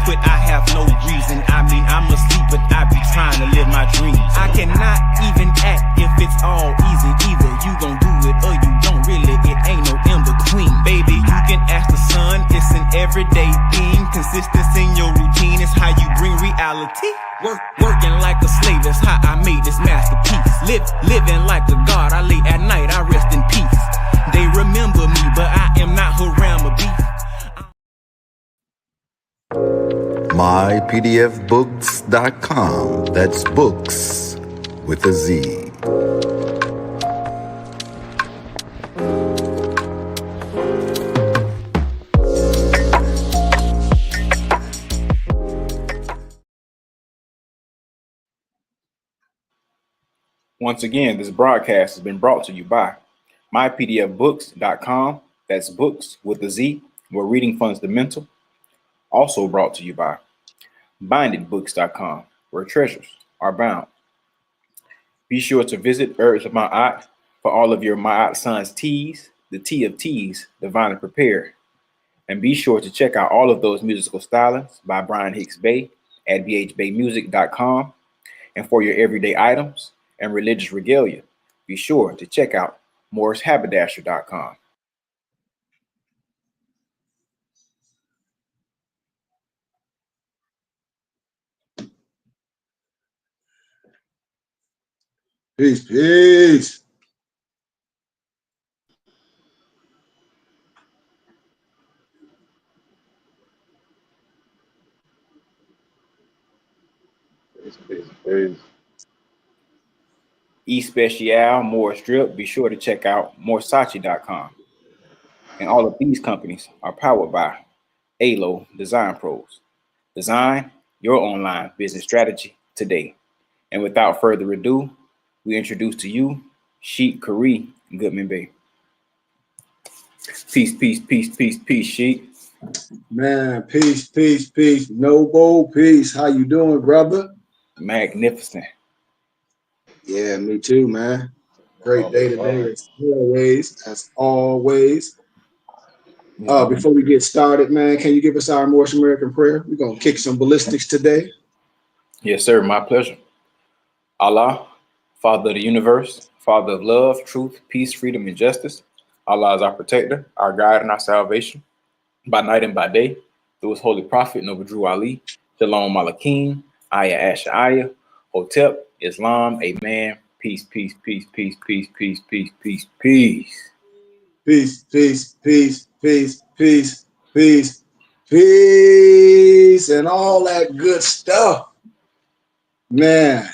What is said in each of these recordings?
quit, I have no reason. I mean, I'm asleep, but I be trying to live my dreams. I cannot even act if it's all easy. Either you gon' do it or you don't really. It ain't no in between. Baby, you can ask the sun. It's an everyday thing. Consistency in your routine is how you bring reality. Working like a slave, that's how I made this masterpiece. Living like a god, I lay at night, I rest in peace. They remember me, but I am not Harama beef. mypdfbooks.com. That's books with a Z. Once again, this broadcast has been brought to you by mypdfbooks.com. That's books with a Z, where reading funds the mental. Also brought to you by bindedbooks.com, where treasures are bound. Be sure to visit Herbs of Ma'at for all of your Ma'at Sons teas, the tea of teas, divinely prepared. And be sure to check out all of those musical stylings by Brian Hicks Bay at bhbaymusic.com. And for your everyday items and religious regalia, be sure to check out morrishaberdasher.com. Peace, peace. Peace. E-Special, Morris Strip, be sure to check out morsachi.com. And all of these companies are powered by ALO Design Pros. Design your online business strategy today. And without further ado, we introduce to you Sheik Khari Goodman Bay. Peace, peace, peace, peace, peace, Sheik. Man, peace, peace, peace. Noble, peace. How you doing, brother? Magnificent. Yeah, me too, man. Great day today, as always. Before we get started, man, can you give us our Morris American prayer? We're going to kick some ballistics today. Yes, sir. My pleasure. Allah, Father of the universe, Father of love, truth, peace, freedom, and justice. Allah is our protector, our guide, and our salvation. By night and by day, through his holy prophet, Noble Drew Ali, Shalom Malakim, Ayah Asha'ayah, Hotep, Islam, Amen. Peace, peace, peace, peace, peace, peace, peace, peace, peace. Peace, peace, peace, peace, peace, peace, peace, and all that good stuff. Man,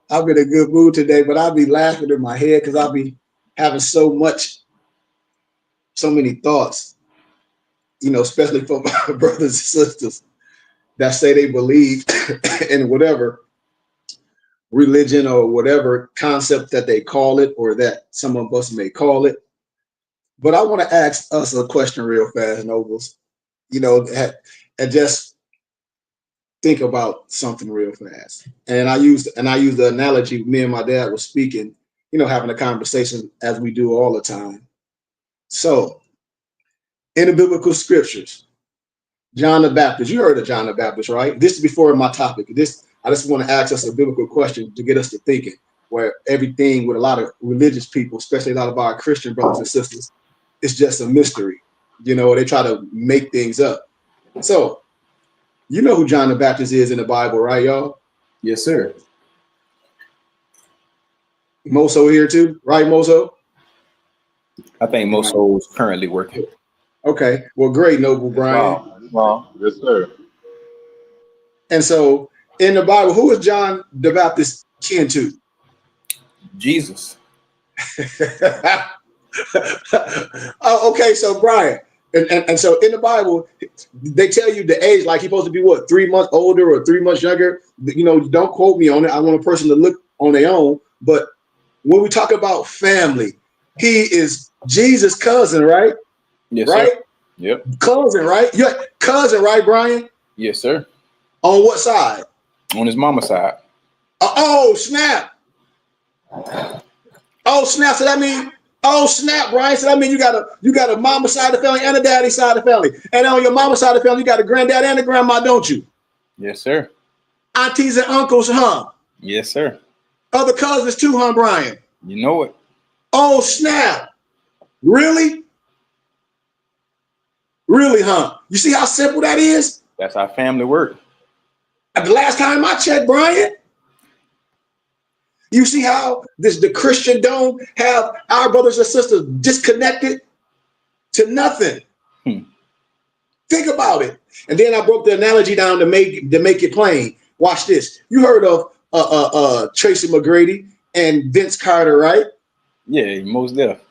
I'm in a good mood today, but I'll be laughing in my head because I'll be having so many thoughts, especially for my brothers and sisters that say they believe in whatever religion or whatever concept that they call it, or that some of us may call it. But I want to ask us a question real fast, Nobles, and just think about something real fast. And I used the analogy me and my dad was speaking, having a conversation as we do all the time. So in the biblical scriptures, John the Baptist, you heard of John the Baptist, right? This is before my topic. I just want to ask us a biblical question to get us to thinking, where everything with a lot of religious people, especially a lot of our Christian brothers and sisters, it's just a mystery. They try to make things up. So, you know who John the Baptist is in the Bible, right, y'all? Yes, sir. Moso here too, right, Moso? I think Moso is currently working. Okay, well, great, Noble Brian. Wow. Yes, sir. And so, in the Bible, who is John the Baptist kin to? Jesus. Oh, okay, so Brian, and so in the Bible, they tell you the age, like he's supposed to be what, 3 months older or 3 months younger. Don't quote me on it. I want a person to look on their own. But when we talk about family, he is Jesus' cousin, right? Yes, right? Sir. Yep. Cousin, right? Yeah, cousin, right, Brian? Yes, sir. On what side? On his mama's side. Oh, snap. Oh, snap. So that means, Oh snap, Brian. So I mean you got a mama side of the family and a daddy side of the family. And on your mama side of the family, you got a granddad and a grandma, don't you? Yes, sir. Aunties and uncles, huh? Yes, sir. Other cousins too, huh, Brian? You know it. Oh snap. Really? Really, huh? You see how simple that is? That's how family work. The last time I checked, Brian, you see how the Christian don't have our brothers and sisters disconnected to nothing. Think about it. And then I broke the analogy down to make it plain. Watch this. You heard of Tracy McGrady and Vince Carter, right? Yeah, most definitely.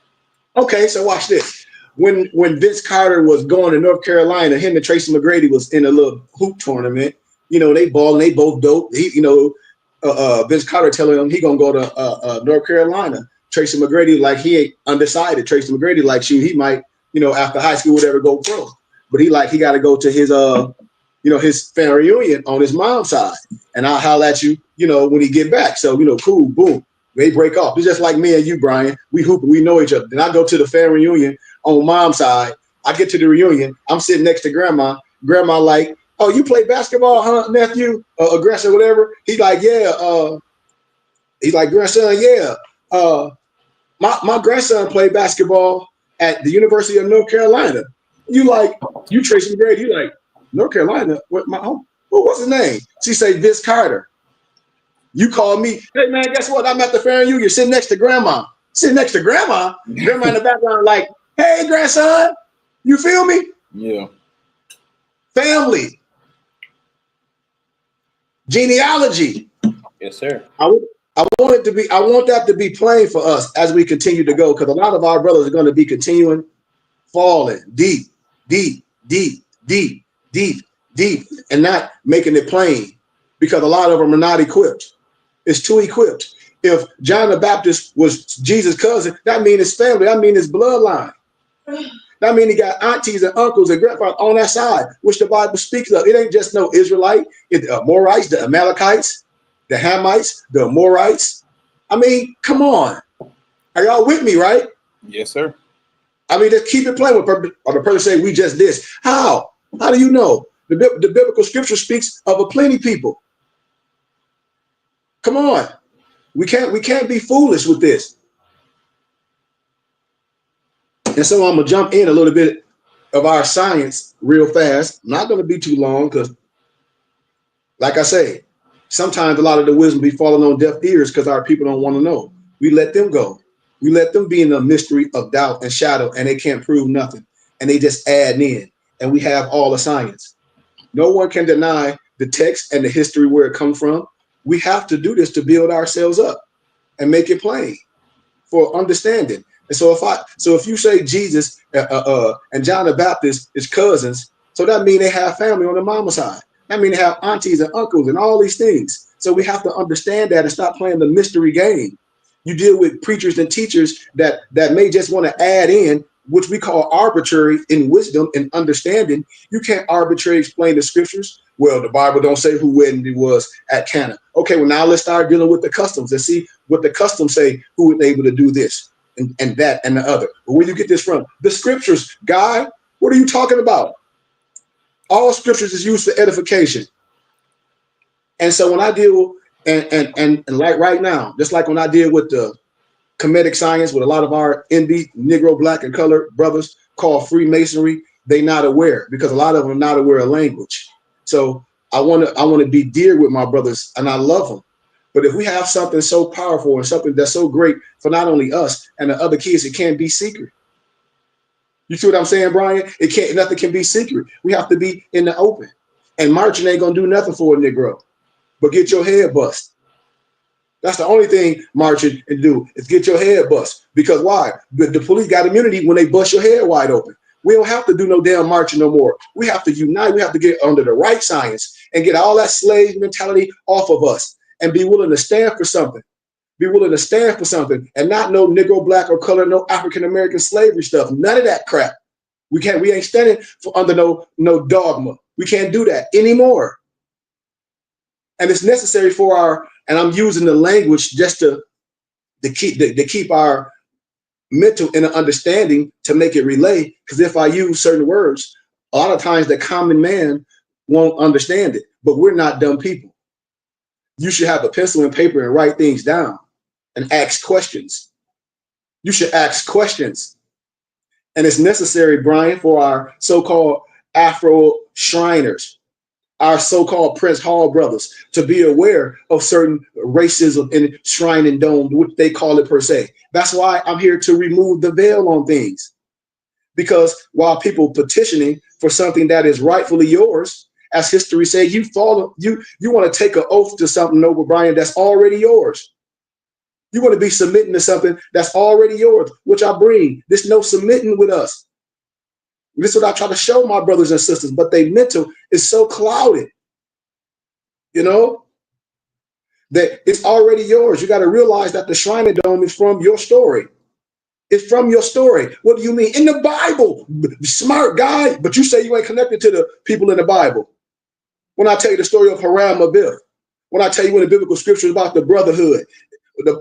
Okay, so watch this. When Vince Carter was going to North Carolina, him and Tracy McGrady was in a little hoop tournament. You know, they ball and they both dope. Vince Carter telling him he gonna go to North Carolina. Tracy McGrady like he ain't undecided. Tracy McGrady like he might, after high school whatever go pro, but he got to go to his his family reunion on his mom's side, and I'll holler at you when he get back. So cool, boom, they break off. It's just like me and you, Brian. We hoop, we know each other. Then I go to the family reunion on mom's side. I get to the reunion. I'm sitting next to grandma. Grandma like, oh, you play basketball, huh, nephew? Aggressor, whatever. He's like, yeah. He's like, grandson, yeah. My grandson played basketball at the University of North Carolina. You Tracy McGrady. You like, North Carolina? What what's his name? She say, Vince Carter. You call me, hey man, guess what? I'm at the fair and you're sitting next to grandma. Sitting next to grandma. Grandma in the background like, hey, grandson. You feel me? Yeah. Family. Genealogy. Yes, sir. I want that to be plain for us as we continue to go, because a lot of our brothers are going to be continuing falling deep, and not making it plain, because a lot of them are not equipped. It's too equipped. If John the Baptist was Jesus' cousin, that means his family, that means his bloodline. That means he got aunties and uncles and grandfathers on that side, which the Bible speaks of. It ain't just no Israelite. It's the Amorites, the Amalekites, the Hamites, the Amorites. I mean, come on. Are y'all with me, right? Yes, sir. I mean, just keep it plain with the person say we just this. How? How do you know? The biblical scripture speaks of a plenty people. Come on. We can't be foolish with this. And so I'm gonna jump in a little bit of our science real fast. I'm not gonna be too long, because like I say, sometimes a lot of the wisdom be falling on deaf ears because our people don't want to know. We let them go. We let them be in the mystery of doubt and shadow, and they can't prove nothing. And they just add in, and we have all the science. No one can deny the text and the history where it comes from. We have to do this to build ourselves up and make it plain for understanding. And so if you say Jesus and John the Baptist is cousins, so that means they have family on the mama side. That means they have aunties and uncles and all these things. So we have to understand that and stop playing the mystery game. You deal with preachers and teachers that may just want to add in, which we call arbitrary in wisdom and understanding. You can't arbitrarily explain the scriptures. Well, the Bible don't say who wedding it was at Cana. Okay, well, now let's start dealing with the customs and see what the customs say, who was able to do this and that and the other. But where you get this from? The scriptures, guy. What are you talking about? All scriptures is used for edification. And so when I deal and like right now, just like when I deal with the Kemetic science, with a lot of our NB, Negro, Black, and colored brothers call Freemasonry, they not aware, because a lot of them are not aware of language. So I want to be dear with my brothers, and I love them. But if we have something so powerful and something that's so great for not only us and the other kids, it can't be secret. You see what I'm saying, Brian? Nothing can be secret. We have to be in the open. And marching ain't gonna do nothing for a Negro, but get your head bust. That's the only thing marching can do, is get your head bust. Because why? The police got immunity when they bust your head wide open. We don't have to do no damn marching no more. We have to unite. We have to get under the right science and get all that slave mentality off of us and be willing to stand for something. Be willing to stand for something and not no Negro, Black, or color, no African-American slavery stuff. None of that crap. We ain't standing for under no dogma. We can't do that anymore. And it's necessary for our, and I'm using the language just to keep our mental and an understanding to make it relay. Because if I use certain words, a lot of times the common man won't understand it. But we're not dumb people. You should have a pencil and paper and write things down and ask questions. You should ask questions. And it's necessary, Brian, for our so-called Afro Shriners, our so-called Prince Hall brothers, to be aware of certain racism in shrine and dome, which they call it per se. That's why I'm here to remove the veil on things. Because while people petitioning for something that is rightfully yours, as history says, you want to take an oath to something, Noble Brian, that's already yours. You want to be submitting to something that's already yours, which I bring. There's no submitting with us. This is what I try to show my brothers and sisters, but their mental is so clouded, you know, that it's already yours. You got to realize that the Shrine and Dome is from your story. It's from your story. What do you mean? In the Bible, smart guy, but you say you ain't connected to the people in the Bible. When I tell you the story of Haram Abiff, when I tell you in the biblical scriptures about the brotherhood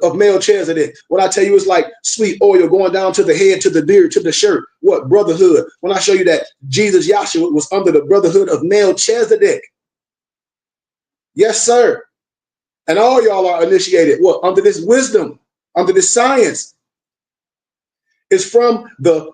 of Melchizedek, when I tell you it's like sweet oil going down to the head, to the beard, to the shirt, what brotherhood? When I show you that Jesus Yahshua was under the brotherhood of Melchizedek. Yes, sir. And all y'all are initiated, what? Under this wisdom, under this science. It's from the,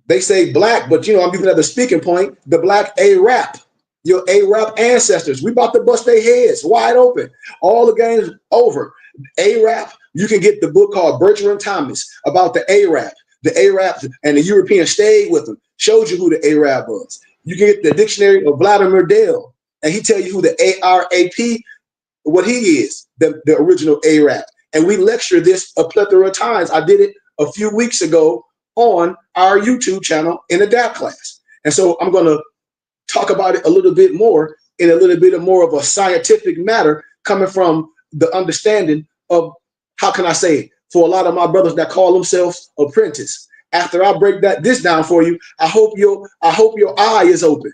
they say black, but you know, I'm using that as a speaking point, the black Arab. Your Arab ancestors. We about to bust their heads wide open. All the game's over. Arab, you can get the book called Bertrand Thomas about the Arab. The Arabs and the Europeans stayed with them, showed you who the Arab was. You can get the dictionary of Vladimir Dale, and he tell you who the ARAP, what he is, the original Arab. And we lecture this a plethora of times. I did it a few weeks ago on our YouTube channel in a Adapt class. And so I'm going to talk about it a little bit more in a little bit more of a scientific matter, coming from the understanding of, how can I say it, for a lot of my brothers that call themselves apprentice. After I break this down for you, I hope your eye is open.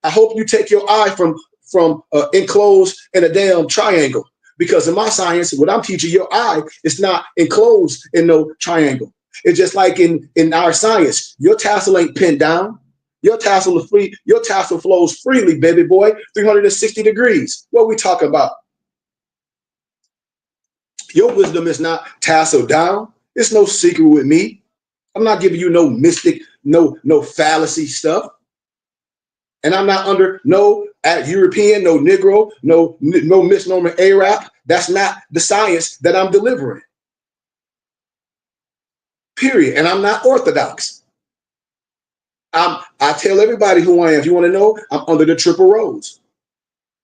I hope you take your eye from enclosed in a damn triangle, because in my science, what I'm teaching, your eye is not enclosed in no triangle. It's just like in our science, your tassel ain't pinned down. Your tassel is free. Your tassel flows freely, baby boy, 360 degrees. What are we talking about? Your wisdom is not tasseled down. It's no secret with me. I'm not giving you no mystic, no fallacy stuff. And I'm not under no European, no Negro, no misnomer Arab. That's not the science that I'm delivering. Period. And I'm not orthodox. I tell everybody who I am. If you want to know, I'm under the triple rose.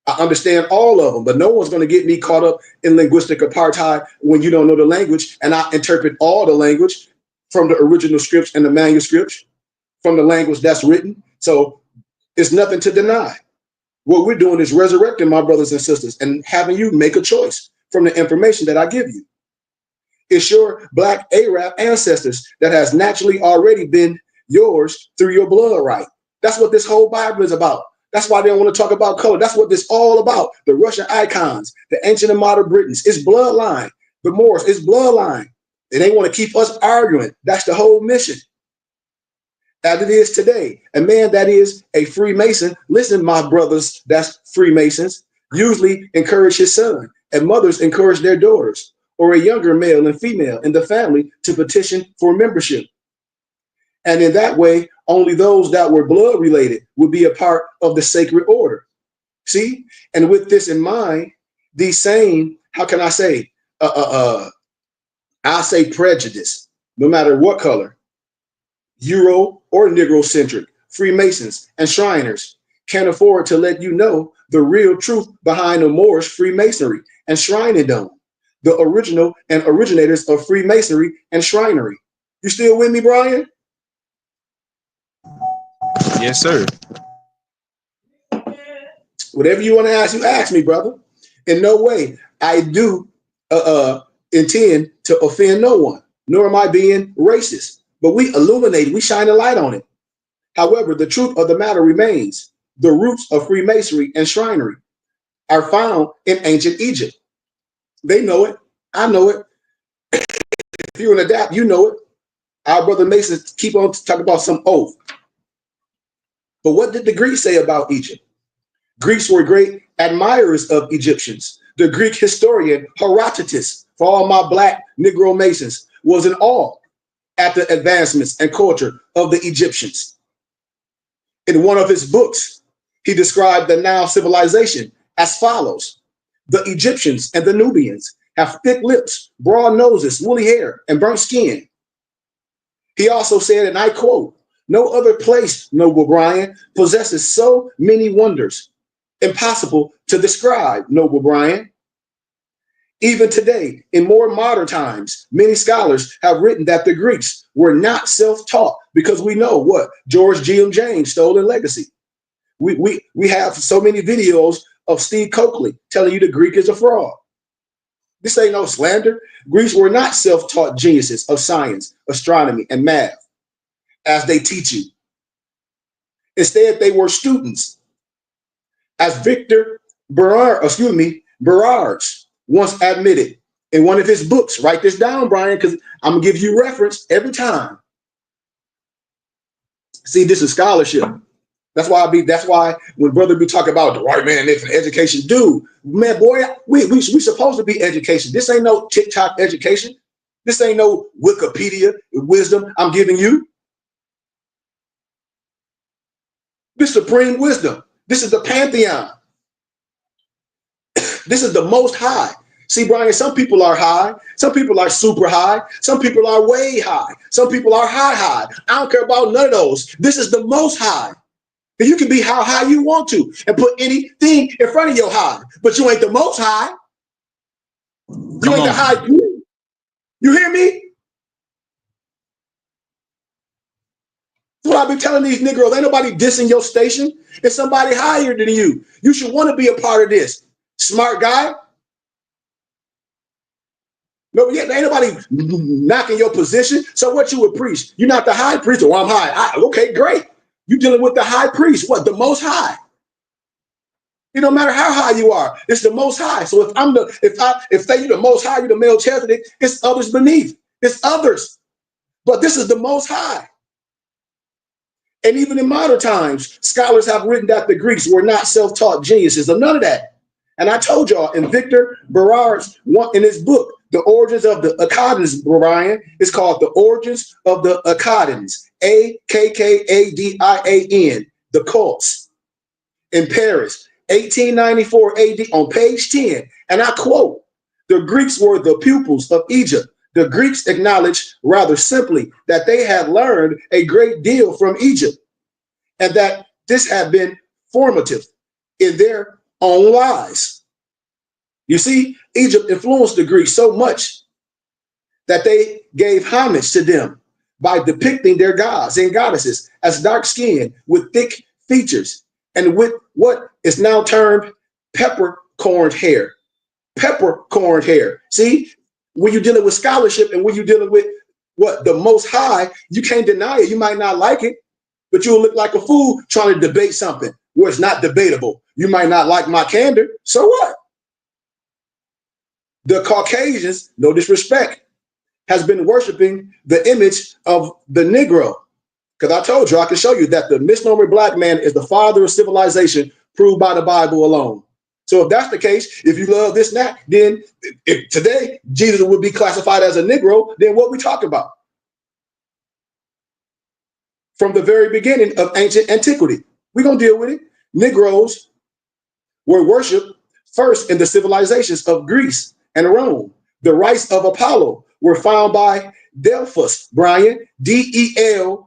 I understand all of them, but no one's going to get me caught up in linguistic apartheid when you don't know the language. And I interpret all the language from the original scripts and the manuscripts, from the language that's written. So it's nothing to deny. What we're doing is resurrecting my brothers and sisters and having you make a choice from the information that I give you. It's your black Arab ancestors that has naturally already been yours through your blood right. That's what this whole Bible is about. That's why they don't want to talk about color. That's what this all about. The Russian icons, the ancient and modern Britons, it's bloodline. The Moors, it's bloodline. And they want to keep us arguing. That's the whole mission. As it is today, a man that is a Freemason, listen, my brothers, that's Freemasons, usually encourage his son, and mothers encourage their daughters, or a younger male and female in the family to petition for membership. And in that way, only those that were blood related would be a part of the sacred order. See? And with this in mind, these same, how can I say, I'll say prejudice, no matter what color, Euro or Negro-centric, Freemasons and Shriners can't afford to let you know the real truth behind the Moorish Freemasonry and Shrinerdom, the original and originators of Freemasonry and Shrinery. You still with me, Brian? Yes, sir. Whatever you want to ask, you ask me, brother. In no way I do intend to offend no one, nor am I being racist. But we illuminate, we shine a light on it. However, the truth of the matter remains. The roots of Freemasonry and Shrinery are found in ancient Egypt. They know it. I know it. If you're an Adapt, you know it. Our brother Mason keep on talking about some oath. But what did the Greeks say about Egypt? Greeks were great admirers of Egyptians. The Greek historian Herodotus, for all my black Negro Masons, was in awe at the advancements and culture of the Egyptians. In one of his books, he described the Nile civilization as follows. The Egyptians and the Nubians have thick lips, broad noses, woolly hair, and burnt skin. He also said, and I quote, "No other place, Noble Brian, possesses so many wonders. Impossible to describe, Noble Brian." Even today, in more modern times, many scholars have written that the Greeks were not self-taught because we know what George G.M. James stole in legacy. We have so many videos of Steve Coakley telling you the Greek is a fraud. This ain't no slander. Greeks were not self-taught geniuses of science, astronomy, and math, as they teach you. Instead, they were students. As Victor Berards once admitted in one of his books, write this down, Brian, because I'm gonna give you reference every time. See, this is scholarship. That's why when brother be talking about the white man and education, dude, man, boy, we supposed to be education. This ain't no TikTok education. This ain't no Wikipedia wisdom I'm giving you. This supreme wisdom. This is the pantheon. This is the most high. See, Brian, some people are high. Some people are super high. Some people are way high. Some people are high. I don't care about none of those. This is the most high. And you can be how high you want to and put anything in front of your high, but you ain't the most high. You ain't the high. You hear me? That's what I've been telling these Negroes. Ain't nobody dissing your station. It's somebody higher than you. You should want to be a part of this. Smart guy. No, yeah, ain't nobody knocking your position. So what you would preach? You're not the high priest. Oh, I'm high. Okay, great. You dealing with the high priest. What? The most high. It don't matter how high you are. It's the most high. So if say you the most high, you the Melchizedek, it's others beneath. It's others. But this is the most high. And even in modern times, scholars have written that the Greeks were not self-taught geniuses or none of that. And I told y'all in Victor Berard's in his book, The Origins of the Akkadians, Brian, it's called The Origins of the Akkadians, Akkadian, the cults, in Paris, 1894 AD, on page 10. And I quote, "The Greeks were the pupils of Egypt. The Greeks acknowledged rather simply that they had learned a great deal from Egypt and that this had been formative in their own lives." You see, Egypt influenced the Greeks so much that they gave homage to them by depicting their gods and goddesses as dark-skinned with thick features and with what is now termed peppercorned hair. Peppercorned hair. See, when you're dealing with scholarship and when you're dealing with what the most high, you can't deny it. You might not like it, but you'll look like a fool trying to debate something where it's not debatable. You might not like my candor. So what? The Caucasians, no disrespect, has been worshiping the image of the Negro. Because I told you, I can show you that the misnomer black man is the father of civilization proved by the Bible alone. So if that's the case, if you love this and that, then if today Jesus would be classified as a Negro, then what we talk about? From the very beginning of ancient antiquity, we're going to deal with it. Negroes were worshipped first in the civilizations of Greece and Rome. The rites of Apollo were found by Delphus, Brian, Delphos,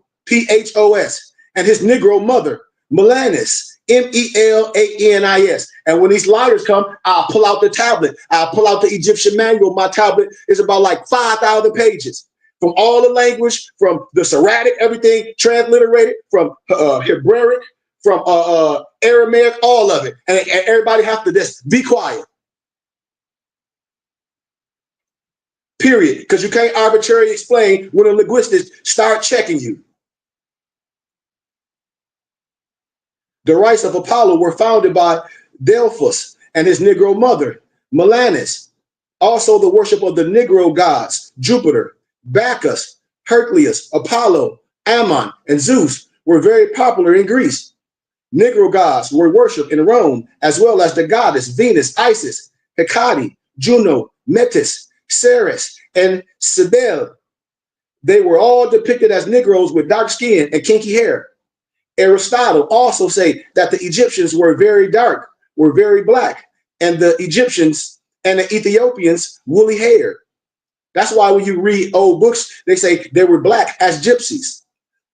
and his Negro mother, Melanis, Melanis. And when these liars come, I'll pull out the tablet. I'll pull out the Egyptian manual. My tablet is about like 5,000 pages. From all the language, from the Syriac, everything transliterated, from Hebraic, from Aramaic, all of it. And everybody have to just be quiet. Period. Because you can't arbitrarily explain when the linguistics start checking you. The rites of Apollo were founded by Delphus and his Negro mother, Melanis. Also the worship of the Negro gods, Jupiter, Bacchus, Hercules, Apollo, Ammon, and Zeus were very popular in Greece. Negro gods were worshipped in Rome, as well as the goddess Venus, Isis, Hecate, Juno, Metis, Ceres, and Cybele. They were all depicted as Negroes with dark skin and kinky hair. Aristotle also say that the Egyptians were very dark, were very black, and the Egyptians and the Ethiopians woolly hair. That's why when you read old books, they say they were black as gypsies.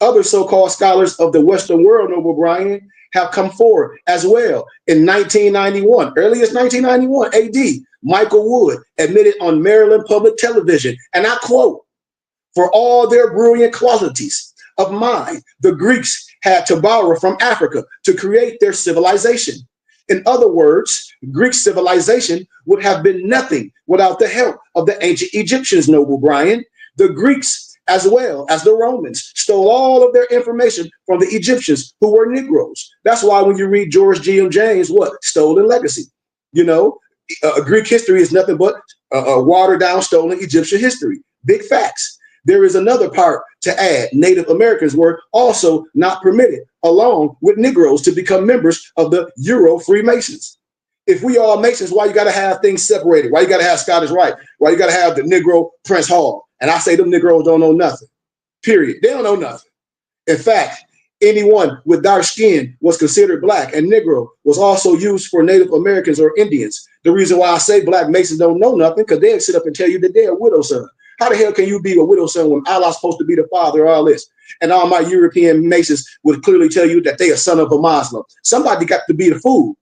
Other so-called scholars of the Western world, Noble Brian, have come forward as well. In 1991, earliest 1991 AD, Michael Wood admitted on Maryland Public Television, and I quote, "For all their brilliant qualities of mind, the Greeks had to borrow from Africa to create their civilization. In other words, Greek civilization would have been nothing without the help of the ancient Egyptians, Noble Brian. The Greeks, as well as the Romans, stole all of their information from the Egyptians, who were Negroes. That's why when you read George G.M. James, what? Stolen legacy. You know, Greek history is nothing but watered down, stolen Egyptian history. Big facts. There is another part to add. Native Americans were also not permitted, along with Negroes, to become members of the Euro Freemasons. If we are Masons, why you got to have things separated? Why you got to have Scottish Rite? Why you got to have the Negro Prince Hall? And I say them Negroes don't know nothing, period. They don't know nothing. In fact, anyone with dark skin was considered black, and Negro was also used for Native Americans or Indians. The reason why I say black Masons don't know nothing, because they'll sit up and tell you that they're a widow son. How the hell can you be a widow son when Allah's supposed to be the father of all this? And all my European Masons would clearly tell you that they are son of a Muslim. Somebody got to be the fool.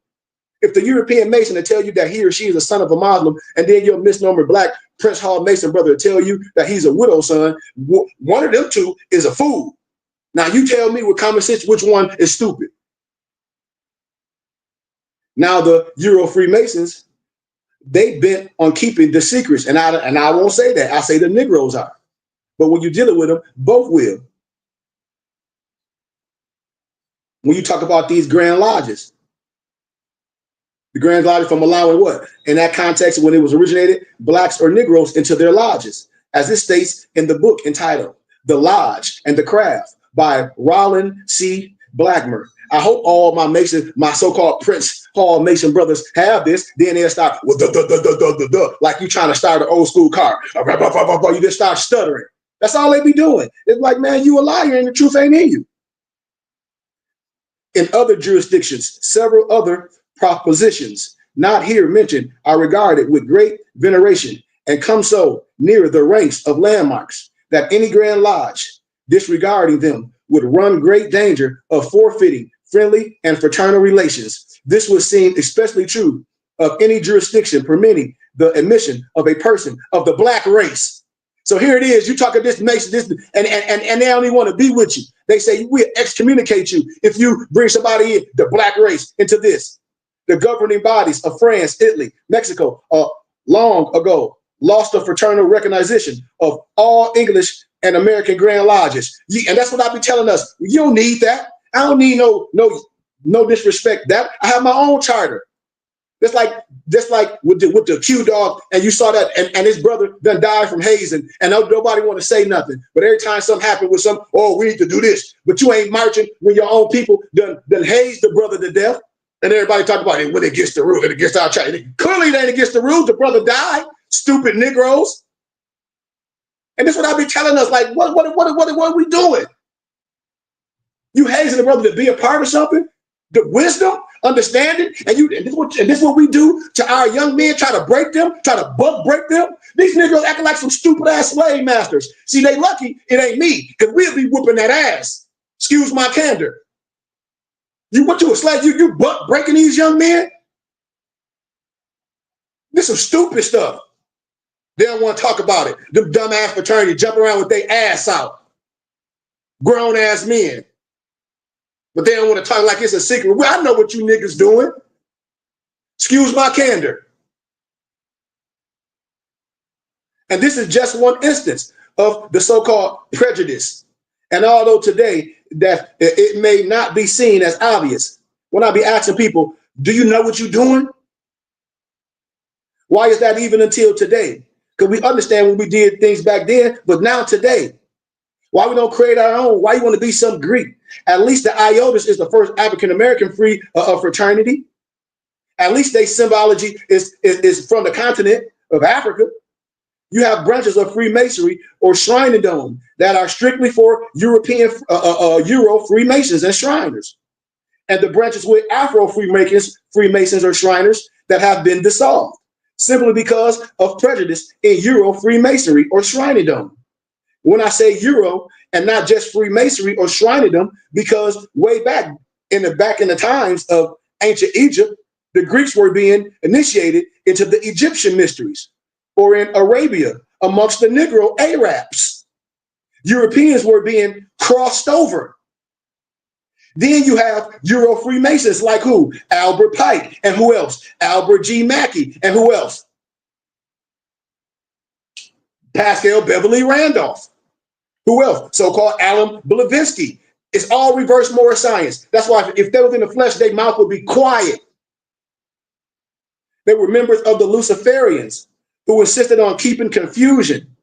If the European Mason will tell you that he or she is a son of a Muslim, and then your misnomer black Prince Hall Mason brother will tell you that he's a widow son, one of them two is a fool. Now you tell me with common sense which one is stupid. Now the Euro Freemasons, they bent on keeping the secrets, and I won't say that. I say the Negroes are. But when you're dealing with them, both will. When you talk about these Grand Lodges, the Grand Lodges from allowing what? In that context, when it was originated, blacks or Negroes into their lodges, as it states in the book entitled The Lodge and the Craft by Rollin C. Blackmer. I hope all my Mason, my so-called Prince Hall Mason brothers have this. Then they'll start with like you trying to start an old school car. You just start stuttering. That's all they be doing. It's like, man, you a liar and the truth ain't in you. In other jurisdictions, several other propositions not here mentioned are regarded with great veneration and come so near the ranks of landmarks that any Grand Lodge disregarding them would run great danger of forfeiting friendly and fraternal relations. This would seem especially true of any jurisdiction permitting the admission of a person of the black race. So here it is, you talk of this Mason, this, and they don't even want to be with you. They say we'll excommunicate you if you bring somebody in the black race into this. The governing bodies of France, Italy, Mexico, long ago lost the fraternal recognition of all English and American Grand Lodges. And that's what I be telling us. You don't need that. I don't need no disrespect that. I have my own charter. Just like with the Q dog, and you saw that, and his brother done died from hazing, and nobody want to say nothing. But every time something happened with we need to do this. But you ain't marching when your own people done hazed the brother to death. And everybody talk about it when it gets the rules, it against our charter. Clearly it ain't against the rules. The brother died. Stupid Negroes. And this is what I be telling us, like, what are we doing? You hazing the brother to be a part of something? The wisdom, understanding, and this is what we do to our young men, try to break them, try to break them. These Negroes acting like some stupid ass slave masters. See, they lucky it ain't me, because we'll be whooping that ass. Excuse my candor. You a slave? You butt breaking these young men? This is some stupid stuff. They don't want to talk about it. Them dumbass fraternity jump around with their ass out. Grown ass men. But they don't want to talk like it's a secret. Well, I know what you niggas doing. Excuse my candor. And this is just one instance of the so-called prejudice. And although today that it may not be seen as obvious, when I be asking people, do you know what you're doing? Why is that even until today? because we understand when we did things back then, but now today, why we don't create our own? Why you want to be some Greek? At least the Iotas is the first African-American free fraternity. At least their symbology is from the continent of Africa. You have branches of Freemasonry or Shrinerdom that are strictly for European Euro Freemasons and Shriners. And the branches with Afro Freemasons or Shriners that have been dissolved simply because of prejudice in Euro Freemasonry or Shrinerdom. When I say Euro and not just Freemasonry or Shrinerdom, because way back in the times of ancient Egypt, the Greeks were being initiated into the Egyptian mysteries, or in Arabia amongst the Negro Arabs. Europeans were being crossed over. Then you have Euro Freemasons like who? Albert Pike, and who else? Albert G. Mackey, and who else? Pascal Beverly Randolph. Who else? So-called Alan Blavatsky. It's all reverse moral science. That's why if they was in the flesh, their mouth would be quiet. They were members of the Luciferians who insisted on keeping confusion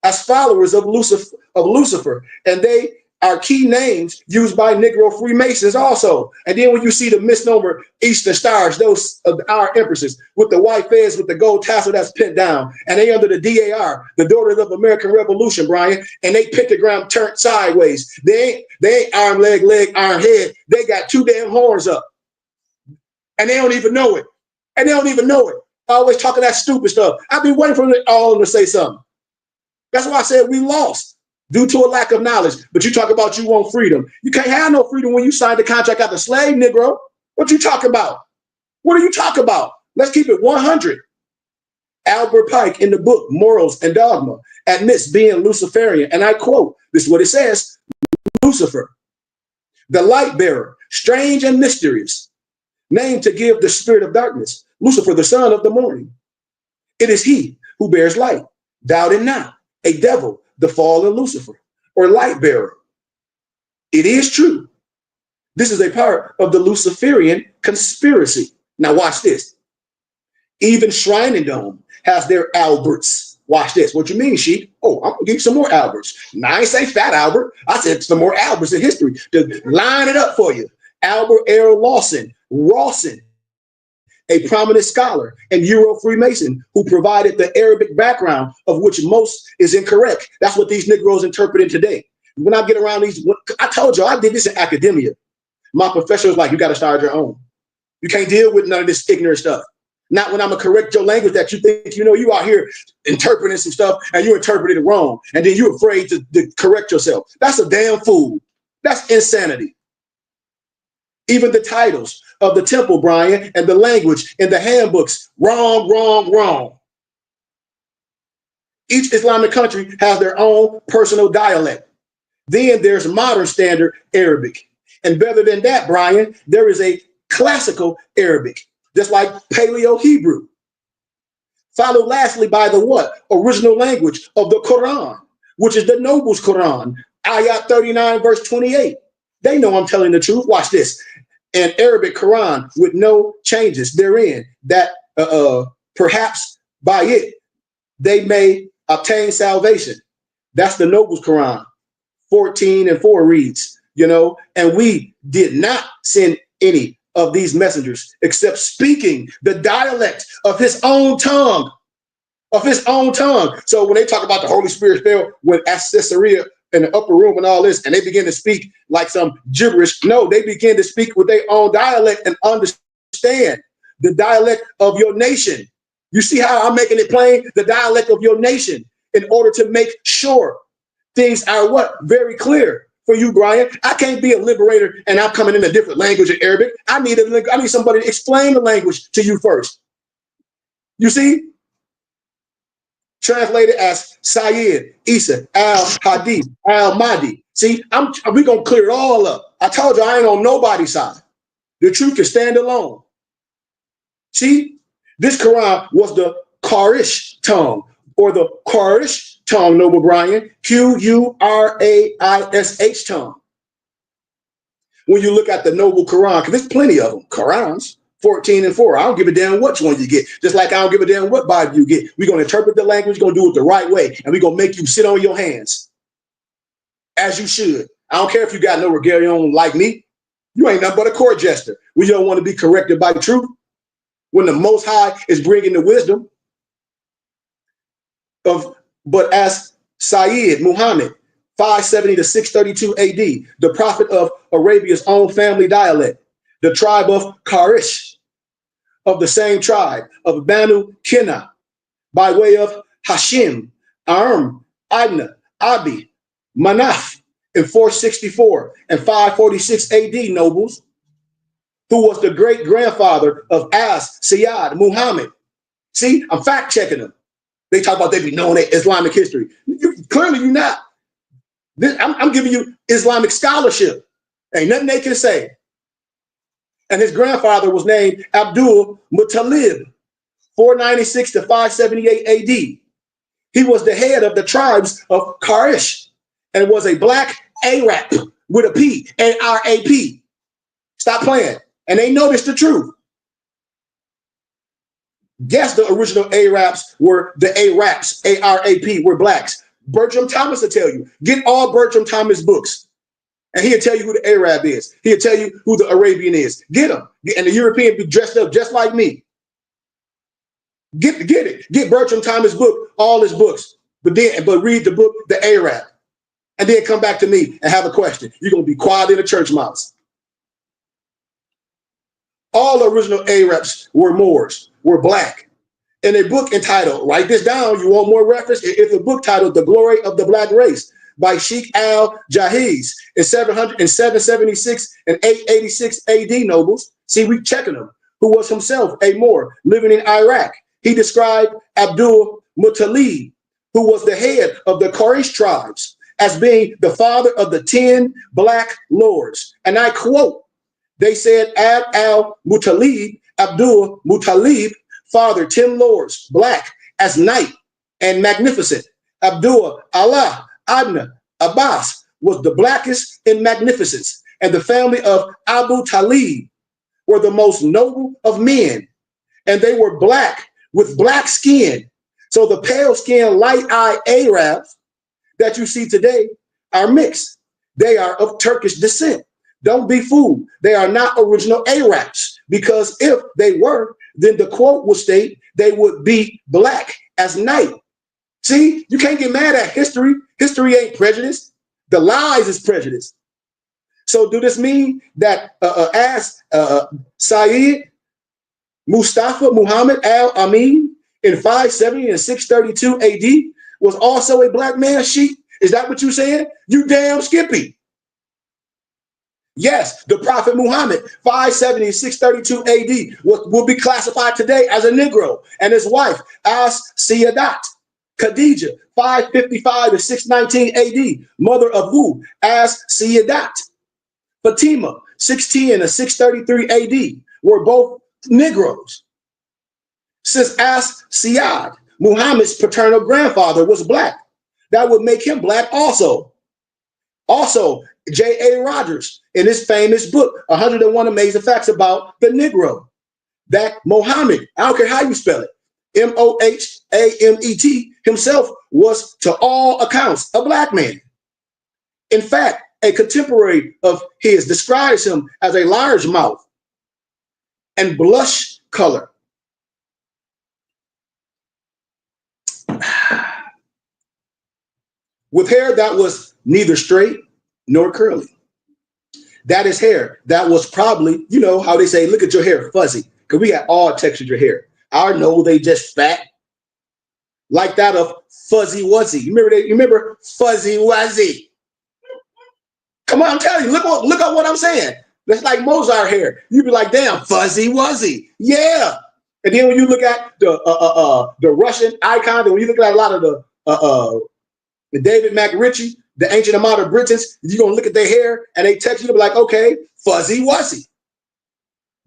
as followers of Lucifer. And they are key names used by Negro Freemasons also. And then when you see the misnomer Eastern Stars, those of our empresses with the white fez with the gold tassel that's pinned down, and they under the DAR, the Daughters of American Revolution, Brian, and they pentagram turned sideways. They ain't arm, leg, arm, head. They got two damn horns up. And they don't even know it. And they don't even know it. Always talking that stupid stuff. I've been waiting for all of them to say something. That's why I said we lost due to a lack of knowledge. But you talk about you want freedom. You can't have no freedom when you signed the contract out the slave, Negro. What you talking about? What are you talking about? Let's keep it 100. Albert Pike in the book Morals and Dogma admits being Luciferian. And I quote, this is what it says: Lucifer, the light bearer, strange and mysterious, named to give the spirit of darkness, Lucifer, the son of the morning. It is he who bears light, doubt it not, a devil, the fallen Lucifer, or light bearer. It is true. This is a part of the Luciferian conspiracy. Now watch this. Even Shrinerdom has their Alberts. Watch this. What you mean, Sheik? Oh, I'm gonna give you some more Alberts. Now I ain't say Fat Albert. I said some more Alberts in history to line it up for you. Albert L. Rawson, a prominent scholar and Euro Freemason who provided the Arabic background of which most is incorrect. That's what these Negroes interpreting today. When I get around these, I told you I did this in academia. My professor was like, you got to start your own. You can't deal with none of this ignorant stuff. Not when I'm gonna correct your language that you think, you out here interpreting some stuff and you interpreted it wrong. And then you're afraid to correct yourself. That's a damn fool. That's insanity. Even the titles of the temple, Brian, and the language in the handbooks, wrong, wrong, wrong. Each Islamic country has their own personal dialect. Then there's modern standard Arabic. And better than that, Brian, there is a classical Arabic, just like Paleo Hebrew. Followed lastly by the what? Original language of the Quran, which is the Nobles Quran, Ayat 39, verse 28. They know I'm telling the truth. Watch this. An Arabic Quran with no changes therein, that perhaps by it they may obtain salvation. That's the Nobles Quran. 14:4 reads, and we did not send any of these messengers except speaking the dialect of his own tongue. So when they talk about the Holy Spirit fell with Caesarea in the upper room and all this, and they begin to speak like some gibberish. No, they begin to speak with their own dialect and understand the dialect of your nation. You see how I'm making it plain? The dialect of your nation, in order to make sure things are what? Very clear for you, Brian. I can't be a liberator and I'm coming in a different language in Arabic. I need somebody to explain the language to you first. You see? Translated as Sayyid, Isa, Al-Hadi, Al-Mahdi. See, we're going to clear it all up. I told you I ain't on nobody's side. The truth can stand alone. See, this Quran was the Quraysh tongue, or the Quraysh tongue, Noble Brian, Quraish tongue. When you look at the Noble Quran, because there's plenty of them, Qurans, 14 and 4. I don't give a damn which one you get. Just like I don't give a damn what Bible you get. We're going to interpret the language, going to do it the right way, and we're going to make you sit on your hands as you should. I don't care if you got no regalia like me. You ain't nothing but a court jester. We don't want to be corrected by truth when the Most High is bringing the wisdom of, but as Sayyid Muhammad, 570 to 632 AD, the prophet of Arabia's own family dialect, the tribe of Quraysh, of the same tribe of Banu Kinna, by way of Hashim, Arm, Ibn, Abi, Manaf, in 464 and 546 AD, nobles, who was the great grandfather of As Sayyid Muhammad. See, I'm fact checking them. They talk about they be knowing their Islamic history. Clearly, you're not. I'm giving you Islamic scholarship. Ain't nothing they can say. And his grandfather was named Abdul Muttalib, 496 to 578 AD. He was the head of the tribes of Quraysh and was a black Arab with a P, A-R-A-P. Stop playing. And they noticed the truth. Yes, the original Arabs were the Arabs, A-R-A-P, were blacks. Bertram Thomas will tell you. Get all Bertram Thomas books. And he'll tell you who the Arab is. He'll tell you who the Arabian is. Get them. And the European be dressed up just like me. Get it. Get Bertram Thomas' book, all his books. But read the book, The Arab. And then come back to me and have a question. You're going to be quiet in the church mouse. All the original Arabs were Moors, were black. In a book entitled, write this down, you want more reference? It's a book titled The Glory of the Black Race by Sheikh al-Jahiz in 776 and 886 AD, nobles. See, we checking him, who was himself a Moor living in Iraq. He described Abdul Muttalib, who was the head of the Quraysh tribes, as being the father of the 10 black lords. And I quote, they said, Ab al-Muttalib, Abdul Muttalib, father 10 lords, black, as knight and magnificent. Abdul Allah Ibn Abbas was the blackest in magnificence, and the family of Abu Talib were the most noble of men, and they were black with black skin. So the pale skin, light-eyed Arabs that you see today are mixed. They are of Turkish descent. Don't be fooled. They are not original Arabs, because if they were, then the quote would state they would be black as night. See, you can't get mad at history. History ain't prejudice. The lies is prejudice. So do this mean that as Sayyid Mustafa Muhammad al-Amin in 570 and 632 AD was also a black man, sheep? Is that what you saying? You damn skippy. Yes, the Prophet Muhammad, 570 and 632 AD, will be classified today as a Negro, and his wife, as Sayyidat Khadija, 555 to 619 AD, mother of who? As Sayyidat Fatima, 610 to 633 AD, were both Negroes. Since as Sayyid, Muhammad's paternal grandfather was black, that would make him black also. Also, J.A. Rogers, in his famous book, 101 Amazing Facts About the Negro, that Muhammad, I don't care how you spell it, M-O-H-A-M-E-T, himself was, to all accounts, a black man. In fact, a contemporary of his describes him as a large mouth and blush color. With hair that was neither straight nor curly. That is hair that was probably, you know how they say, look at your hair, fuzzy, because we got all textured your hair. Our know they just fat, like that of Fuzzy Wuzzy. You remember Fuzzy Wuzzy? Come on, I'm telling you, look at what I'm saying. That's like Mozart hair. You'd be like, damn, Fuzzy Wuzzy. Yeah. And then when you look at the Russian icon, and when you look at a lot of the David McRitchie, the ancient amount of Britons, you're going to look at their hair and they text you to be like, okay, Fuzzy Wuzzy.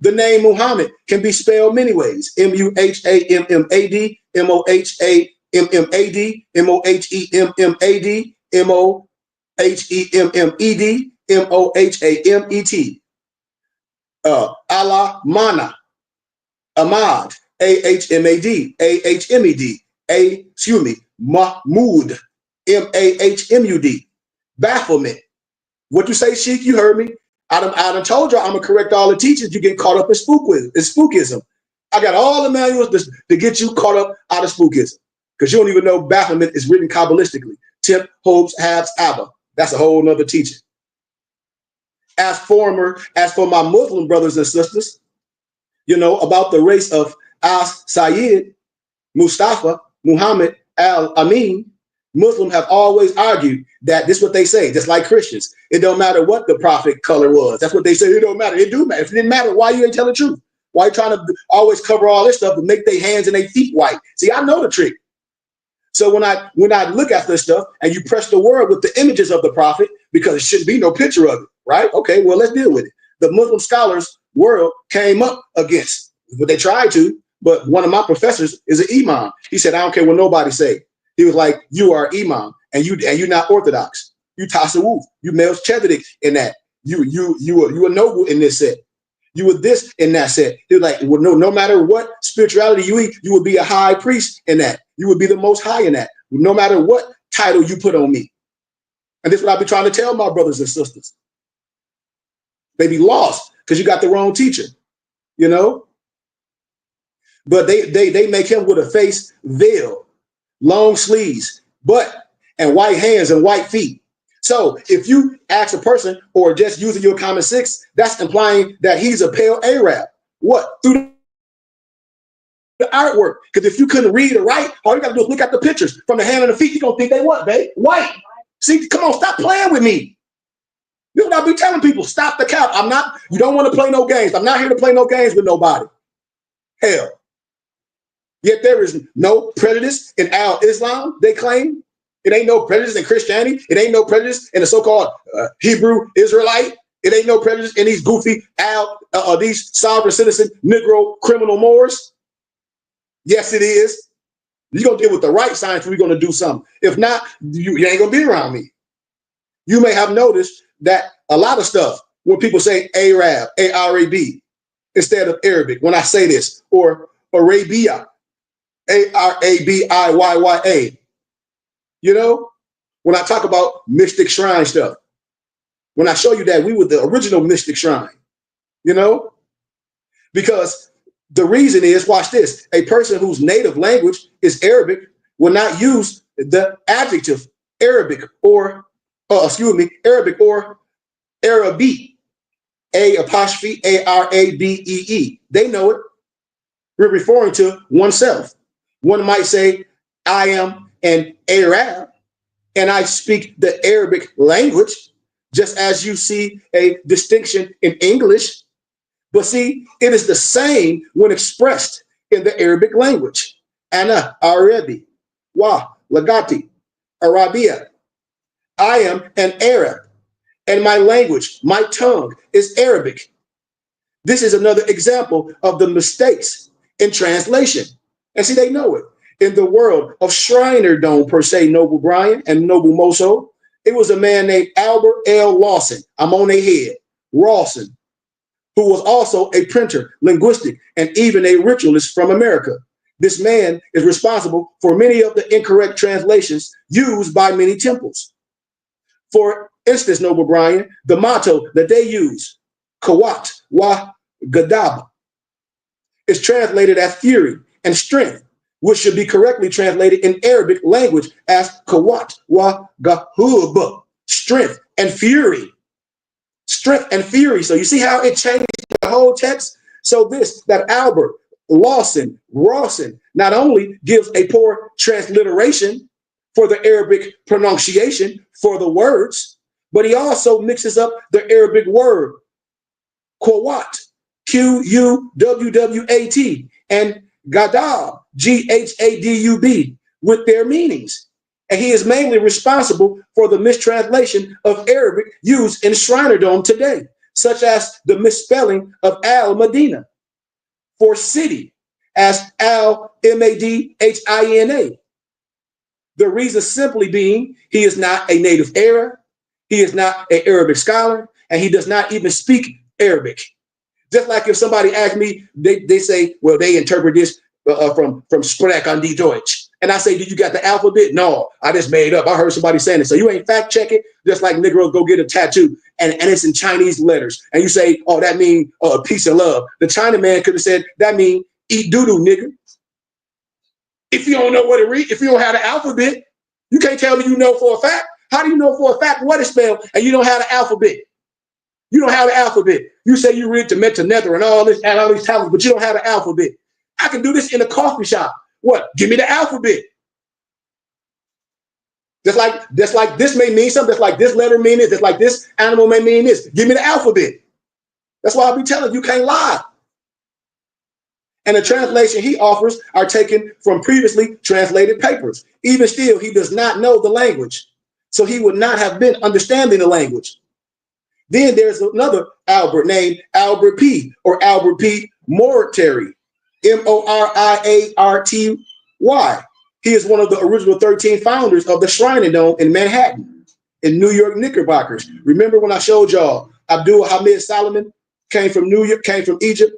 The name Muhammad can be spelled many ways. M-U-H-A-M-M-A-D, M-O-H-A-M-M-A-D, M-O-H-E-M-M-A-D, M-O-H-E-M-M-E-D, M-O-H-A-M-E-T. Allah Mana, Ahmad, Ahmad, Ahmed, Mahmoud, Mahmud, bafflement. What you say, Sheik? You heard me. I done told you I'm gonna correct all the teachers. You get caught up in spookism. I got all the manuals to get you caught up out of spookism because you don't even know bafflement is written kabbalistically. Tip, hopes, habs, abba. That's a whole nother teaching. As for my Muslim brothers and sisters, you know, about the race of As Sayyid, Mustafa, Muhammad al-Amin, Muslims have always argued that this is what they say, just like Christians. It don't matter what the prophet color was. That's what they say. It don't matter. It do matter. If it didn't matter, why you ain't telling the truth? Why you trying to always cover all this stuff and make their hands and their feet white? See, I know the trick. So when I look at this stuff and you press the word with the images of the prophet, because it shouldn't be no picture of it, right? Okay, well, let's deal with it. The Muslim scholars world came up against, but they tried to, but one of my professors is an imam. He said, I don't care what nobody say. He was like, you are imam and you're not orthodox. You tasawwuf, you Melchizedek in that. You a noble in this set. You were this in that set. He was like, well, no matter what spirituality you eat, you would be a high priest in that. You would be the most high in that. No matter what title you put on me. And this is what I be trying to tell my brothers and sisters. They be lost because you got the wrong teacher, you know? But they make him with a face veil, long sleeves, butt, and white hands and white feet. So if you ask a person or just using your common sense, that's implying that he's a pale Arab. What? Through the artwork. Because if you couldn't read or write, all you got to do is look at the pictures from the hand and the feet. You're going to think they what, babe? White. See, come on, stop playing with me. This is what I be telling people. Stop the cap. You don't want to play no games. I'm not here to play no games with nobody. Hell. Yet there is no prejudice in al-Islam, they claim. It ain't no prejudice in Christianity. It ain't no prejudice in the so-called Hebrew Israelite. It ain't no prejudice in these goofy these sovereign citizen Negro criminal Moors. Yes, it is. You're going to deal with the right science. We're going to do something. If not, you ain't going to be around me. You may have noticed that a lot of stuff, when people say Arab, A-R-A-B, instead of Arabic, when I say this, or Arabia, A-R-A-B-I-Y-Y-A. You know, when I talk about mystic shrine stuff, when I show you that we were the original mystic shrine, you know, because the reason is, watch this, a person whose native language is Arabic will not use the adjective Arabic or, Arabic or Arabi, A''A-R-A-B-E-E. They know it. We're referring to oneself. One might say, I am an Arab and I speak the Arabic language, just as you see a distinction in English. But see, it is the same when expressed in the Arabic language. Ana Arabi, wa lagati, Arabia. I am an Arab and my language, my tongue is Arabic. This is another example of the mistakes in translation. And see, they know it. In the world of Shrinerdome, per se, Noble Brian and Noble Moso, it was a man named Albert L. Lawson. I'm on their head. Rawson, who was also a printer, linguistic, and even a ritualist from America. This man is responsible for many of the incorrect translations used by many temples. For instance, Noble Brian, the motto that they use, Kawat wa Gadab, is translated as fury and strength, which should be correctly translated in Arabic language as Kawat wa Gahub, strength and fury. Strength and fury. So you see how it changed the whole text? So that Albert Rawson not only gives a poor transliteration for the Arabic pronunciation for the words, but he also mixes up the Arabic word, Quwat, Q-U-W-W-A-T, and Gadab, G-H-A-D-U-B, with their meanings. And he is mainly responsible for the mistranslation of Arabic used in Shrinerdome today, such as the misspelling of Al-Madina for city as Al-M-A-D-H-I-N-A. The reason simply being he is not a native Arab, he is not an Arabic scholar, and he does not even speak Arabic. Just like if somebody asked me, they say, well, they interpret this from Sprach on die Deutsch. And I say, did you got the alphabet? No, I just made it up. I heard somebody saying it. So you ain't fact check it, just like Negroes go get a tattoo and it's in Chinese letters. And you say, oh, that means peace and love. The Chinaman could have said, that means eat doo-doo, nigga. If you don't know what it reads, if you don't have the alphabet, you can't tell me you know for a fact. How do you know for a fact what it's spelled and you don't have the alphabet? You don't have the alphabet. You say you read to nether and all this and all these tablets, but you don't have the alphabet. I can do this in a coffee shop. What? Give me the alphabet. Just like this may mean something. Just like this letter mean this. Just like this animal may mean this. Give me the alphabet. That's why I be telling you can't lie. And the translation he offers are taken from previously translated papers. Even still, he does not know the language. So he would not have been understanding the language. Then there's another Albert named Albert P. or Albert P. Mortary, Moriarty. He is one of the original 13 founders of the Shrine Dome in Manhattan, in New York Knickerbockers. Remember when I showed y'all Abdul Hamid Salman came from New York, came from Egypt.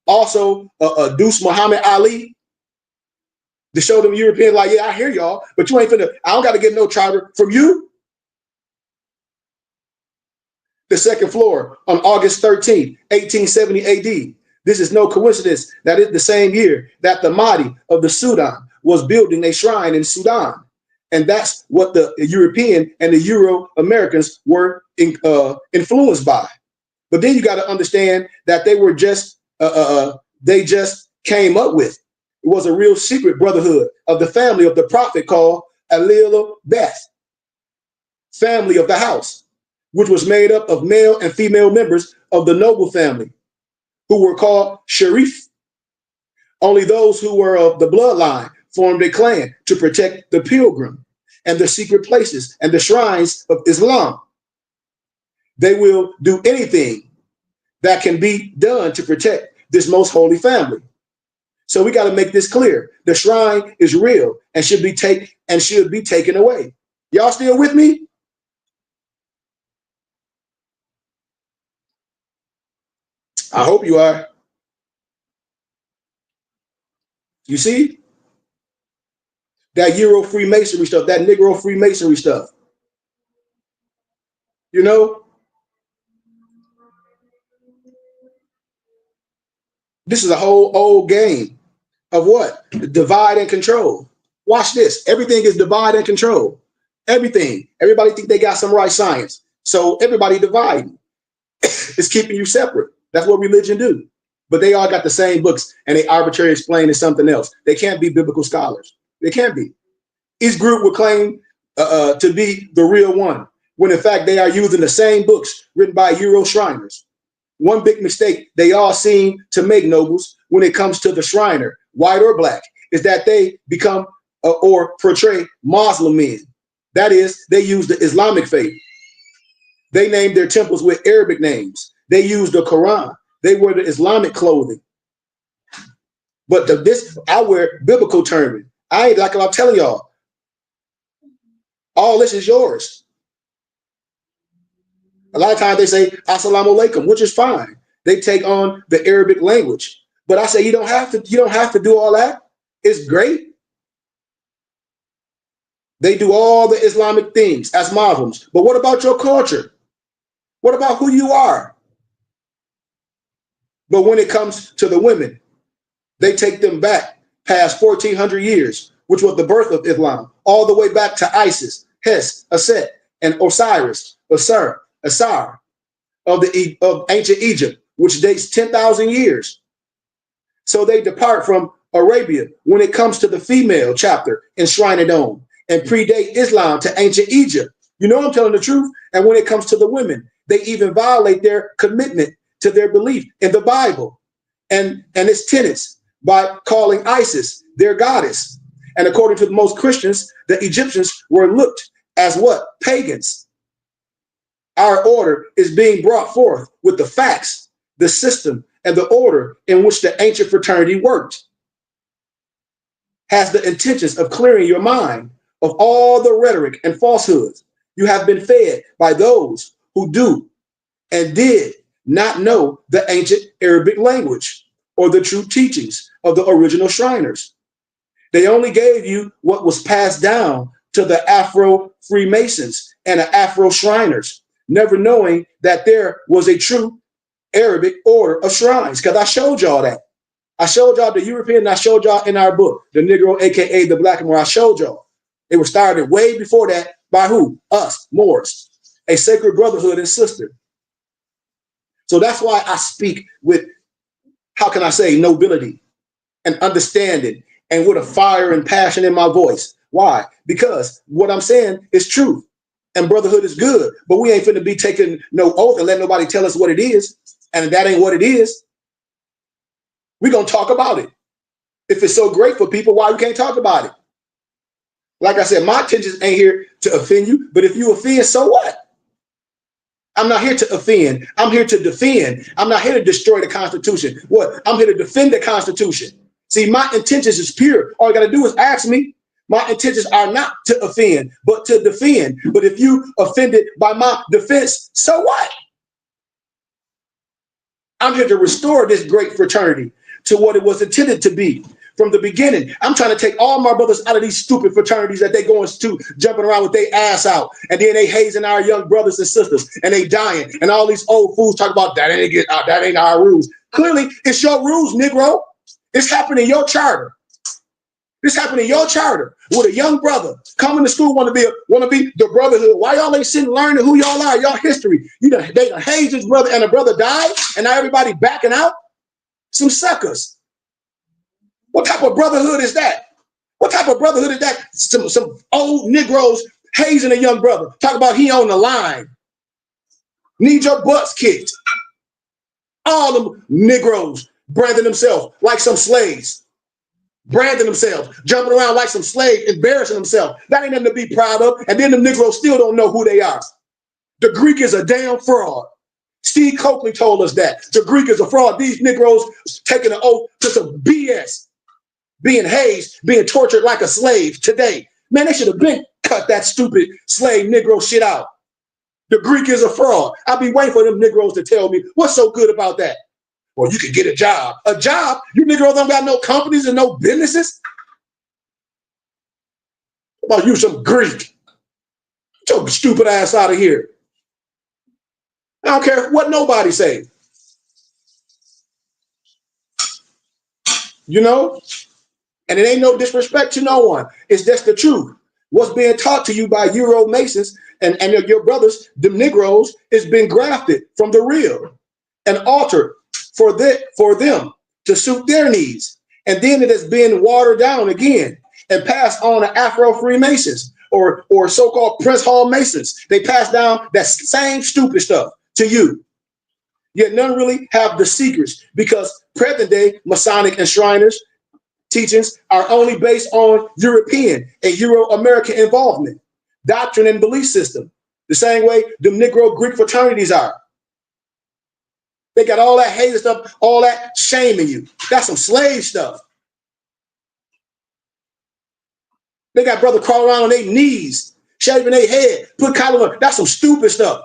Also, Deuce Muhammad Ali. To show them Europeans like, yeah, I hear y'all, but you ain't finna, I don't got to get no charter from you. The second floor on August 13, 1870 AD. This is no coincidence that it's the same year that the Mahdi of the Sudan was building a shrine in Sudan. And that's what the European and the Euro-Americans were influenced by. But then you got to understand that they were just, they just came up with. It was a real secret brotherhood of the family of the prophet called Alil Beth, family of the house, which was made up of male and female members of the noble family, who were called Sharif. Only those who were of the bloodline formed a clan to protect the pilgrim and the secret places and the shrines of Islam. They will do anything that can be done to protect this most holy family. So we got to make this clear. The shrine is real and should be taken away. Y'all still with me? I hope you are. You see? That Euro Freemasonry stuff, that Negro Freemasonry stuff. You know? This is a whole old game of what? Divide and control. Watch this. Everything is divide and control. Everything. Everybody think they got some right science. So everybody dividing. It's keeping you separate. That's what religion do. But they all got the same books and they arbitrarily explain it something else. They can't be biblical scholars. They can't be. Each group will claim to be the real one, when in fact they are using the same books written by Euro Shriners. One big mistake they all seem to make, nobles, when it comes to the Shriner, white or black, is that they become or portray Muslim men. That is, they use the Islamic faith. They name their temples with Arabic names. They use the Quran. They wear the Islamic clothing. But I wear biblical terming. I ain't like I'm telling y'all. All this is yours. A lot of times they say Assalamu alaikum, which is fine. They take on the Arabic language. But I say you don't have to do all that. It's great. They do all the Islamic things as Muslims. But what about your culture? What about who you are? But when it comes to the women, they take them back past 1400 years, which was the birth of Islam, all the way back to Isis, Hes, Aset, and Osiris, Asar of ancient Egypt, which dates 10,000 years. So they depart from Arabia when it comes to the female chapter in Shrine Dome and predate Islam to ancient Egypt. You know I'm telling the truth. And when it comes to the women, they even violate their commitment to their belief in the Bible and its tenets by calling Isis their goddess. And according to most Christians, the Egyptians were looked as what? Pagans. Our order is being brought forth with the facts, the system, and the order in which the ancient fraternity worked. Has the intentions of clearing your mind of all the rhetoric and falsehoods you have been fed by those who do and did not know the ancient Arabic language or the true teachings of the original Shriners. They only gave you what was passed down to the Afro Freemasons and the Afro Shriners, never knowing that there was a true Arabic order of shrines. Because I showed y'all that. I showed y'all the European, and I showed y'all in our book, the Negro, aka the Black, and where I showed y'all. It was started way before that by who? Us, Moors, a sacred brotherhood and sister. So that's why I speak with, how can I say, nobility and understanding and with a fire and passion in my voice. Why? Because what I'm saying is truth and brotherhood is good, but we ain't finna be taking no oath and let nobody tell us what it is. And if that ain't what it is, we're gonna talk about it. If it's so great for people, why we can't talk about it? Like I said, my intentions ain't here to offend you, but if you offend, so what? I'm not here to offend. I'm here to defend. I'm not here to destroy the Constitution. What? I'm here to defend the Constitution. See, my intentions is pure. All you got to do is ask me. My intentions are not to offend, but to defend. But if you offended by my defense, so what? I'm here to restore this great fraternity to what it was intended to be from the beginning. I'm trying to take all my brothers out of these stupid fraternities that they going to, jumping around with their ass out, and then they hazing our young brothers and sisters, and they dying, and all these old fools talk about that ain't our rules. Clearly, it's your rules, Negro. It's happening in your charter. This happened in your charter with a young brother coming to school, want to be the brotherhood. Why y'all ain't sitting learning who y'all are, y'all history? They done hazed his brother and the brother died, and now everybody backing out? Some suckers. What type of brotherhood is that? What type of brotherhood is that? Some old Negroes hazing a young brother. Talk about he on the line. Need your butts kicked. All them Negroes branding themselves like some slaves. Branding themselves, jumping around like some slave, embarrassing themselves. That ain't nothing to be proud of. And then the Negroes still don't know who they are. The Greek is a damn fraud. Steve Coakley told us that. The Greek is a fraud. These Negroes taking an oath to some BS, being hazed, being tortured like a slave today. Man, they should have been cut that stupid slave Negro shit out. The Greek is a fraud. I'll be waiting for them Negroes to tell me what's so good about that. Well, you could get a job. A job? You Negroes don't got no companies and no businesses? How about you some Greek? Get your stupid ass out of here. I don't care what nobody say. You know? And it ain't no disrespect to no one. It's just the truth. What's being taught to you by Euro Masons and your brothers, them Negroes, is being grafted from the real and altered for them to suit their needs. And then it has been watered down again and passed on to Afro Freemasons or so-called Prince Hall Masons. They pass down that same stupid stuff to you. Yet none really have the secrets because present day Masonic and Shriners teachings are only based on European and Euro-American involvement, doctrine and belief system, the same way the Negro Greek fraternities are. They got all that hate stuff, all that shaming you. That's some slave stuff. They got brother crawling around on their knees, shaving their head, put collar on. That's some stupid stuff.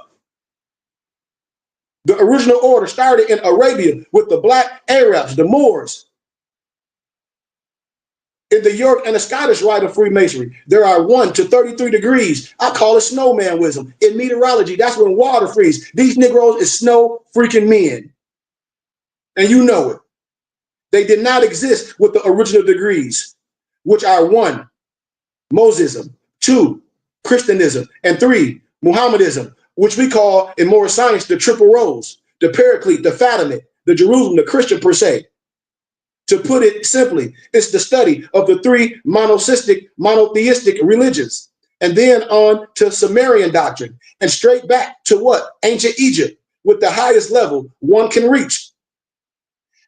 The original order started in Arabia with the black Arabs, the Moors. In the York and the Scottish rite of Freemasonry, there are 1 to 33 degrees. I call it snowman wisdom. In meteorology, that's when water freezes. These Negroes is snow freaking men. And you know it. They did not exist with the original degrees, which are 1, Mosism, 2, Christianism, and 3, Muhammadism, which we call in Moorish science the triple rose, the Paraclete, the Fatimid, the Jerusalem, the Christian per se. To put it simply, it's the study of the 3 monotheistic religions, and then on to Sumerian doctrine, and straight back to what? Ancient Egypt, with the highest level one can reach.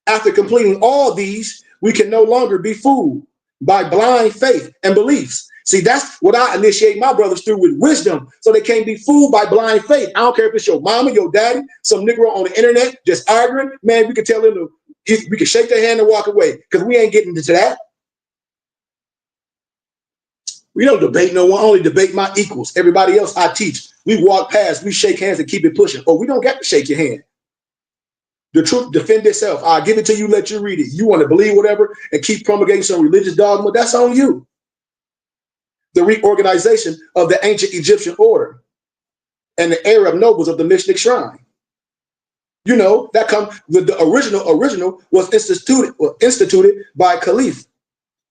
After completing all these, we can no longer be fooled by blind faith and beliefs. See, that's what I initiate my brothers through with wisdom, so they can't be fooled by blind faith. I don't care if it's your mama, your daddy, some Negro on the internet just arguing. Man, we can tell them we can shake their hand and walk away because we ain't getting into that. We don't debate no one, only debate my equals. Everybody else I teach. We walk past, we shake hands and keep it pushing. Or we don't get to shake your hand. The truth defend itself. I'll give it to you, let you read it. You want to believe whatever and keep promulgating some religious dogma, that's on you. The reorganization of the ancient Egyptian order and the Arab nobles of the Mishnik shrine. You know, that comes the original was instituted by Caliph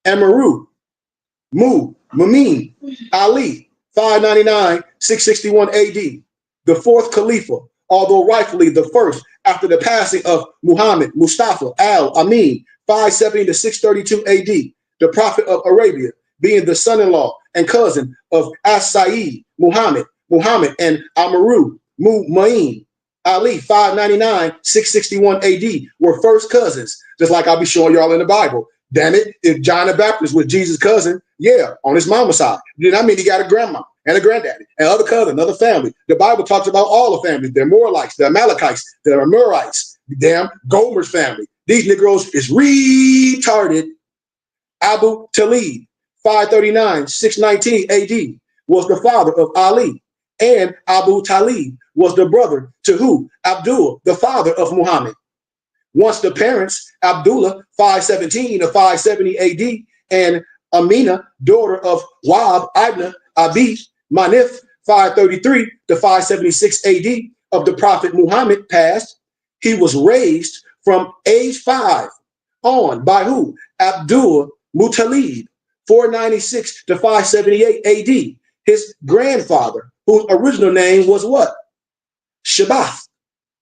Amaru Mumin Ali, 599, 661 AD, the fourth Khalifa, although rightfully the first after the passing of Muhammad Mustafa al-Amin, 570 to 632 AD, the Prophet of Arabia, being the son-in-law and cousin of As-Sa'id Muhammad and Amaru Mu'min Ali, 599, 661 AD, were first cousins, just like I'll be showing y'all in the Bible. Damn it, if John the Baptist was Jesus' cousin, yeah, on his mama's side, then I mean he got a grandma and a granddaddy and other cousin, other family. The Bible talks about all the families. They're Moralites, they're Amalekites, they're Amorites, damn Gomer's family. These Negroes is retarded. Abu Talib, 539, 619 AD, was the father of Ali, and Abu Talib was the brother to who? Abdullah, the father of Muhammad. Once the parents, Abdullah, 517 to 570 AD, and Amina, daughter of Wahab ibn Abi Manif, 533 to 576 AD, of the Prophet Muhammad passed, he was raised from age 5 on by who? Abdul Muttalib, 496 to 578 AD. His grandfather, whose original name was what? Shabath.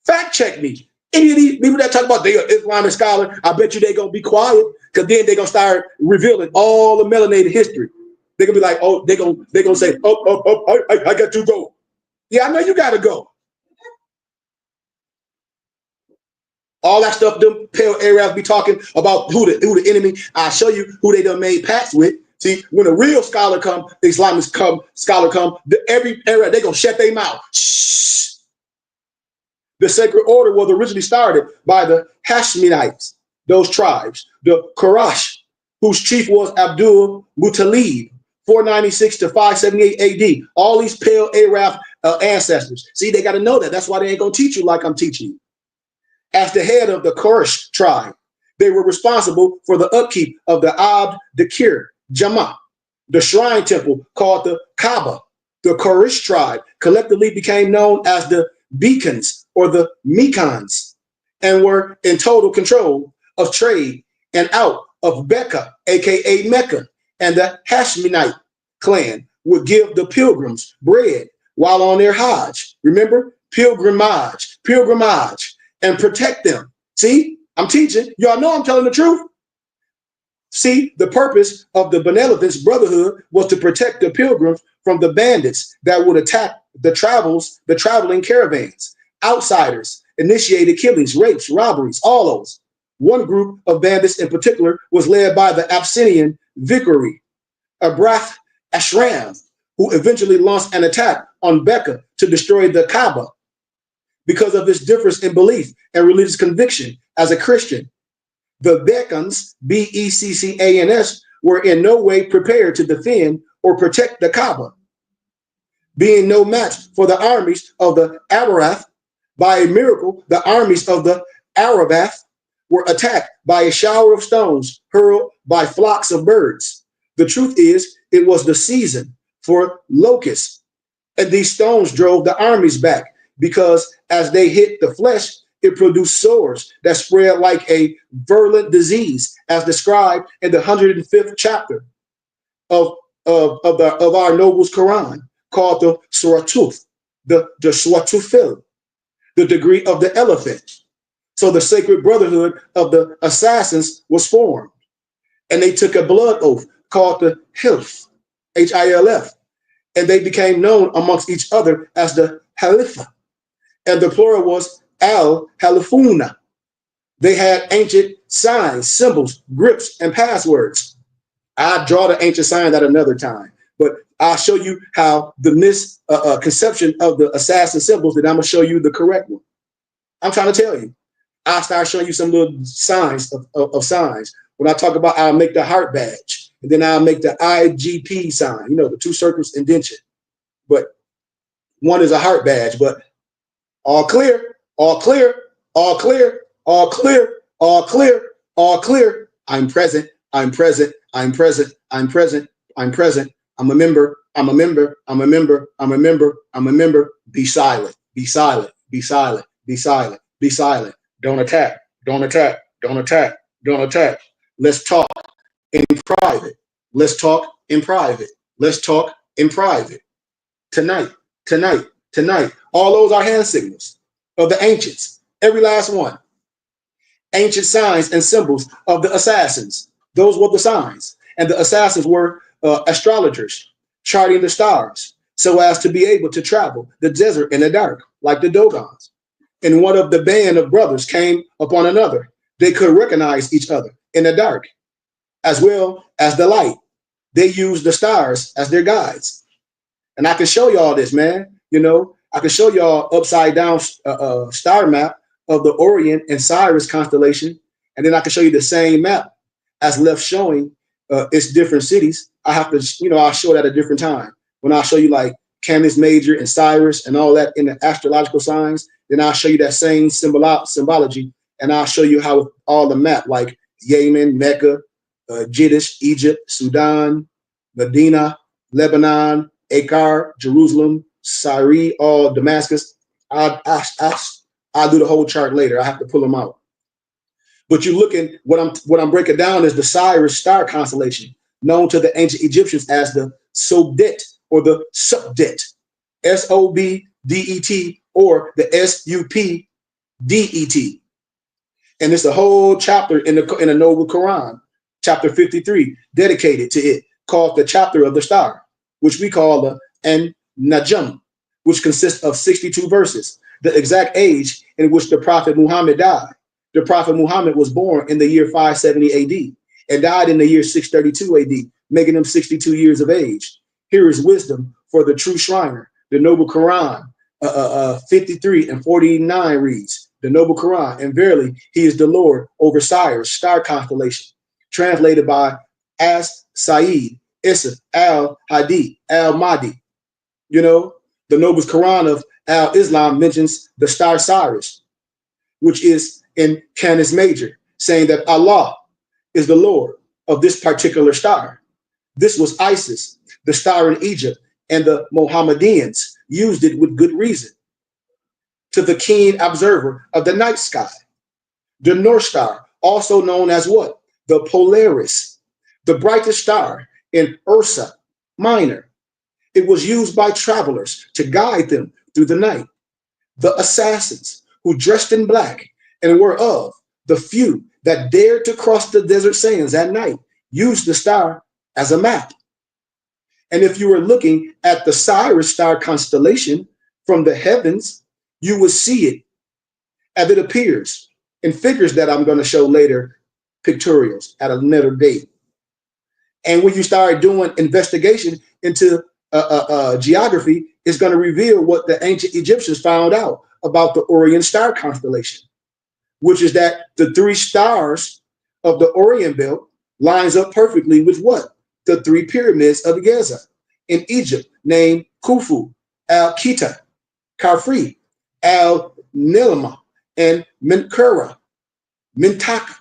Fact check me. Any of these people that talk about they are Islamic scholar, I bet you they're gonna be quiet, because then they're gonna start revealing all the melanated history. They're gonna be like, oh, they're gonna say, I got to go. Yeah, I know you gotta go. All that stuff, them pale Arabs be talking about who the enemy. I'll show you who they done made pacts with. See, when a real scholar come, the Islamic scholar come, every Arab, they gonna shut their mouth. Shh. The sacred order was originally started by the Hashemites, those tribes, the Quraysh, whose chief was Abdul Muttalib, 496 to 578 AD. All these pale Arab ancestors. See, they got to know that. That's why they ain't gonna teach you like I'm teaching you. As the head of the Quraysh tribe, they were responsible for the upkeep of the Abd Dakir Jama, the shrine temple called the Kaaba. The Quraysh tribe collectively became known as the Beacons or the Mekons, and were in total control of trade and out of Becca, aka Mecca, and the Hashemite clan would give the pilgrims bread while on their Hajj. Remember, pilgrimage, and protect them. See, I'm teaching. Y'all know I'm telling the truth. See, the purpose of the Benevolence Brotherhood was to protect the pilgrims from the bandits that would attack the traveling caravans. Outsiders initiated killings, rapes, robberies, all those. One group of bandits in particular was led by the Abyssinian Vicary, Abrath Ashram, who eventually launched an attack on Becca to destroy the Kaaba. Because of this difference in belief and religious conviction as a Christian, the Beccans, Beccans, were in no way prepared to defend or protect the Kaaba. Being no match for the armies of the Arabath, by a miracle, the armies of the Arabath were attacked by a shower of stones hurled by flocks of birds. The truth is, it was the season for locusts, and these stones drove the armies back, because as they hit the flesh, it produced sores that spread like a virulent disease, as described in the 105th chapter of our Noble's Quran, called the Suratuf, the Suratufil, the degree of the elephant. So the sacred brotherhood of the assassins was formed, and they took a blood oath called the Hilf, Hilf, and they became known amongst each other as the Halifa, and the plural was Al-Halifuna. They had ancient signs, symbols, grips, and passwords. I'll draw the ancient signs at another time, but I'll show you how the misconception of the assassin symbols, that I'm going to show you the correct one. I'm trying to tell you. I'll start showing you some little signs of signs. When I talk about, I'll make the heart badge, and then I'll make the IGP sign, you know, the two circles indentation. But one is a heart badge, but all clear, all clear, all clear. All clear, all clear, all clear. I'm present, I'm present, I'm present, I'm present, I'm present. I'm a member, I'm a member, I'm a member, I'm a member, I'm a member. Be silent, be silent, be silent, be silent, be silent. Don't attack, don't attack, don't attack, don't attack. Let's talk in private. Let's talk in private. Let's talk in private. Tonight, tonight, tonight. All those are hand signals of the ancients. Every last one. Ancient signs and symbols of the assassins. Those were the signs. And the assassins were astrologers charting the stars so as to be able to travel the desert in the dark, like the Dogons. And one of the band of brothers came upon another. They could recognize each other in the dark as well as the light. They used the stars as their guides. And I can show y'all this, man. You know, I can show y'all upside down star map of the Orion and Sirius constellation. And then I can show you the same map as left showing its different cities. I have to, you know, I'll show that at a different time. When I show you like Canis Major and Cyrus and all that in the astrological signs, then I'll show you that same symbology. And I'll show you how all the map, like Yemen, Mecca, Jiddish, Egypt, Sudan, Medina, Lebanon, Akar, Jerusalem, Syria, all Damascus. I'll do the whole chart later. I have to pull them out. But you're looking, what I'm breaking down is the Sirius star constellation, known to the ancient Egyptians as the Sobdet or the Subdet, Sobdet, or the Supdet. And it's a whole chapter in the Noble Quran, chapter 53, dedicated to it, called the chapter of the star, which we call the An-Najm, which consists of 62 verses, the exact age in which the Prophet Muhammad died. The Prophet Muhammad was born in the year 570 AD and died in the year 632 AD, making him 62 years of age. Here is wisdom for the true Shriner. The Noble Quran 53 and 49 reads, the Noble Quran, and verily he is the Lord over Sirius, star constellation, translated by As Saeed Isif al-Hadi al-Mahdi. You know, the Noble Quran of al-Islam mentions the star Sirius, which is in Canis Major, saying that Allah is the Lord of this particular star. This was Isis, the star in Egypt, and the Mohammedans used it with good reason. To the keen observer of the night sky, the North Star, also known as what? The Polaris, the brightest star in Ursa Minor. It was used by travelers to guide them through the night. The assassins who dressed in black and were of the few that dared to cross the desert sands at night used the star as a map. And if you were looking at the Sirius star constellation from the heavens, you would see it as it appears in figures that I'm going to show later, pictorials at another date. And when you start doing investigation into geography, it's going to reveal what the ancient Egyptians found out about the Orion star constellation, which is that the three stars of the Orient belt lines up perfectly with what? The three pyramids of Giza in Egypt, named Khufu, Al-Kita, Khafre, Al-Nilma, and Menkaure, Mintaka.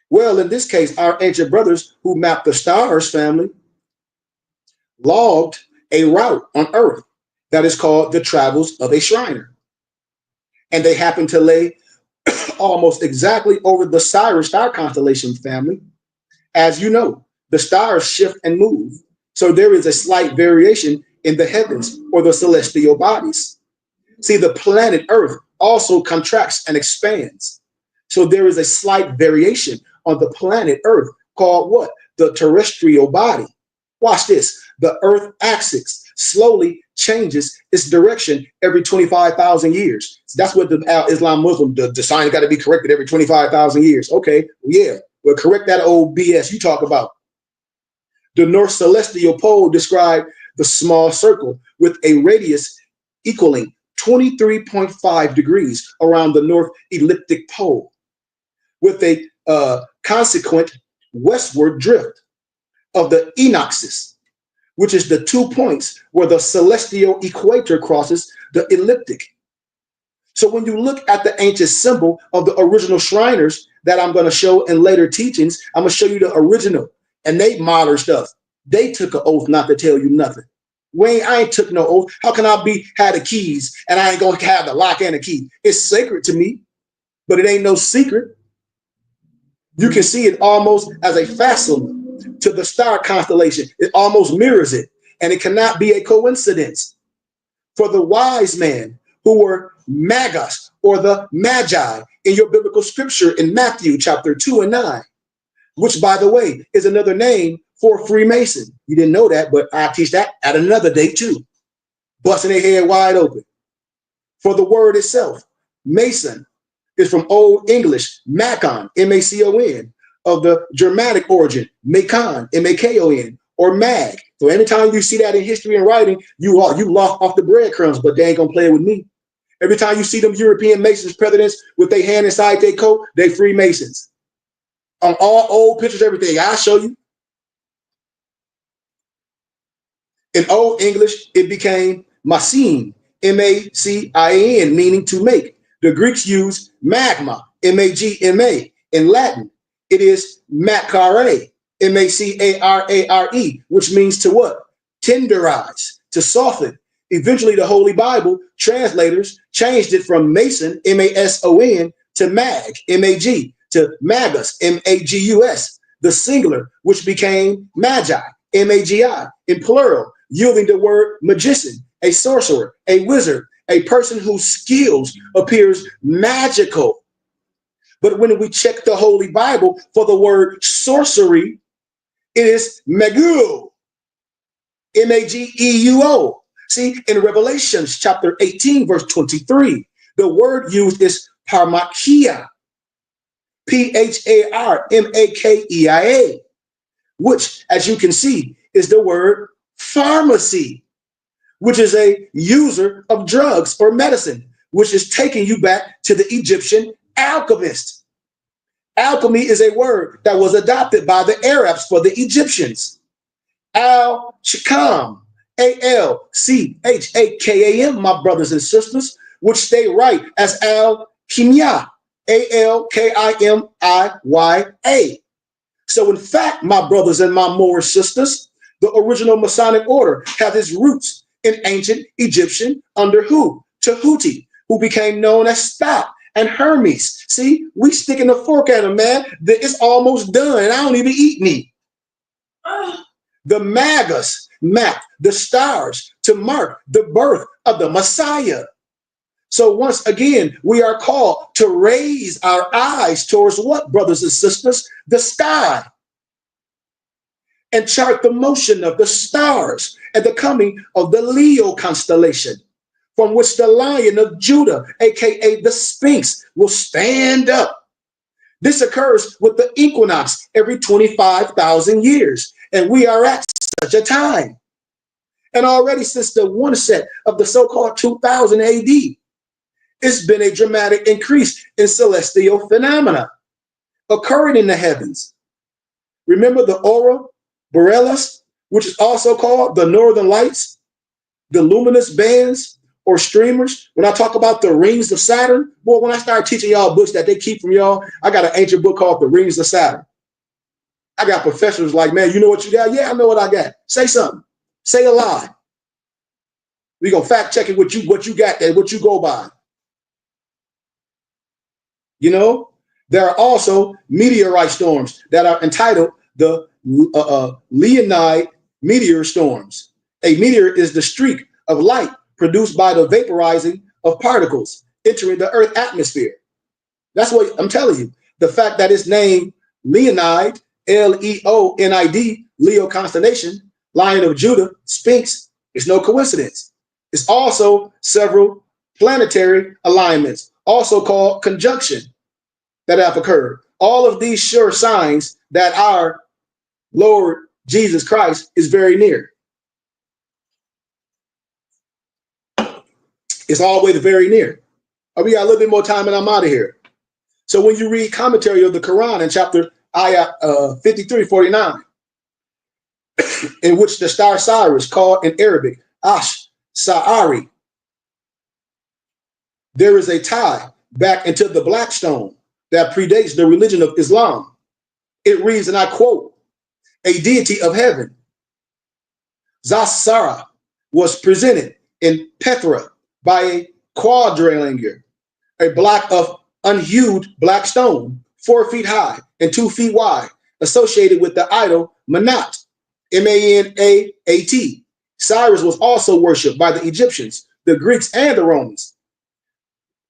Well, in this case, our ancient brothers who mapped the stars family logged a route on Earth that is called the Travels of a Shriner. And they happened to lay almost exactly over the Sirius star constellation family. As you know, the stars shift and move. So there is a slight variation in the heavens or the celestial bodies. See, the planet Earth also contracts and expands. So there is a slight variation on the planet Earth called what? The terrestrial body. Watch this. The Earth axis slowly changes its direction every 25,000 years. So that's what the Islam Muslim, the sign got to be corrected every 25,000 years. Okay, yeah, well, correct that old BS you talk about. The North Celestial Pole described the small circle with a radius equaling 23.5 degrees around the North Elliptic Pole, with a consequent westward drift of the equinoxes, which is the 2 points where the celestial equator crosses the elliptic. So when you look at the ancient symbol of the original Shriners that I'm going to show in later teachings, I'm going to show you the original and they modern stuff. They took an oath not to tell you nothing. I ain't took no oath. How can I have the keys and I ain't going to have the lock and the key? It's sacred to me, but it ain't no secret. You can see it almost as a facsimile to the star constellation. It almost mirrors it, and it cannot be a coincidence. For the wise man who were magus or the magi in your biblical scripture in Matthew chapter 2 and 9, which, by the way, is another name for Freemason. You didn't know that, but I'll teach that at another date too. Busting their head wide open. For the word itself, Mason, is from Old English, Macon, M-A-C-O-N, of the Germanic origin, Macon, M-A-K-O-N, or mag. So anytime you see that in history and writing, you lost off the breadcrumbs, but they ain't gonna play with me. Every time you see them European Masons presidents with their hand inside their coat, they Freemasons. On all old pictures, everything, I'll show you. In Old English, it became Macine, M-A-C-I-N, meaning to make. The Greeks used magma, M-A-G-M-A. In Latin, it is macare, M-A-C-A-R-A-R-E, which means to what? Tenderize, to soften. Eventually, the Holy Bible translators changed it from Mason, M-A-S-O-N, to mag, M-A-G, to magus, M-A-G-U-S, the singular, which became magi, M-A-G-I, in plural, yielding the word magician, a sorcerer, a wizard, a person whose skills appears magical. But when we check the Holy Bible for the word sorcery, it is maguo, M-A-G-E-U-O. See, in Revelations chapter 18, verse 23, the word used is parmakia, P-H-A-R-M-A-K-E-I-A, which, as you can see, is the word pharmacy, which is a user of drugs or medicine, which is taking you back to the Egyptian alchemist. Alchemy is a word that was adopted by the Arabs for the Egyptians. Al-Chikam, A-L-C-H-A-K-A-M, my brothers and sisters, which they write as Al-Kimya, A-L-K-I-M-I-Y-A. So in fact, my brothers and my Moorish sisters, the original Masonic order had its roots in ancient Egyptian under who? Tahuti, who became known as Stat and Hermes. See, we sticking the fork at them, man. It's almost done, and I don't even eat meat. The magus map the stars to mark the birth of the Messiah. So once again, we are called to raise our eyes towards what, brothers and sisters? The sky. And chart the motion of the stars and the coming of the Leo constellation, from which the Lion of Judah, aka the Sphinx, will stand up. This occurs with the equinox every 25,000 years, and we are at such a time. And already since the onset of the so-called 2000 AD, it's been a dramatic increase in celestial phenomena occurring in the heavens. Remember the aurora borealis, which is also called the northern lights, the luminous bands or streamers. When I talk about the rings of Saturn, boy, when I start teaching y'all books that they keep from y'all, I got an ancient book called The Rings of Saturn. I got professors like, man, you know what you got? Yeah, I know what I got. Say something. Say a lie. We gonna fact check it what you got there, what you go by. You know, there are also meteorite storms that are entitled the Leonid meteor storms. A meteor is the streak of light produced by the vaporizing of particles entering the Earth atmosphere. That's what I'm telling you. The fact that it's named Leonid, L-E-O-N-I-D, Leo constellation, Lion of Judah, Sphinx, is no coincidence. It's also several planetary alignments, also called conjunction, that have occurred. All of these sure signs that our Lord Jesus Christ is very near. It's always very near. We got a little bit more time and I'm out of here. So when you read commentary of the Quran in chapter ayah 53:49, in which the star Cyrus, called in Arabic Ash Sa'ari, there is a tie back into the Black Stone that predates the religion of Islam. It reads, and I quote, a deity of heaven, Zasara, was presented in Petra by a quadrilanger, a block of unhewed black stone, 4 feet high and 2 feet wide, associated with the idol Manat, Manaat. Cyrus was also worshipped by the Egyptians, the Greeks, and the Romans.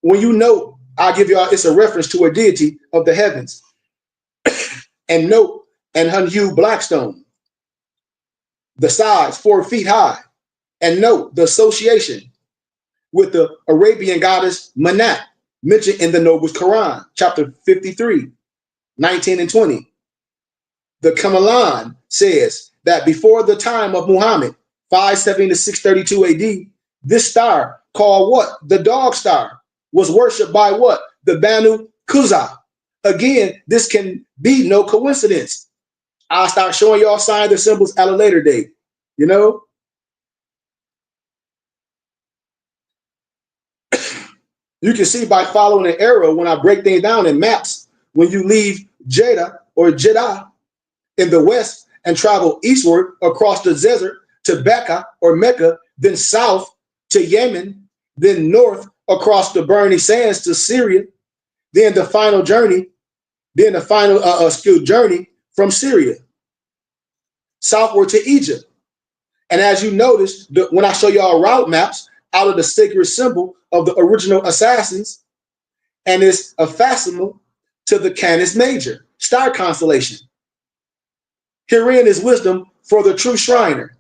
When you note, I'll give y'all, it's a reference to a deity of the heavens. And note, an unhewed black stone, the size 4 feet high, and note the association with the Arabian goddess Manat, mentioned in the Noble Quran, chapter 53, 19 and 20. The Qamalan says that before the time of Muhammad, 570 to 632 AD, this star, called what? The dog star, was worshipped by what? The Banu Quzah. Again, this can be no coincidence. I'll start showing y'all signs and symbols at a later date, you know? You can see by following an arrow when I break things down in maps, when you leave Jeddah or Jeddah in the west and travel eastward across the desert to Becca or Mecca, then south to Yemen, then north across the burning sands to Syria, then the final journey, journey from Syria southward to Egypt. And as you notice, when I show y'all route maps out of the sacred symbol of the original assassins, and it's a facsimile to the Canis Major star constellation. Herein is wisdom for the true Shriner.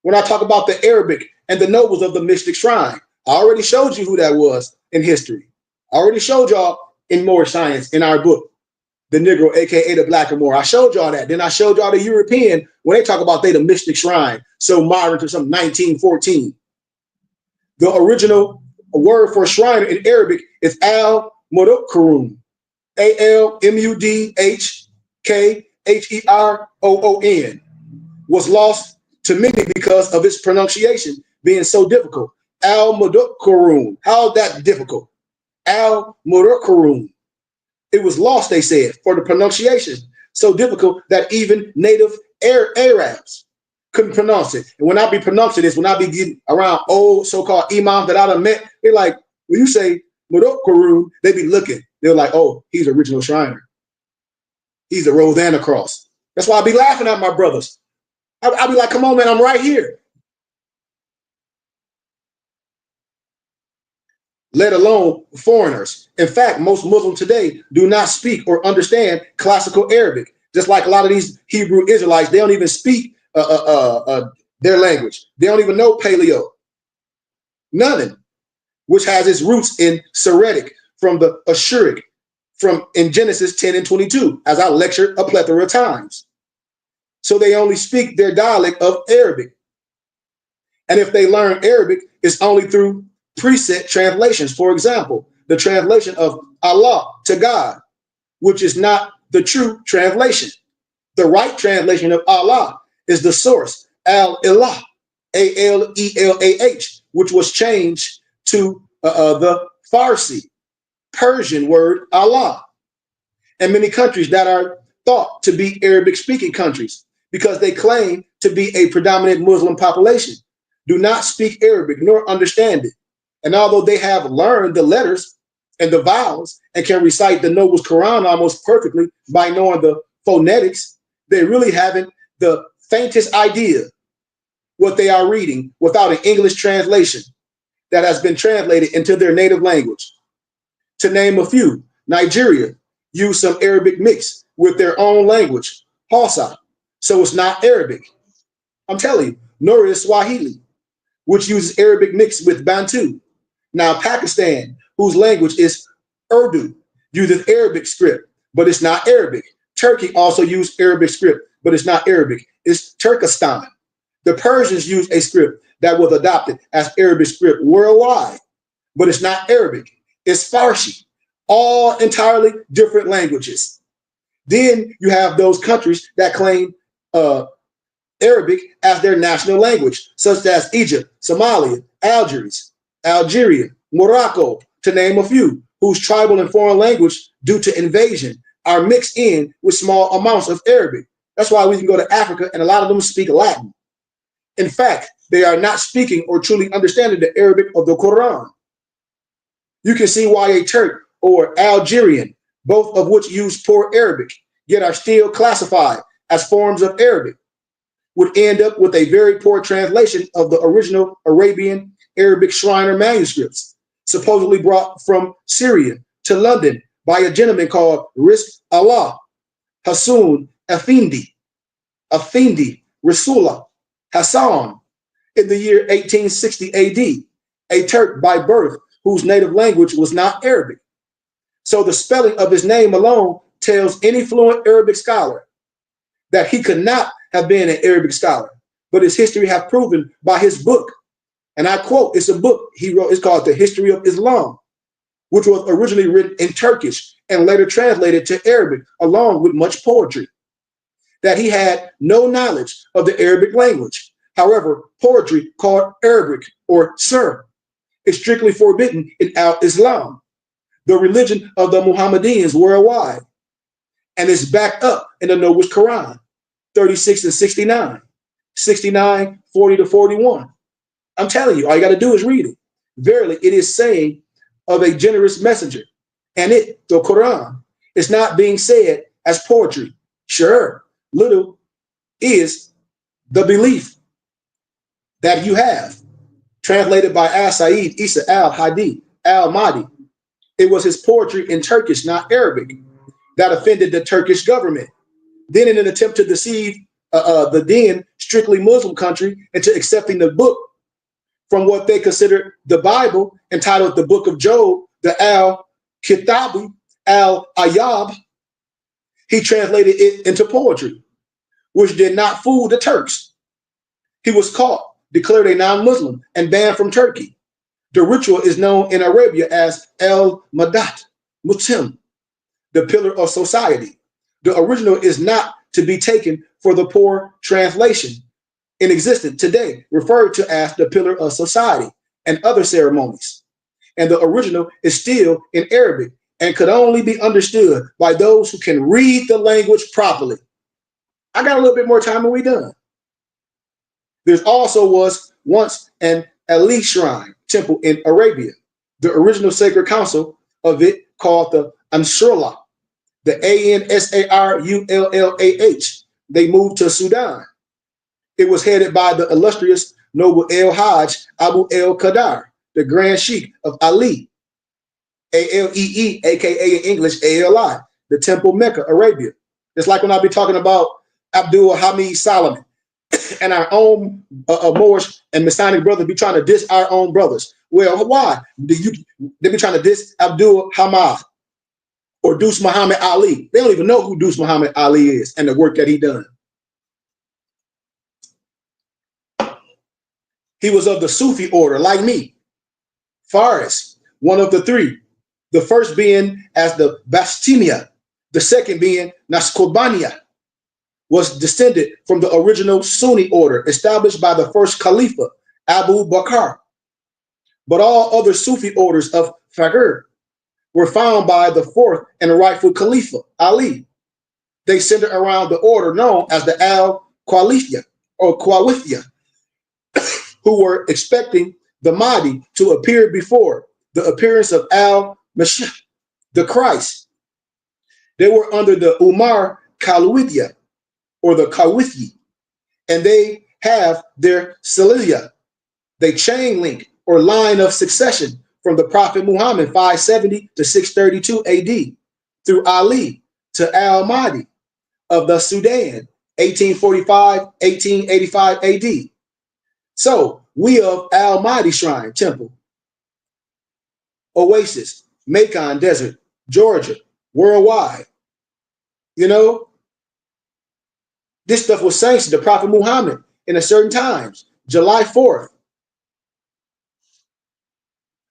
When I talk about the Arabic and the nobles of the mystic shrine, I already showed you who that was in history. I already showed y'all in Moorish science in our book, The Negro, aka the Blackamoor. I showed y'all that. Then I showed y'all the European when they talk about they the mystic shrine, so modern to some 1914. The original word for shriner in Arabic is al-Mudokkarun, Almudhkheroon, was lost to many because of its pronunciation being so difficult. Al-Mudokkarun, how that difficult? Al-Mudokkarun. It was lost, they said, for the pronunciation so difficult that even native Arabs couldn't pronounce it. And when I be pronouncing this, when I be getting around old so-called imams that I done met, they're like, when you say Mudokkarun, they be looking. They're like, oh, he's original Shriner. He's the Rosanna cross. That's why I be laughing at my brothers. I be like, come on, man, I'm right here. Let alone foreigners. In fact, most Muslims today do not speak or understand classical Arabic. Just like a lot of these Hebrew Israelites, they don't even speak their language. They don't even know Paleo. None, which has its roots in Syriac from the Ashuric from in Genesis 10 and 22, as I lectured a plethora of times. So they only speak their dialect of Arabic. And if they learn Arabic, it's only through preset translations. For example, the translation of Allah to God, which is not the true translation. The right translation of Allah is the source, Al-Ilah, A-L-E-L-A-H, which was changed to the Farsi, Persian word Allah. And many countries that are thought to be Arabic-speaking countries, because they claim to be a predominant Muslim population, do not speak Arabic nor understand it. And although they have learned the letters and the vowels and can recite the Noble Quran almost perfectly by knowing the phonetics, they really haven't the faintest idea what they are reading without an English translation that has been translated into their native language. To name a few, Nigeria used some Arabic mix with their own language, Hausa, so it's not Arabic. I'm telling you, nor is Swahili, which uses Arabic mixed with Bantu. Now, Pakistan, whose language is Urdu, uses Arabic script, but it's not Arabic. Turkey also used Arabic script, but it's not Arabic. It's Turkestan. The Persians use a script that was adopted as Arabic script worldwide, but it's not Arabic. It's Farsi, all entirely different languages. Then you have those countries that claim Arabic as their national language, such as Egypt, Somalia, Algeria, Morocco, to name a few, whose tribal and foreign language, due to invasion, are mixed in with small amounts of Arabic. That's why we can go to Africa and a lot of them speak Latin. In fact, they are not speaking or truly understanding the Arabic of the Quran. You can see why a Turk or Algerian, both of which use poor Arabic, yet are still classified as forms of Arabic, would end up with a very poor translation of the original Arabian Arabic Shriner manuscripts, supposedly brought from Syria to London by a gentleman called Rizq Allah Hassoun Effendi Rasulullah Hassan in the year 1860 AD, a Turk by birth whose native language was not Arabic. So the spelling of his name alone tells any fluent Arabic scholar that he could not have been an Arabic scholar, but his history have proven by his book. And I quote, it's a book he wrote, it's called The History of Islam, which was originally written in Turkish and later translated to Arabic, along with much poetry, that he had no knowledge of the Arabic language. However, poetry called Arabic or Sir is strictly forbidden in Al-Islam, the religion of the Muhammadans worldwide, and is backed up in the Noah's Quran, 36 and 69, 69, 40 to 41. I'm telling you, all you got to do is read it. Verily, it is saying of a generous messenger, and it, the Quran, is not being said as poetry. Sure, little is the belief that you have. Translated by Al-Sa'id Isa al-Hadi al-Mahdi. It was his poetry in Turkish, not Arabic, that offended the Turkish government. Then in an attempt to deceive the then strictly Muslim country into accepting the book from what they considered the Bible, entitled the Book of Job, the Al-Kitabi Al-Ayab, he translated it into poetry, which did not fool the Turks. He was caught, declared a non-Muslim, and banned from Turkey. The ritual is known in Arabia as El-Madat Mutim, the pillar of society. The original is not to be taken for the poor translation in existence today, referred to as the pillar of society and other ceremonies. And the original is still in Arabic and could only be understood by those who can read the language properly. I got a little bit more time and we done. There also was once an Ali shrine temple in Arabia. The original sacred council of it, called the Ansarullah, the Ansarullah. They moved to Sudan. It was headed by the illustrious noble El Hajj Abu El Qadar, the Grand Sheikh of Ali, A-L-E-E, aka in English A-L-I, the Temple Mecca, Arabia. It's like when I be talking about Abdul Hamid Solomon and our own Moorish and Masonic brothers be trying to diss our own brothers. Well, why? They be trying to diss Abdul Hamid or Deuce Muhammad Ali. They don't even know who Deuce Muhammad Ali is and the work that he done. He was of the Sufi order, like me. Faris, one of the three. The first being as the Bastimia, the second being Nasqobania, was descended from the original Sunni order established by the first Khalifa, Abu Bakr. But all other Sufi orders of Faqir were found by the fourth and rightful Khalifa, Ali. They centered around the order known as the Al-Khwalifya or Khwalifya, who were expecting the Mahdi to appear before the appearance of Al-Masih, the Christ. They were under the Umar Khalwidya, or the Kawithyi, and they have their Saliyah, they chain link or line of succession from the Prophet Muhammad 570 to 632 AD through Ali to Al-Mahdi of the Sudan 1845-1885 AD. So we of Al-Mahdi Shrine Temple, Oasis, Macon Desert, Georgia, worldwide, you know, this stuff was sanctioned, the Prophet Muhammad in a certain times, July 4th.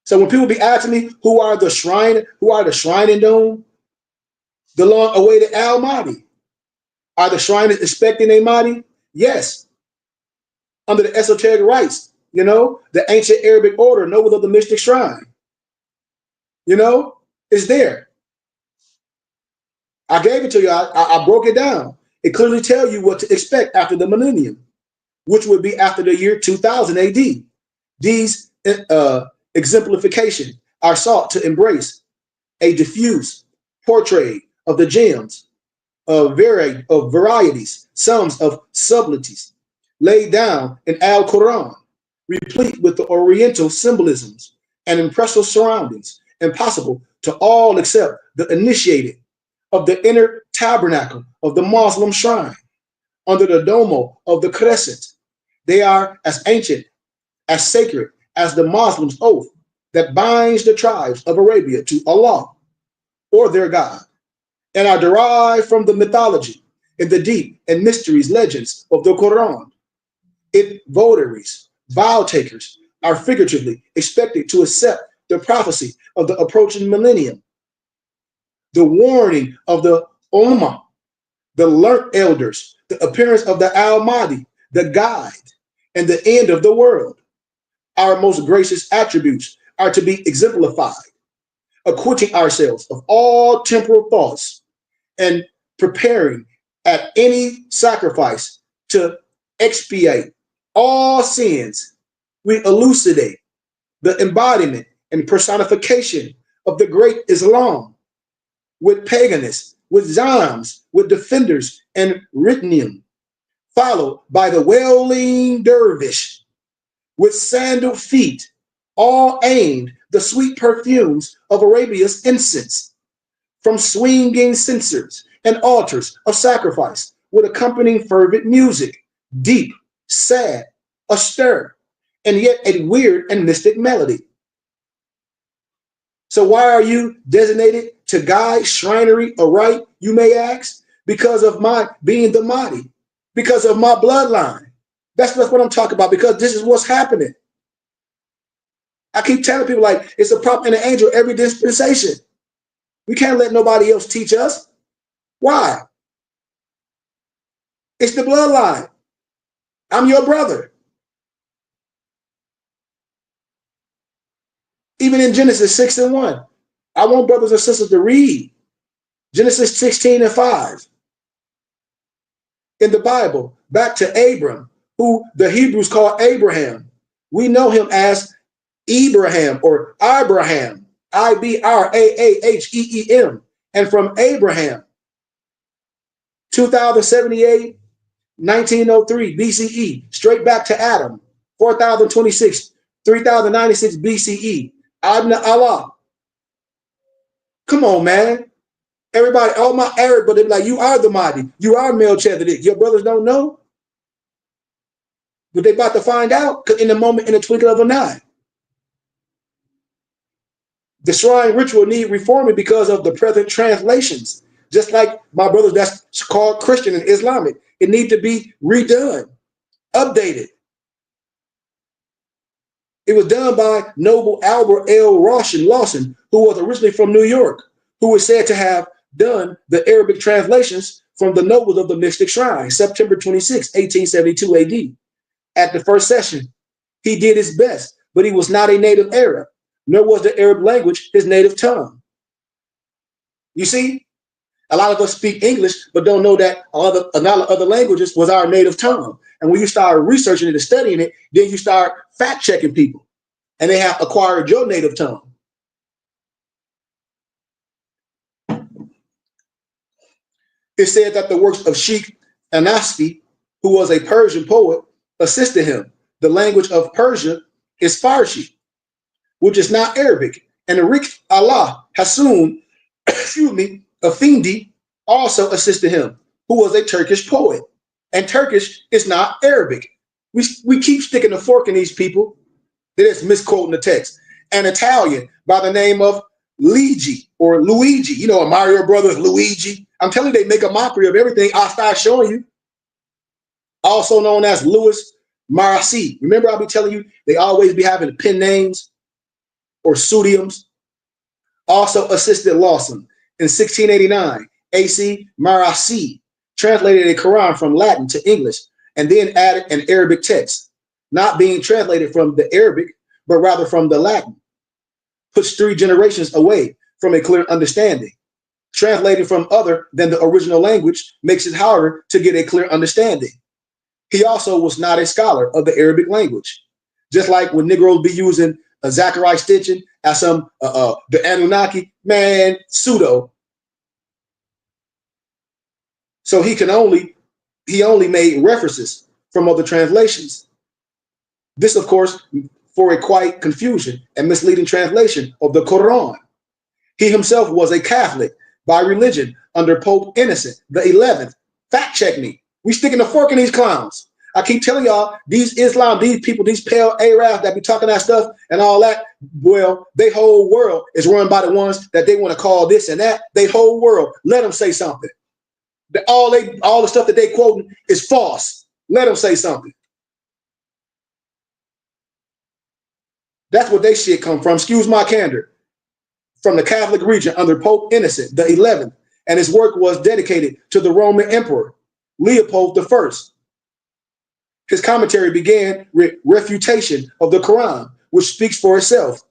So when people be asking me who are the shrine and dome, the long-awaited Al-Mahdi. Are the shriners expecting a Mahdi? Yes. Under the esoteric rites, you know, the ancient Arabic order, noble of the mystic shrine. You know, it's there. I gave it to you. I broke it down. It clearly tells you what to expect after the millennium, which would be after the year 2000 AD. These exemplifications are sought to embrace a diffuse portrait of the gems of varieties, sums of subtleties laid down in Al Quran, replete with the Oriental symbolisms and impressive surroundings, impossible to all except the initiated of the inner tabernacle of the Muslim shrine, under the domo of the crescent. They are as ancient, as sacred as the Muslim's oath that binds the tribes of Arabia to Allah or their God, and are derived from the mythology and the deep and mysteries legends of the Quran. Its votaries, vow takers, are figuratively expected to accept the prophecy of the approaching millennium, the warning of the Ummah, the learned elders, the appearance of the Al-Mahdi, the guide, and the end of the world. Our most gracious attributes are to be exemplified, acquitting ourselves of all temporal thoughts and preparing at any sacrifice to expiate all sins. We elucidate the embodiment and personification of the great Islam with paganists, with Zams, with defenders and Ritnium, followed by the wailing dervish with sandaled feet, all aimed the sweet perfumes of Arabia's incense, from swinging censers and altars of sacrifice with accompanying fervent music, deep, sad, austere, and yet a weird and mystic melody. So why are you designated to guide shrinery aright, you may ask? Because of my being the Mahdi, because of my bloodline. That's what I'm talking about, because this is what's happening. I keep telling people, like, it's a prophet and an angel every dispensation. We can't let nobody else teach us. Why? It's the bloodline. I'm your brother. Even in Genesis 6:1, I want brothers and sisters to read Genesis 16:5. In the Bible, back to Abram, who the Hebrews call Abraham. We know him as Ibrahim or Abraham, Ibrahahem. And from Abraham, 2078, 1903 BCE, straight back to Adam, 4026, 3096 BCE, Adna Allah. Come on, man. Everybody, all my Arab, but they're like, you are the Mahdi. You are Melchizedek. Your brothers don't know. But they about to find out in the moment, in the twinkle of an eye. The shrine ritual need reforming because of the present translations. Just like my brothers that's called Christian and Islamic. It needs to be redone, updated. It was done by Noble Albert L. Lawson, who was originally from New York, who was said to have done the Arabic translations from the nobles of the Mystic Shrine, September 26, 1872 AD. At the first session, he did his best, but he was not a native Arab, nor was the Arab language his native tongue. You see, a lot of us speak English, but don't know that a lot of other languages was our native tongue. And when you start researching it and studying it, then you start fact checking people, and they have acquired your native tongue. It said that the works of Sheikh Anasfi, who was a Persian poet, assisted him. The language of Persia is Farsi, which is not Arabic. And the Rik Allah Hassoun, Effendi, also assisted him, who was a Turkish poet. And Turkish is not Arabic. We keep sticking a fork in these people. They're just misquoting the text. An Italian by the name of Luigi or Luigi. You know, Mario Brothers, Luigi. I'm telling you, they make a mockery of everything. I'll start showing you. Also known as Louis Marassi. Remember, I'll be telling you, they always be having pen names or pseudonyms. Also assisted Lawson in 1689. A.C. Marassi translated a Quran from Latin to English and then added an Arabic text, not being translated from the Arabic, but rather from the Latin. puts 3 generations away from a clear understanding. Translating from other than the original language makes it harder to get a clear understanding. He also was not a scholar of the Arabic language. Just like when Negroes be using Zachariah Stitchin as some the Anunnaki, man, pseudo. So he only made references from other translations. This, of course, for a quite confusion and misleading translation of the Quran. He himself was a Catholic by religion under Pope Innocent the 11th. Fact check me. We sticking a fork in these clowns. I keep telling y'all, these Islam, these people, these pale Arabs that be talking that stuff and all that, well, their whole world is run by the ones that they want to call this and that. Their whole world. Let them say something. All the stuff that they quoting is false. Let them say something. That's where they shit come from. Excuse my candor. From the Catholic region under Pope Innocent the 11th, and his work was dedicated to the Roman Emperor Leopold I. His commentary began with refutation of the Quran, which speaks for itself.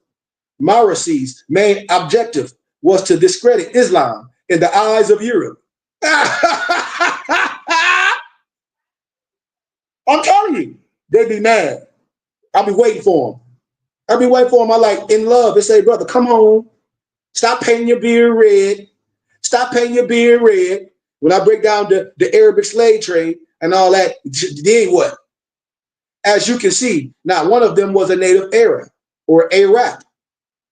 Marasi's main objective was to discredit Islam in the eyes of Europe. I'm telling you, they'd be mad. I'll be waiting for them. I'll be waiting for them. I like in love. They say, brother, come home. Stop painting your beard red. Stop painting your beard red. When I break down the Arabic slave trade and all that, then what? As you can see, not one of them was a native Arab or Arab.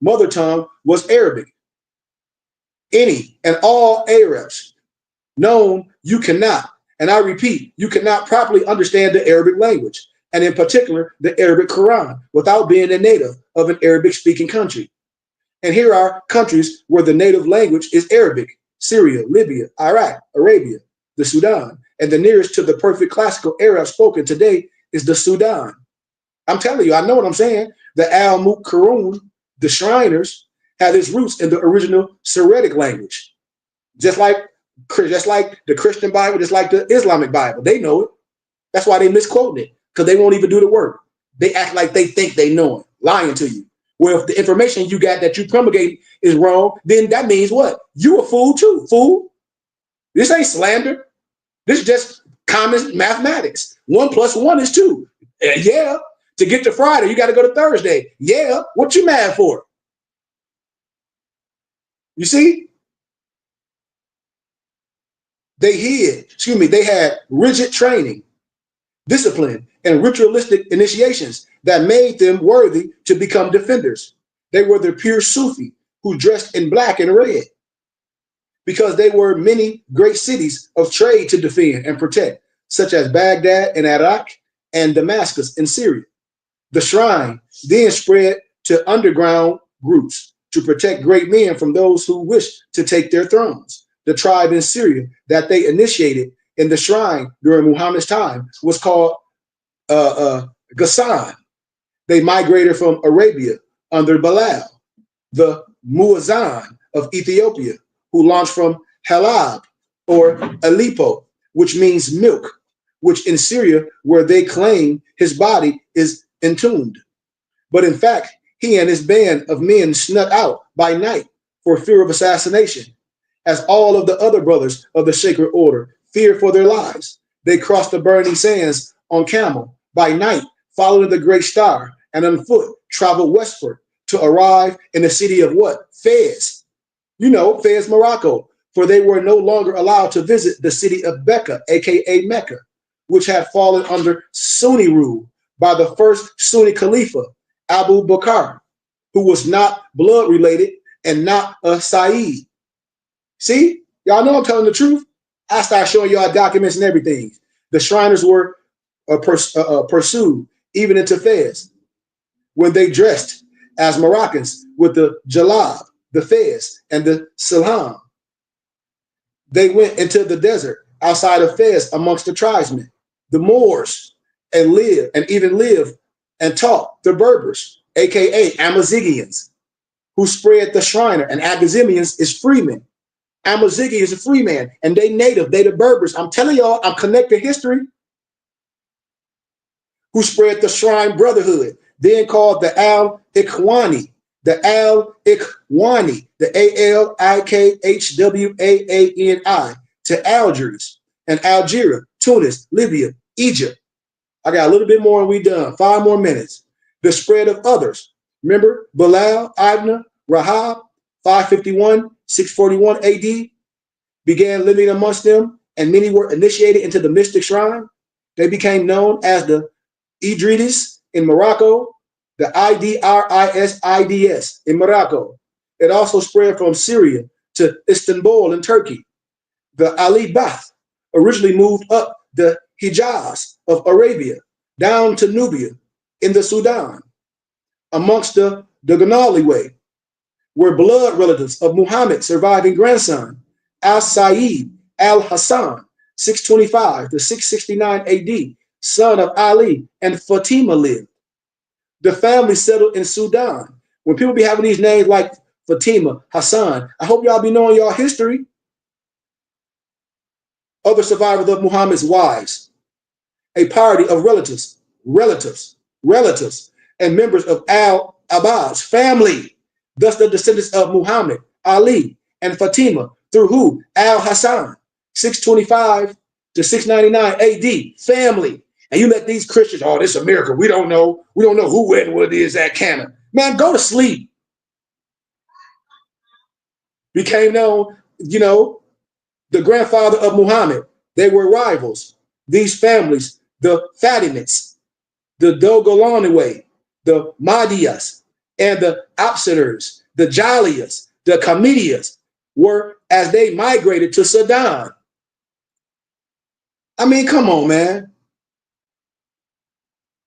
Mother tongue was Arabic. Any and all Arabs known you cannot, and I repeat, you cannot properly understand the Arabic language, and in particular, the Arabic Quran, without being a native of an Arabic-speaking country. And here are countries where the native language is Arabic: Syria, Libya, Iraq, Arabia, the Sudan, and the nearest to the perfect classical Arab spoken today is the Sudan. I'm telling you, I know what I'm saying. The Al-Muqarrun, the Shriners, had its roots in the original Syriac language. Just like the Christian Bible, just like the Islamic Bible. They know it. That's why they misquote it, because they won't even do the work. They act like they think they know it, lying to you. Well, if the information you got that you promulgate is wrong, then that means what? You a fool too, fool. This ain't slander. This is just common mathematics. 1 + 1 is 2. Yeah. To get to Friday, you got to go to Thursday. Yeah. What you mad for? You see? They had rigid training, discipline, and ritualistic initiations that made them worthy to become defenders. They were the pure Sufi who dressed in black and red because they were many great cities of trade to defend and protect, such as Baghdad in Iraq and Damascus in Syria. The shrine then spread to underground groups to protect great men from those who wished to take their thrones. The tribe in Syria that they initiated in the shrine during Muhammad's time was called Ghassan. They migrated from Arabia under Bilal, the Muazzin of Ethiopia, who launched from Halab or Aleppo, which means milk, which in Syria, where they claim his body is entombed. But in fact, he and his band of men snuck out by night for fear of assassination. As all of the other brothers of the sacred order feared for their lives, they crossed the burning sands on camel by night, following the great star, and on foot traveled westward to arrive in the city of what? Fez. You know, Fez, Morocco, for they were no longer allowed to visit the city of Becca, aka Mecca, which had fallen under Sunni rule by the first Sunni Khalifa, Abu Bakr, who was not blood related and not a Saeed. See, y'all know I'm telling the truth. I start showing y'all documents and everything. The Shriners were pursued even into Fez when they dressed as Moroccans with the jalab, the fez, and the silham. They went into the desert outside of Fez amongst the tribesmen, the Moors, and lived and taught the Berbers, aka Amazigians, who spread the Shriner, and Agazimians is freemen. Amazighi is a free man, and they native, they the Berbers. I'm telling y'all, I'm connecting history. Who spread the Shrine Brotherhood, then called the Al-Ikhwani, the Al-Ikhwani, the Alikhwaani, to Algiers and Algeria, Tunis, Libya, Egypt. I got a little bit more and we done. 5 more minutes. The spread of others. Remember Bilal, Ibn, Rahab, 551, 641 AD, began living amongst them, and many were initiated into the mystic shrine. They became known as the Idrisis in Morocco, the Idrisidis in Morocco. It also spread from Syria to Istanbul in Turkey. The Ali Bath originally moved up the Hijaz of Arabia down to Nubia in the Sudan, amongst the Ghanali way, were blood relatives of Muhammad's surviving grandson, Al-Sayyid al-Hassan, 625 to 669 AD, son of Ali and Fatima lived. The family settled in Sudan. When people be having these names like Fatima, Hassan, I hope y'all be knowing y'all history. Other survivors of Muhammad's wives, a party of relatives, and members of Al-Abbas family, thus the descendants of Muhammad, Ali, and Fatima, through who? Al-Hassan, 625 to 699 AD, family. And you let these Christians, oh, this is America, we don't know who and what it is at Canada. Man, go to sleep. Became known, the grandfather of Muhammad. They were rivals. These families, the Fatimids, the Dogolani, the Mahdias, and the Absiders, the Jaliyas, the Kamidiyas, were as they migrated to Sudan. I mean, come on, man.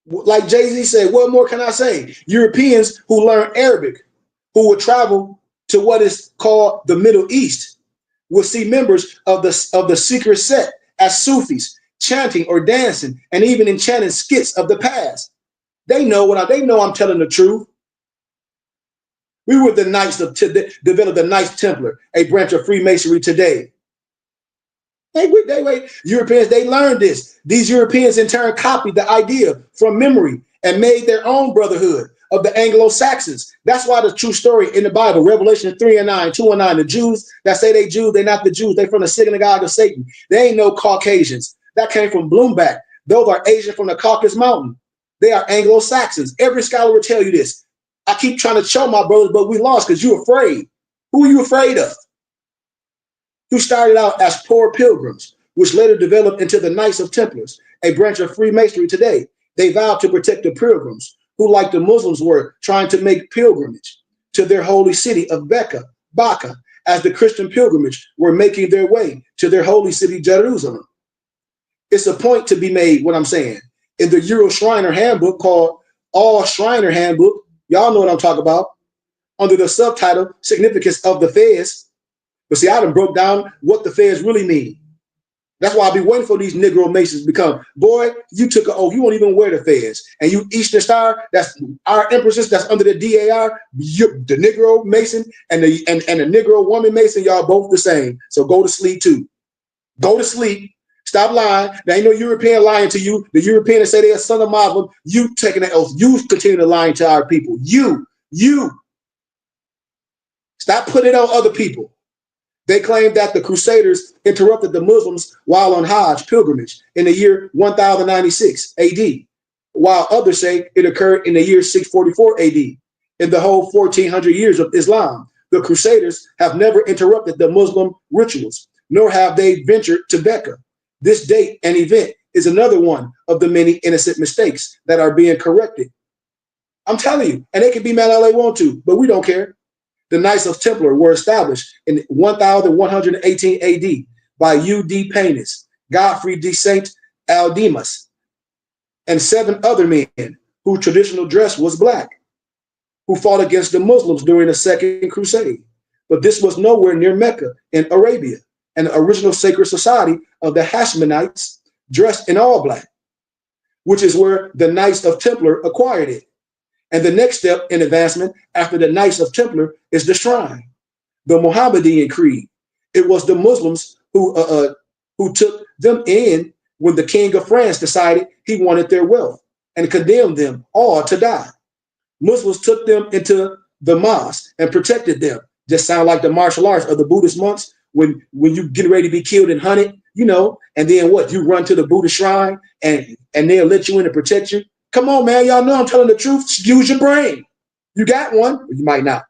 Like Jay-Z said, what more can I say? Europeans who learn Arabic, who would travel to what is called the Middle East, will see members of the secret sect as Sufis, chanting or dancing, and even enchanting skits of the past. They know I'm telling the truth. We were the Knights developed the Knights Templar, a branch of Freemasonry today. Europeans, they learned this. These Europeans in turn copied the idea from memory and made their own brotherhood of the Anglo-Saxons. That's why the true story in the Bible, Revelation 3:9, 2:9, the Jews that say they Jews, they're not the Jews. They're from the synagogue of Satan. They ain't no Caucasians. That came from Bloomback. Those are Asian from the Caucasus Mountain. They are Anglo-Saxons. Every scholar will tell you this. I keep trying to show my brothers, but we lost because you're afraid. Who are you afraid of? Who started out as poor pilgrims, which later developed into the Knights of Templars, a branch of Freemasonry today. They vowed to protect the pilgrims, who, like the Muslims, were trying to make pilgrimage to their holy city of Becca, as the Christian pilgrimage were making their way to their holy city, Jerusalem. It's a point to be made, what I'm saying. In the Euro Shriner handbook called All Shriner Handbook, y'all know what I'm talking about, under the subtitle, Significance of the Fez. But see, I done broke down what the Fez really mean. That's why I be waiting for these Negro Masons to become, boy, you took an oath, you won't even wear the Fez. And you Eastern Star, that's our empresses, that's under the DAR, the Negro Mason and the Negro woman Mason, y'all both the same. So go to sleep too. Go to sleep. Stop lying. There ain't no European lying to you. The Europeans say they're a son of Muslim. You taking that oath. You continue to lying to our people. You. Stop putting it on other people. They claim that the Crusaders interrupted the Muslims while on Hajj pilgrimage in the year 1096 AD, while others say it occurred in the year 644 AD. In the whole 1400 years of Islam, the Crusaders have never interrupted the Muslim rituals, nor have they ventured to Becca. This date and event is another one of the many innocent mistakes that are being corrected. I'm telling you, and they can be mad all they want to, but we don't care. The Knights of Templar were established in 1118 AD by U.D. Paynes, Godfrey de Saint Aldemus, and 7 other men whose traditional dress was black, who fought against the Muslims during the Second Crusade. But this was nowhere near Mecca in Arabia, and the original sacred society of the Hashemonites dressed in all black, which is where the Knights of Templar acquired it. And the next step in advancement after the Knights of Templar is the shrine, the Mohammedan creed. It was the Muslims who took them in when the King of France decided he wanted their wealth and condemned them all to die. Muslims took them into the mosques and protected them. Just sound like the martial arts of the Buddhist monks when you get ready to be killed and hunted, you know, and then what? You run to the Buddhist shrine and they'll let you in and protect you. Come on, man. Y'all know I'm telling the truth. Use your brain. You got one, or you might not.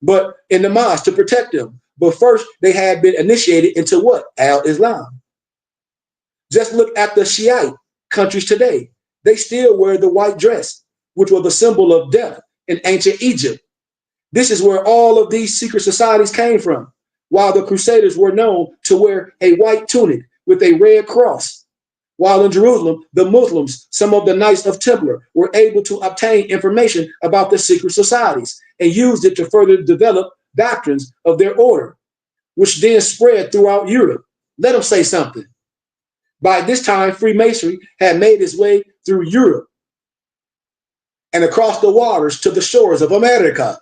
But in the mosque to protect them. But first, they had been initiated into what? Al-Islam. Just look at the Shiite countries today. They still wear the white dress, which was the symbol of death in ancient Egypt. This is where all of these secret societies came from, while the Crusaders were known to wear a white tunic with a red cross. While in Jerusalem, the Muslims, some of the Knights of Templar, were able to obtain information about the secret societies and used it to further develop doctrines of their order, which then spread throughout Europe. Let them say something. By this time, Freemasonry had made its way through Europe and across the waters to the shores of America.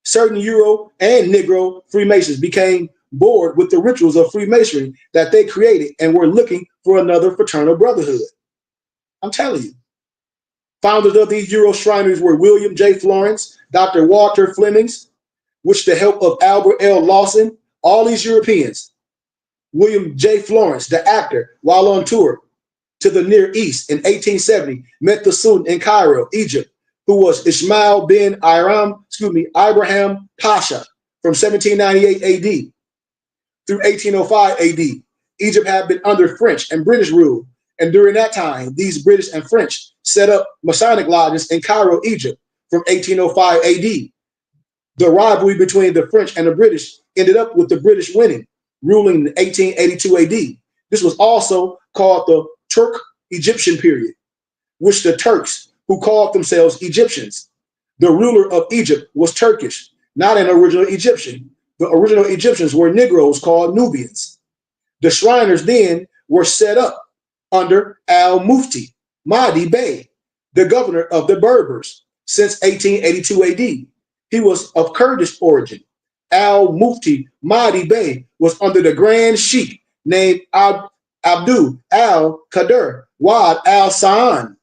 Certain Euro and Negro Freemasons became bored with the rituals of Freemasonry that they created and were looking for another fraternal brotherhood. I'm telling you. Founders of these Euro Shriners were William J. Florence, Dr. Walter Flemings, with the help of Albert L. Lawson, all these Europeans. William J. Florence, the actor, while on tour to the Near East in 1870, met the Sultan in Cairo, Egypt, who was Ismail bin Ibrahim Pasha from 1798 AD through 1805 AD. Egypt had been under French and British rule, and during that time, these British and French set up Masonic lodges in Cairo, Egypt from 1805 AD. The rivalry between the French and the British ended up with the British winning, ruling in 1882 AD. This was also called the Turk-Egyptian period, which the Turks, who called themselves Egyptians. The ruler of Egypt was Turkish, not an original Egyptian. The original Egyptians were Negroes called Nubians. The Shriners then were set up under Al-Mufti Mahdi Bey, the governor of the Berbers, since 1882 AD. He was of Kurdish origin. Al-Mufti Mahdi Bey was under the Grand Sheikh named Abdul al-Qadir Wad al-Sa'an.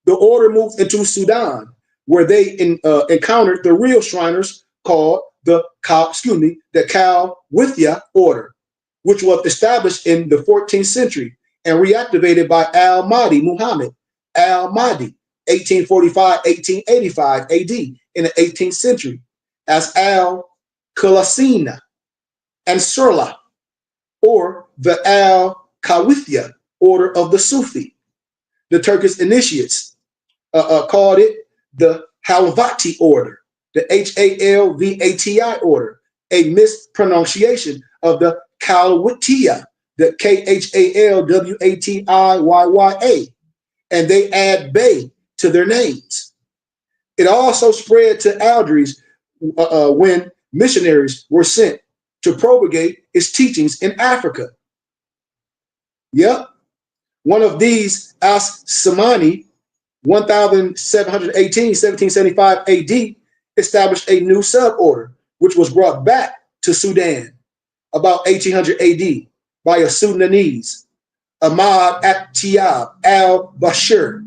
The order moved into Sudan, where they encountered the real Shriners called the Kalwithia order, which was established in the 14th century and reactivated by al-Mahdi Muhammad al-Mahdi, 1845-1885 AD in the 18th century, as al-Khalasina and Surla, or the al-Kawithia order of the Sufi. The Turkish initiates called it the Halvati order, the Halvati order, a mispronunciation of the Kalwitiya, the Khalwatiyya, and they add Bey to their names. It also spread to Algiers when missionaries were sent to propagate its teachings in Africa. Yep. One of these, As-Samani, 1775 AD, established a new suborder, which was brought back to Sudan about 1800 AD by a Sudanese, Ahmad At-Tiyab al-Bashir,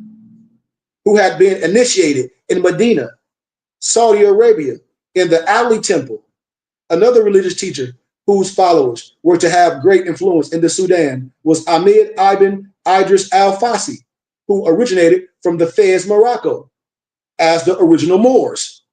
who had been initiated in Medina, Saudi Arabia, in the Ali Temple. Another religious teacher whose followers were to have great influence in the Sudan was Ahmed ibn Idris al-Fasi, who originated from the Fez, Morocco, as the original Moors.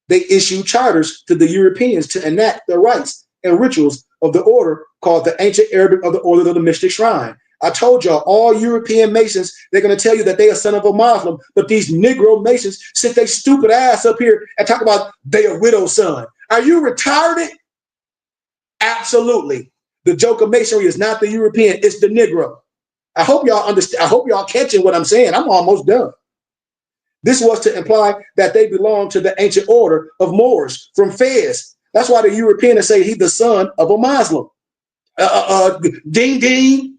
They issued charters to the Europeans to enact the rites and rituals of the order called the Ancient Arabic of the Order of the Mystic Shrine. I told y'all, all European Masons, they're going to tell you that they are son of a Muslim, but these Negro Masons sit their stupid ass up here and talk about they a widow's son. Are you retarded? Absolutely. The joke of Masonry is not the European, it's the Negro. I hope y'all understand. I hope y'all catching what I'm saying. I'm almost done. This was to imply that they belong to the ancient order of Moors from Fez. That's why the Europeans say he's the son of a Muslim. Ding, ding.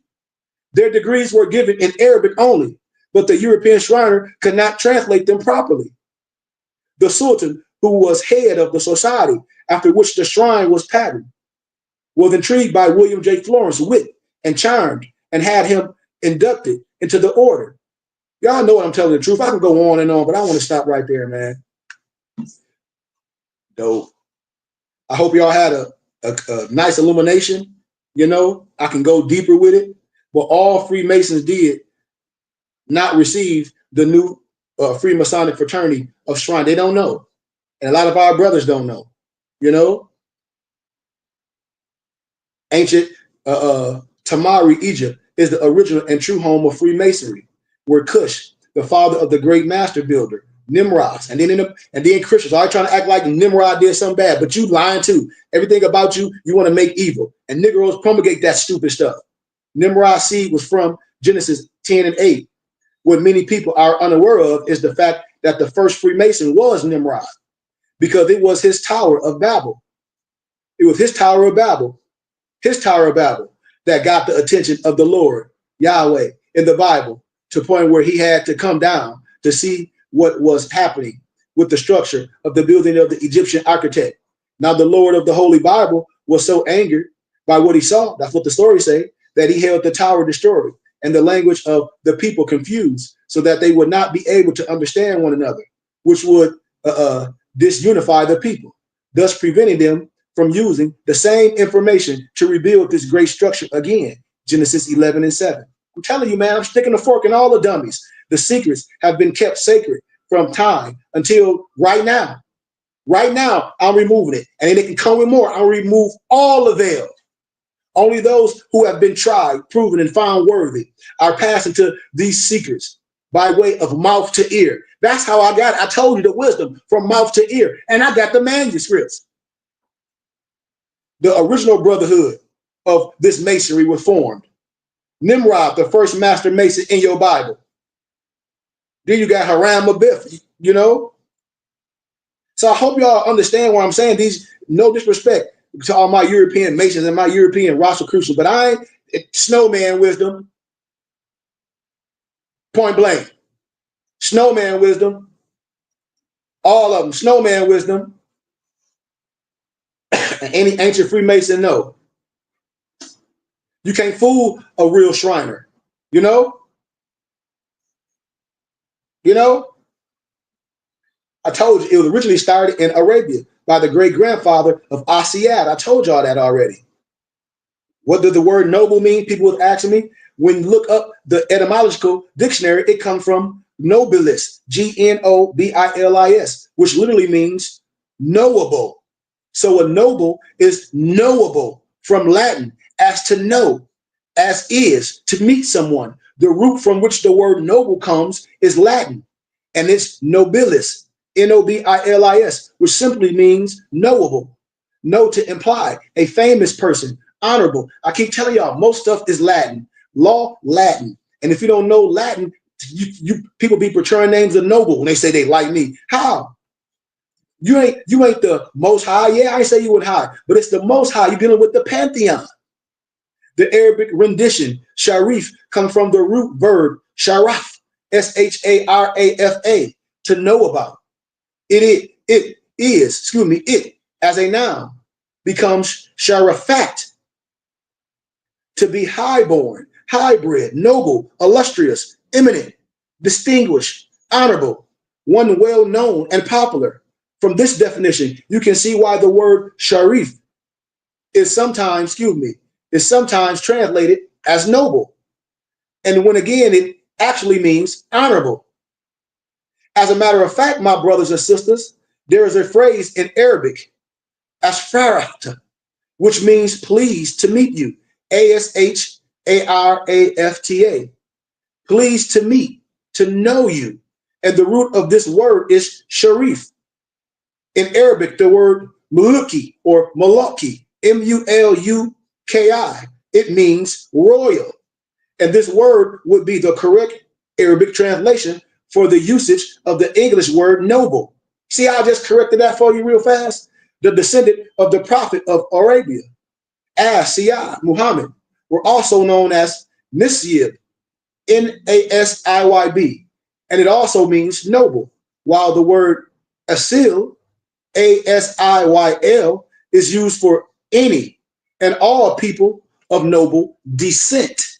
Their degrees were given in Arabic only, but the European Shriner could not translate them properly. The Sultan, who was head of the society after which the shrine was patterned, was intrigued by William J. Florence's wit and charmed and had him inducted into the order. Y'all know I'm telling the truth. I can go on and on, but I want to stop right there, man. Dope. I hope y'all had a nice illumination. You know, I can go deeper with it. But all Freemasons did not receive the new Freemasonic fraternity of Shrine. They don't know. And a lot of our brothers don't know. You know, ancient Tamari, Egypt, is the original and true home of Freemasonry, where Cush, the father of the great master builder, Nimrod, and then Christians are trying to act like Nimrod did something bad, but you lying too. Everything about you, you want to make evil. And Negroes promulgate that stupid stuff. Nimrod's seed was from Genesis 10 and 8. What many people are unaware of is the fact that the first Freemason was Nimrod, because it was his Tower of Babel. It was his Tower of Babel that got the attention of the Lord, Yahweh, in the Bible, to the point where he had to come down to see what was happening with the structure of the building of the Egyptian architect. Now, the Lord of the Holy Bible was so angered by what he saw, that's what the stories say, that he held the tower destroyed and the language of the people confused, so that they would not be able to understand one another, which would disunify the people, thus preventing them from using the same information to rebuild this great structure again. Genesis 11 and 7. I'm telling you, man, I'm sticking a fork in all the dummies. The secrets have been kept sacred from time until right now. Right now, I'm removing it. And then they can come with more. I'll remove all the veil. Only those who have been tried, proven, and found worthy are passing to these secrets by way of mouth to ear. That's how I got it. I told you the wisdom from mouth to ear. And I got the manuscripts. The original brotherhood of this masonry was formed. Nimrod, the first master mason in your Bible. Then you got Haram Abiff, you know? So I hope y'all understand what I'm saying. These, no disrespect to all my European masons and my European Rosicrucians, but I ain't snowman wisdom. Point blank. Snowman wisdom. All of them. Snowman wisdom. And any ancient Freemason know. You can't fool a real Shriner. You know? You know? I told you, it was originally started in Arabia by the great-grandfather of Asiad. I told y'all that already. What does the word noble mean? People was asking me. When you look up the etymological dictionary, it comes from nobilis, G-N-O-B-I-L-I-S, which literally means knowable. So a noble is knowable from Latin, as to know, as is, to meet someone. The root from which the word noble comes is Latin, and it's nobilis, N-O-B-I-L-I-S, which simply means knowable. Know to imply a famous person, honorable. I keep telling y'all, most stuff is Latin. Law, Latin. And if you don't know Latin, you people be portraying names of noble when they say they like me. How? You ain't the most high. Yeah, I say you would high, but it's the most high. You're dealing with the pantheon. The Arabic rendition, sharif, comes from the root verb sharaf, S-H-A-R-A-F-A, to know about. It as a noun becomes sharafat, to be highborn, hybrid, noble, illustrious, eminent, distinguished, honorable, one well known and popular. From this definition, you can see why the word sharif is sometimes translated as noble. And when again, it actually means honorable. As a matter of fact, my brothers and sisters, there is a phrase in Arabic, asfarafta, which means pleased to meet you. A-S-H-A-R-A-F-T-A. Pleased to meet, to know you. And the root of this word is sharif. In Arabic, the word muluki or malaki, M-U-L-U-K-I, it means royal. And this word would be the correct Arabic translation for the usage of the English word noble. See how I just corrected that for you real fast? The descendant of the prophet of Arabia, As-Siyah, Muhammad, were also known as Nisyib, N-A-S-I-Y-B, and it also means noble, while the word Asil, A-S-I-Y-L, is used for any and all people of noble descent.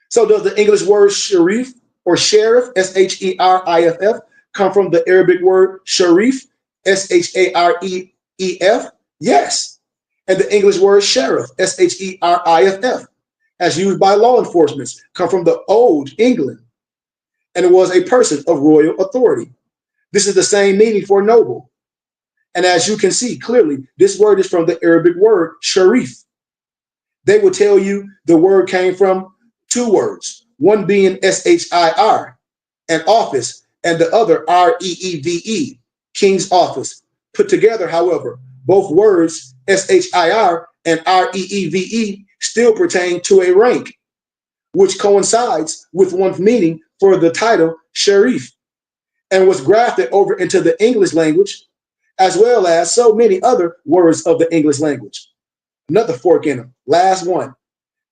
So does the English word sharif or sheriff, S-H-E-R-I-F-F, come from the Arabic word sharif, S-H-A-R-E-E-F? Yes. And the English word sheriff, S-H-E-R-I-F-F, as used by law enforcement, come from the Old England, and it was a person of royal authority. This is the same meaning for noble. And as you can see clearly, this word is from the Arabic word sharif. They will tell you the word came from two words, one being S-H-I-R, an office, and the other R-E-E-V-E, king's office. Put together, however, both words S-H-I-R and R-E-E-V-E still pertain to a rank, which coincides with one's meaning for the title sharif, and was grafted over into the English language, as well as so many other words of the English language. Another fork in them. Last one.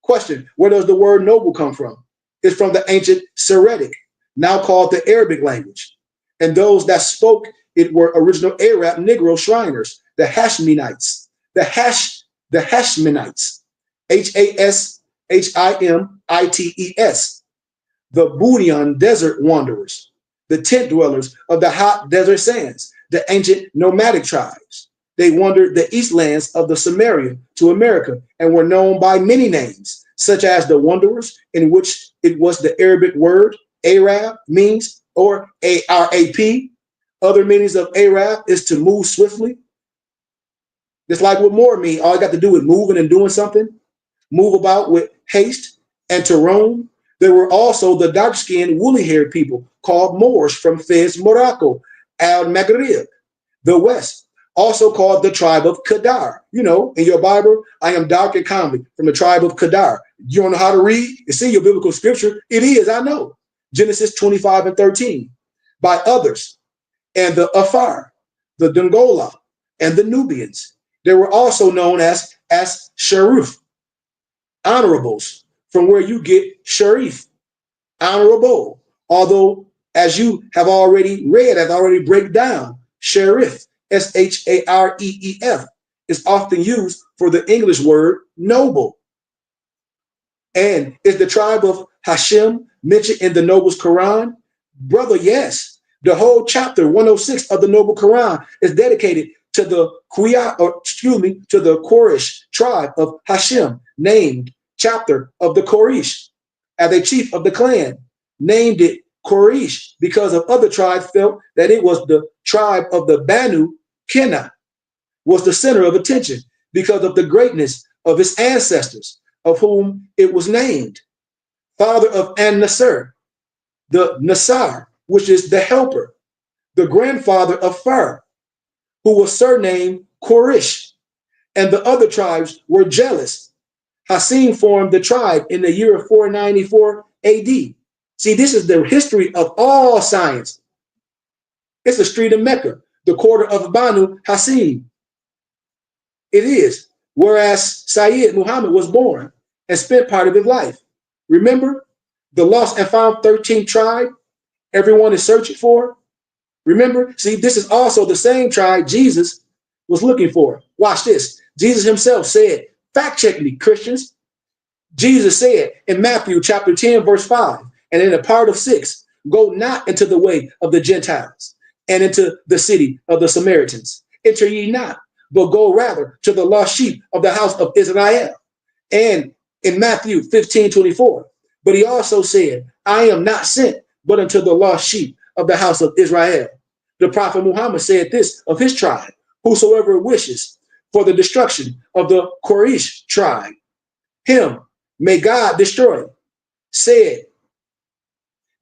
Question, where does the word noble come from? It's from the ancient Syriac, now called the Arabic language. And those that spoke it were original Arab Negro Shriners, the Hashemites, the Hashemites, H-A-S-H-I-M-I-T-E-S, the Budian desert wanderers, the tent dwellers of the hot desert sands, the ancient nomadic tribes. They wandered the east lands of the Samaria to America and were known by many names, such as the wanderers, in which it was the Arabic word Arab means, or A-R-A-P. Other meanings of Arab is to move swiftly. It's like what more mean. All you got to do is moving and doing something, move about with haste, and to roam. There were also the dark-skinned, woolly-haired people called Moors from Fez, Morocco, Al-Maghrib, the West, also called the tribe of Kedar. You know, in your Bible, I am dark and comely from the tribe of Kedar. You don't know how to read? It's in your biblical scripture. It is, I know. Genesis 25:13. By others, and the Afar, the Dongola, and the Nubians. They were also known as Sharif, honorables, from where you get Sharif, honorable. Although, as you have already read, I've already break down, Sharif, S-H-A-R-E-E-F, is often used for the English word noble. And is the tribe of Hashem mentioned in the Noble's Quran? Brother, yes. The whole chapter 106 of the Noble Quran is dedicated to the to the Quraysh tribe of Hashem, named chapter of the Quraysh, as a chief of the clan, named it Quraysh because of other tribes felt that it was the tribe of the Banu Kenna, was the center of attention because of the greatness of its ancestors, of whom it was named. Father of An-Nasr, the Nasar, which is the helper, the grandfather of Far, who was surnamed Quraysh, and the other tribes were jealous. Hassim formed the tribe in the year of 494 AD. See, this is the history of all science. It's the street of Mecca, the quarter of Banu Hassim. It is, whereas Sayyid Muhammad was born and spent part of his life. Remember the lost and found 13th tribe everyone is searching for? Remember? See, this is also the same tribe Jesus was looking for. Watch this. Jesus himself said, fact check me, Christians. Jesus said in Matthew chapter 10, verse 5, and in a part of 6, go not into the way of the Gentiles and into the city of the Samaritans. Enter ye not, but go rather to the lost sheep of the house of Israel. And in Matthew 15:24, but he also said, I am not sent but unto the lost sheep of the house of Israel. The prophet Muhammad said this of his tribe, whosoever wishes for the destruction of the Quraysh tribe, him may God destroy. Said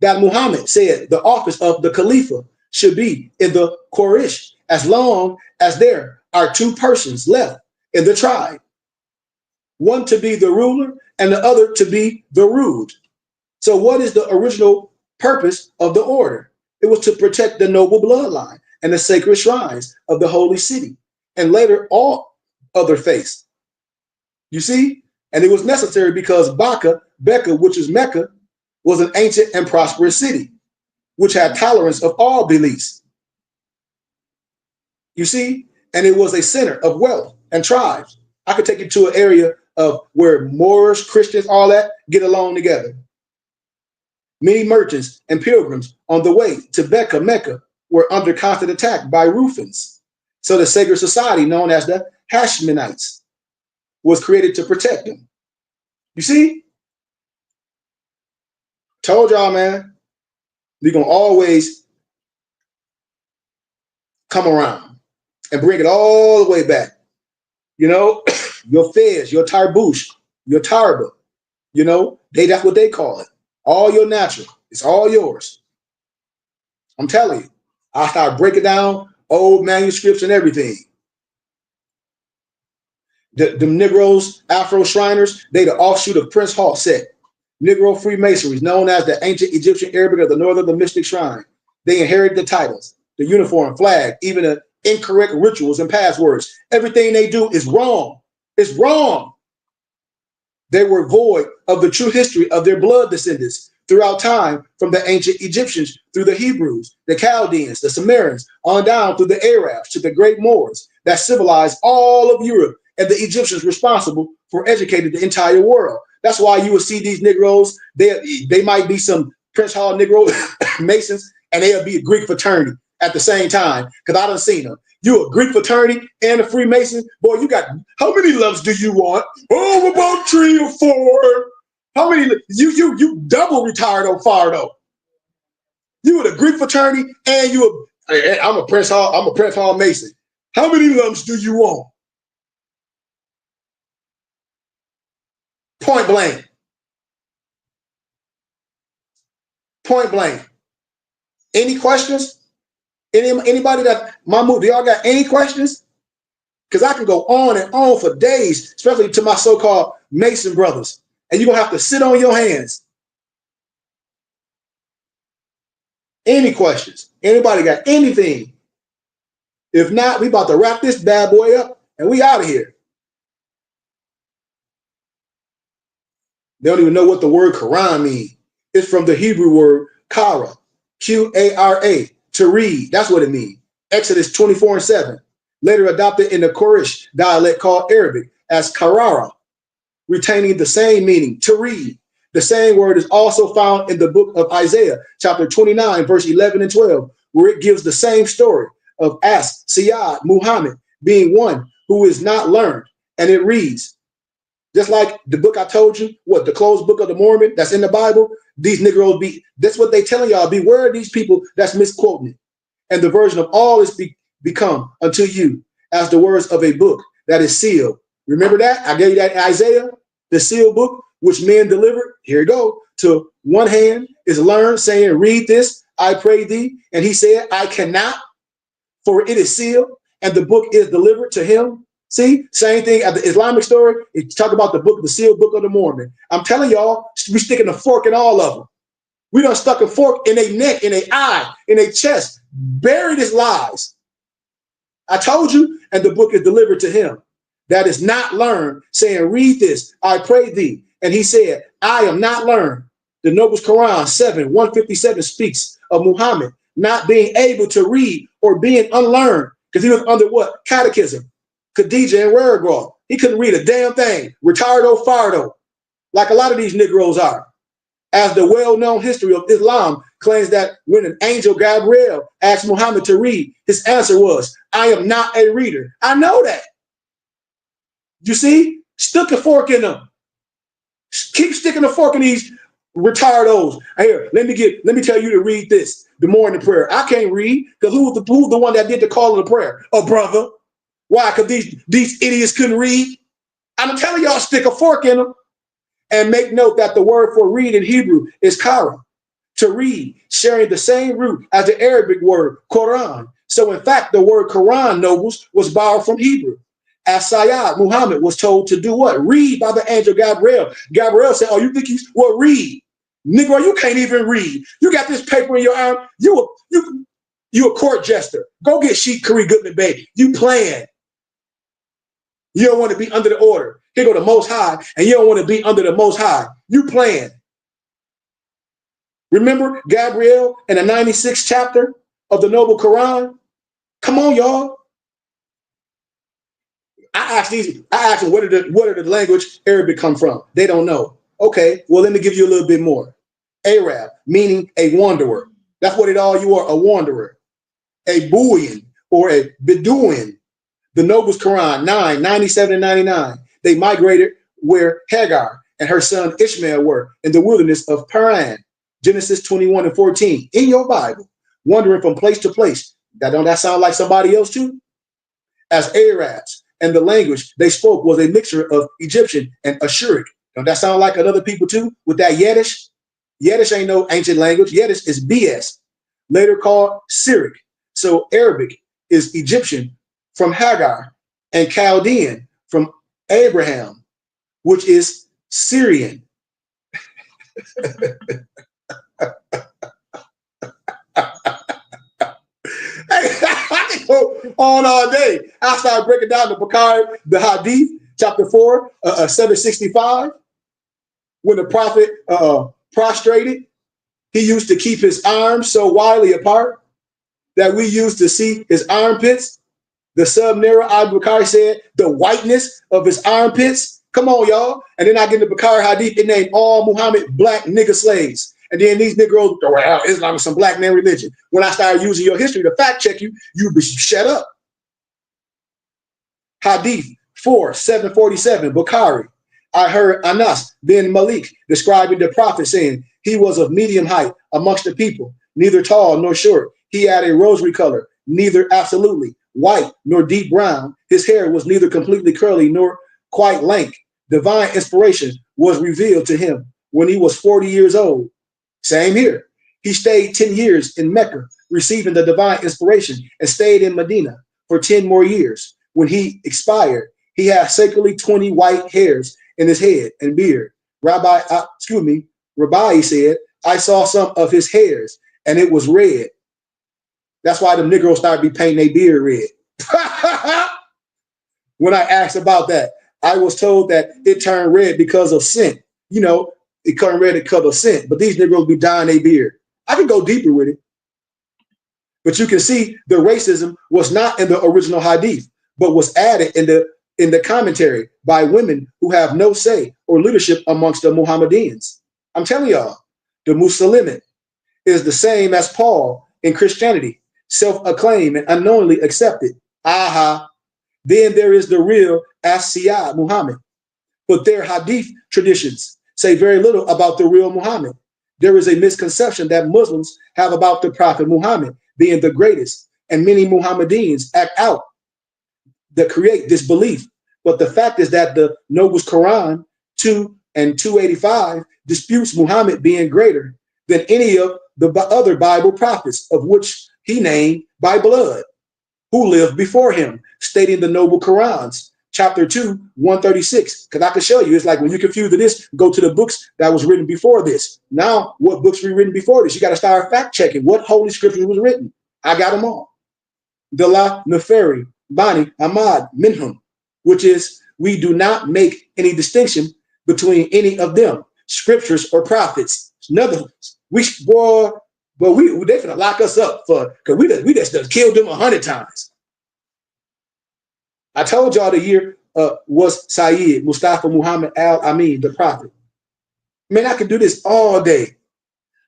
that Muhammad said the office of the Khalifa should be in the Quraysh as long as there are two persons left in the tribe, one to be the ruler and the other to be the ruled. So what is the original purpose of the order? It was to protect the noble bloodline and the sacred shrines of the holy city, and later all other faiths. You see? And it was necessary because Becca, which is Mecca, was an ancient and prosperous city, which had tolerance of all beliefs. You see? And it was a center of wealth and tribes. I could take you to an area of where Moors, Christians, all that get along together. Many merchants and pilgrims on the way to Mecca were under constant attack by Rufins, So the sacred society known as the Hashemonites was created to protect them. You see? Told y'all, man, we're going to always come around and bring it all the way back. You know, your fez, your tarbouche, your tarba, you know, that's what they call it. All your natural. It's all yours. I'm telling you. I start breaking down old manuscripts and everything. The Negroes, Afro Shriners, they the offshoot of Prince Hall sect. Negro Freemasonry, known as the ancient Egyptian Arabic of the northern the mystic shrine. They inherited the titles, the uniform, flag, even the incorrect rituals and passwords. Everything they do is wrong. It's wrong. They were void of the true history of their blood descendants throughout time, from the ancient Egyptians through the Hebrews, the Chaldeans, the Sumerians, on down through the Arabs to the great Moors that civilized all of Europe, and the Egyptians responsible for educating the entire world. That's why you will see these Negroes, they might be some Prince Hall Negro Masons, and they'll be a Greek fraternity at the same time, because I done seen them. You a Greek fraternity and a Freemason? Boy, you got, how many loves do you want? Oh, about 3 or 4. How many, you double retired on fire though. You were the Greek fraternity and I'm a Prince Hall Mason. How many lumps do you want? Point blank. Point blank. Any questions? Anybody that Mahmoud, do y'all got any questions? Because I can go on and on for days, especially to my so-called Mason brothers. And you're gonna have to sit on your hands. Any questions? Anybody got anything? If not, we about to wrap this bad boy up and we out of here. They don't even know what the word Quran means. It's from the Hebrew word kara, Q-A-R-A, to read. That's what it means. Exodus 24:7. Later adopted in the Quraysh dialect called Arabic as karara, retaining the same meaning, to read. The same word is also found in the book of Isaiah, chapter 29, verse 11 and 12, where it gives the same story of Sayyid Muhammad being one who is not learned. And it reads, just like the book I told you, the closed book of the Mormon that's in the Bible, these Negroes that's what they telling y'all, beware of these people that's misquoting it. And the version of all is become unto you as the words of a book that is sealed. Remember that? I gave you that in Isaiah, the sealed book, which men delivered. Here you go. To one hand is learned, saying, read this, I pray thee. And he said, I cannot, for it is sealed, and the book is delivered to him. See, same thing at the Islamic story. It talk about the book, the sealed book of the Mormon. I'm telling y'all, we sticking a fork in all of them. We done stuck a fork in their neck, in their eye, in their chest, buried his lies. I told you, and the book is delivered to him that is not learned, saying, read this, I pray thee. And he said, I am not learned. The Nobles Quran 7:157 speaks of Muhammad not being able to read or being unlearned, because he was under what? Catechism, Khadijah and Raragraw. He couldn't read a damn thing. Retardo fardo, like a lot of these Negroes are. As the well-known history of Islam claims that when an angel Gabriel asked Muhammad to read, his answer was, I am not a reader. I know that. You see? Stick a fork in them. Keep sticking a fork in these retardos. Here, let me tell you to read this, the morning prayer. I can't read, because who's the one that did the call of the prayer? A brother. Why? Because these idiots couldn't read. I'm telling y'all, stick a fork in them. And make note that the word for read in Hebrew is kara, to read, sharing the same root as the Arabic word Quran. So in fact, the word Quran, nobles, was borrowed from Hebrew. As Sayyid Muhammad was told to do what? Read by the angel Gabriel. Gabriel said, oh, you think he's, well, read. Negro, you can't even read. You got this paper in your arm. You a court jester. Go get Sheik Curry Goodman, baby. You playing. You don't want to be under the order. Here go the Most High, and you don't want to be under the Most High. You playing. Remember Gabriel in the 96th chapter of the Noble Quran? Come on, y'all. I asked them, where did the language Arabic come from? They don't know. Okay, well, let me give you a little bit more. Arab, meaning a wanderer. That's what you are, a wanderer. A bullion, or a Bedouin. The Nobles Quran 9:97 and 99. They migrated where Hagar and her son Ishmael were in the wilderness of Paran. Genesis 21 and 14. In your Bible, wandering from place to place. Don't that sound like somebody else too? As Arabs, and the language they spoke was a mixture of Egyptian and Ashuric. Don't that sound like another people too? With that Yiddish? Yiddish ain't no ancient language. Yiddish is BS, later called Syriac. So Arabic is Egyptian from Hagar, and Chaldean from Abraham, which is Syrian. I can go on all day. I started breaking down the Bukhari, the Hadith, chapter 4, 765. When the prophet prostrated, he used to keep his arms so widely apart that we used to see his armpits. The Sub-Nera al-Bukhari said the whiteness of his armpits. Come on, y'all. And then I get the Bukhari Hadith, it named all Muhammad black nigger slaves. And then these Negroes, well, Islam is some black man religion. When I started using your history to fact check you, you be shut up. Hadith 4:747, Bukhari. I heard Anas bin Malik describing the prophet saying he was of medium height amongst the people, neither tall nor short. He had a rosary color, neither absolutely white nor deep brown. His hair was neither completely curly nor quite lank. Divine inspiration was revealed to him when he was 40 years old. Same here. He stayed 10 years in Mecca, receiving the divine inspiration, and stayed in Medina for 10 more years. When he expired, he had sacredly 20 white hairs in his head and beard. Rabbi said, I saw some of his hairs and it was red. That's why the Negroes started be painting their beard red. When I asked about that, I was told that it turned red because of scent. You know, it turned red because of scent, but these Negroes be dyeing their beard. I can go deeper with it. But you can see the racism was not in the original hadith, but was added in the commentary by women who have no say or leadership amongst the Muhammadans. I'm telling y'all, the Muslimin is the same as Paul in Christianity, self-acclaimed and unknowingly accepted. Aha. Then there is the real Asiyah Muhammad. But their hadith traditions say very little about the real Muhammad. There is a misconception that Muslims have about the Prophet Muhammad being the greatest, and many Muhammadans act out that create this belief. But the fact is that the Nobles Quran 2 and 285 disputes Muhammad being greater than any of the other Bible prophets, of which he named by blood, who lived before him, stating the Noble Qurans, chapter 2, 136. Because I can show you, it's like when you're confused with this, go to the books that was written before this. Now, what books were written before this? You got to start fact checking what holy scriptures was written. I got them all. Dala Neferi, Bani, Ahmad, Minhum, which is, we do not make any distinction between any of them, scriptures or prophets. Another, they finna lock us up for, because we just killed them 100 times. I told y'all the year was Sayyid Mustafa Muhammad al-Amin, the prophet. Man, I can do this all day.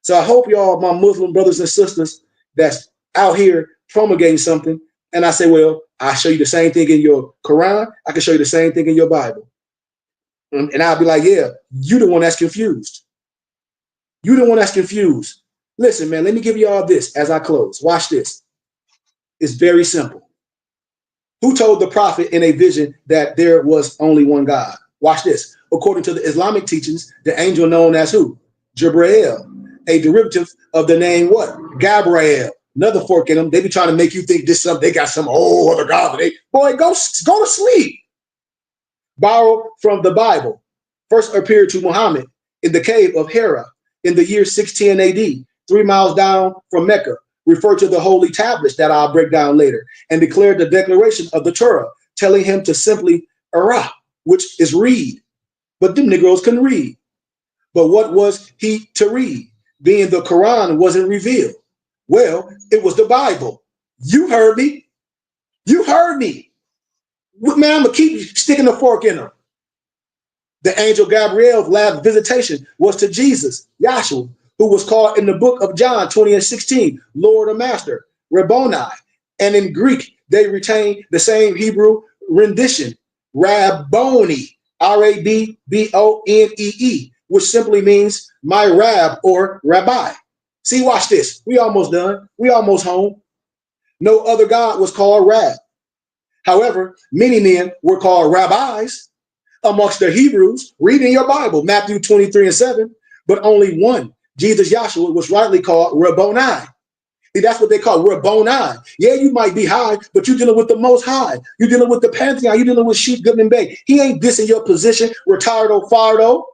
So I hope y'all, my Muslim brothers and sisters that's out here promulgating something, and I say, well, I'll show you the same thing in your Quran. I can show you the same thing in your Bible. And I'll be like, yeah, you the one that's confused. You the one that's confused. Listen, man, let me give you all this as I close. Watch this. It's very simple. Who told the prophet in a vision that there was only one God? Watch this. According to the Islamic teachings, the angel known as who? Jibreel, a derivative of the name what? Gabriel. Another fork in them. They be trying to make you think this something. They got some old other God. Boy, go to sleep. Borrowed from the Bible. First appeared to Muhammad in the cave of Hira in the year 610 AD, 3 miles down from Mecca. Refer to the holy tablets that I'll break down later, and declared the declaration of the Torah, telling him to simply Ara, which is read. But them Negroes couldn't read. But what was he to read? Being the Quran wasn't revealed. Well, it was the Bible. You heard me. You heard me. Man, I'm going to keep sticking the fork in them. The angel Gabriel's last visitation was to Jesus, Yahshua, who was called in the book of John 20 and 16, Lord or Master, Rabboni, And in Greek, they retain the same Hebrew rendition, Rabboni, Rabbonee, which simply means my rab or rabbi. See, watch this. We almost done. We almost home. No other God was called Rab. However, many men were called rabbis amongst the Hebrews. Read in your Bible, Matthew 23:7, but only one, Jesus Yahshua, was rightly called Rabboni. See, that's what they call Rabboni. Yeah, you might be high, but you're dealing with the Most High. You're dealing with the Pantheon. You're dealing with sheep, good and bad. He ain't dissing your position, retardo, fardo.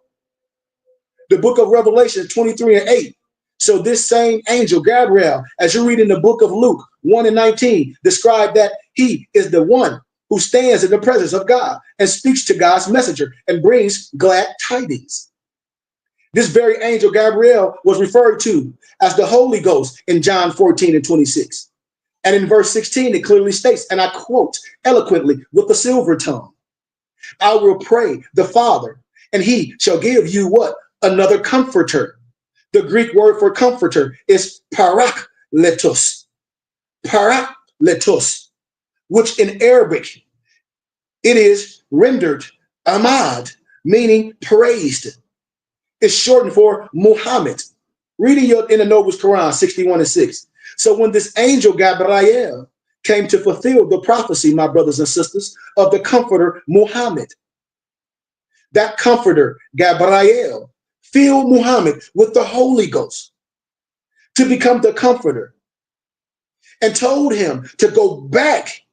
The book of Revelation 23:8. So this same angel, Gabriel, as you read in the book of Luke 1:19, described that he is the one who stands in the presence of God and speaks to God's messenger and brings glad tidings. This very angel, Gabriel, was referred to as the Holy Ghost in John 14:26. And in verse 16, it clearly states, and I quote eloquently with the silver tongue, I will pray the Father, and he shall give you what? Another comforter. The Greek word for comforter is parakletos, which in Arabic, it is rendered Ahmad, meaning praised. It's shortened for Muhammad. Reading in the Nobles Quran 61:6. So when this angel Gabriel came to fulfill the prophecy, my brothers and sisters, of the comforter Muhammad, that comforter Gabriel filled Muhammad with the Holy Ghost to become the comforter and told him to go back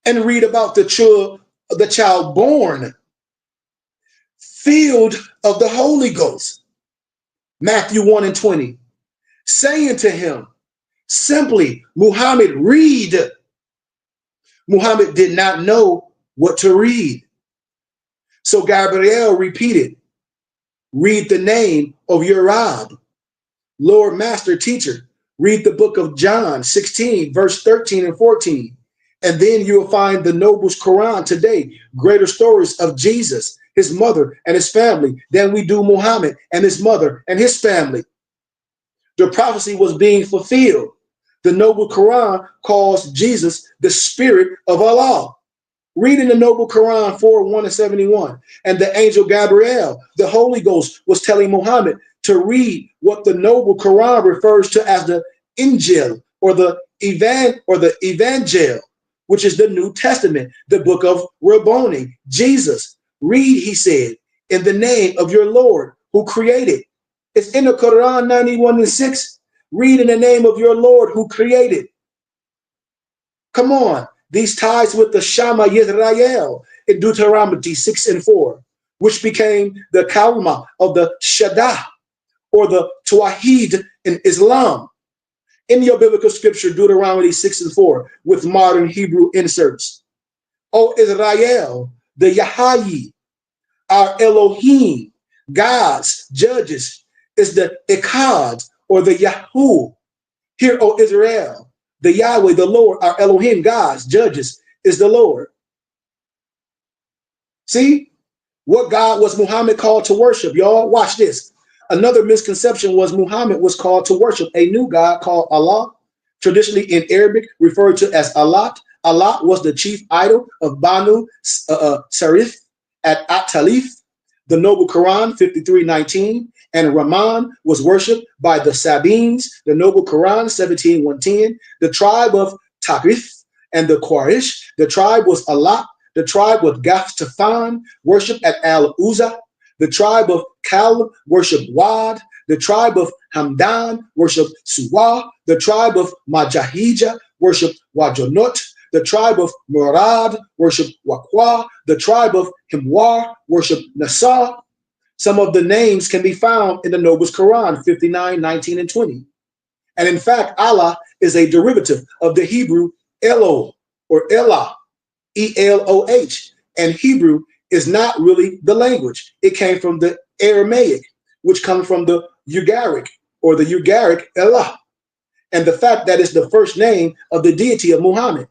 and read about the child born filled of the Holy Ghost. Matthew 1:20, saying to him, simply, Muhammad, read. Muhammad did not know what to read. So Gabriel repeated, read the name of your Rab. Lord, Master, Teacher, read the book of John 16, verse 13 and 14. And then you'll find the Nobles Quran today, greater stories of Jesus, his mother and his family than we do Muhammad and his mother and his family. The prophecy was being fulfilled. The Noble Quran calls Jesus the Spirit of Allah. Read in the Noble Quran 4:1-71. And the angel Gabriel, the Holy Ghost, was telling Muhammad to read what the Noble Quran refers to as the Injil or the Evangel, which is the New Testament, the book of Rabboni, Jesus. Read, he said, in the name of your Lord who created. It's in the Quran 91:6. Read in the name of your Lord who created. Come on. These ties with the Shama Yisrael in Deuteronomy 6:4, which became the Kalma of the Shadah or the Tawheed in Islam. In your biblical scripture, Deuteronomy 6:4, with modern Hebrew inserts. O Israel, the Yahayi, our Elohim, God's judges, is the Echad or the Yahu. Hear, O Israel, the Yahweh, the Lord, our Elohim, God's judges, is the Lord. See, what God was Muhammad called to worship, y'all? Watch this. Another misconception was Muhammad was called to worship a new God called Allah, traditionally in Arabic referred to as Allah. Allah was the chief idol of Banu Sarif at At-Talif, the Noble Quran 53:19, and Rahman was worshipped by the Sabines, the Noble Quran 17:110, the tribe of Taqif and the Quraysh. The tribe was Allah. The tribe of Gaftafan worshipped at Al-Uzza. The tribe of Kalb worshipped Wad. The tribe of Hamdan worshipped Suwa. The tribe of Majahija worshipped Wajonot. The tribe of Murad worshipped Waqwa. The tribe of Himwar worshipped Nasa. Some of the names can be found in the Nobles Quran 59:19 and 20. And in fact, Allah is a derivative of the Hebrew Elo or Elah, E-L-O-H. And Hebrew is not really the language. It came from the Aramaic, which comes from the Ugaric or the Ugaric Elah. And the fact that it's the first name of the deity of Muhammad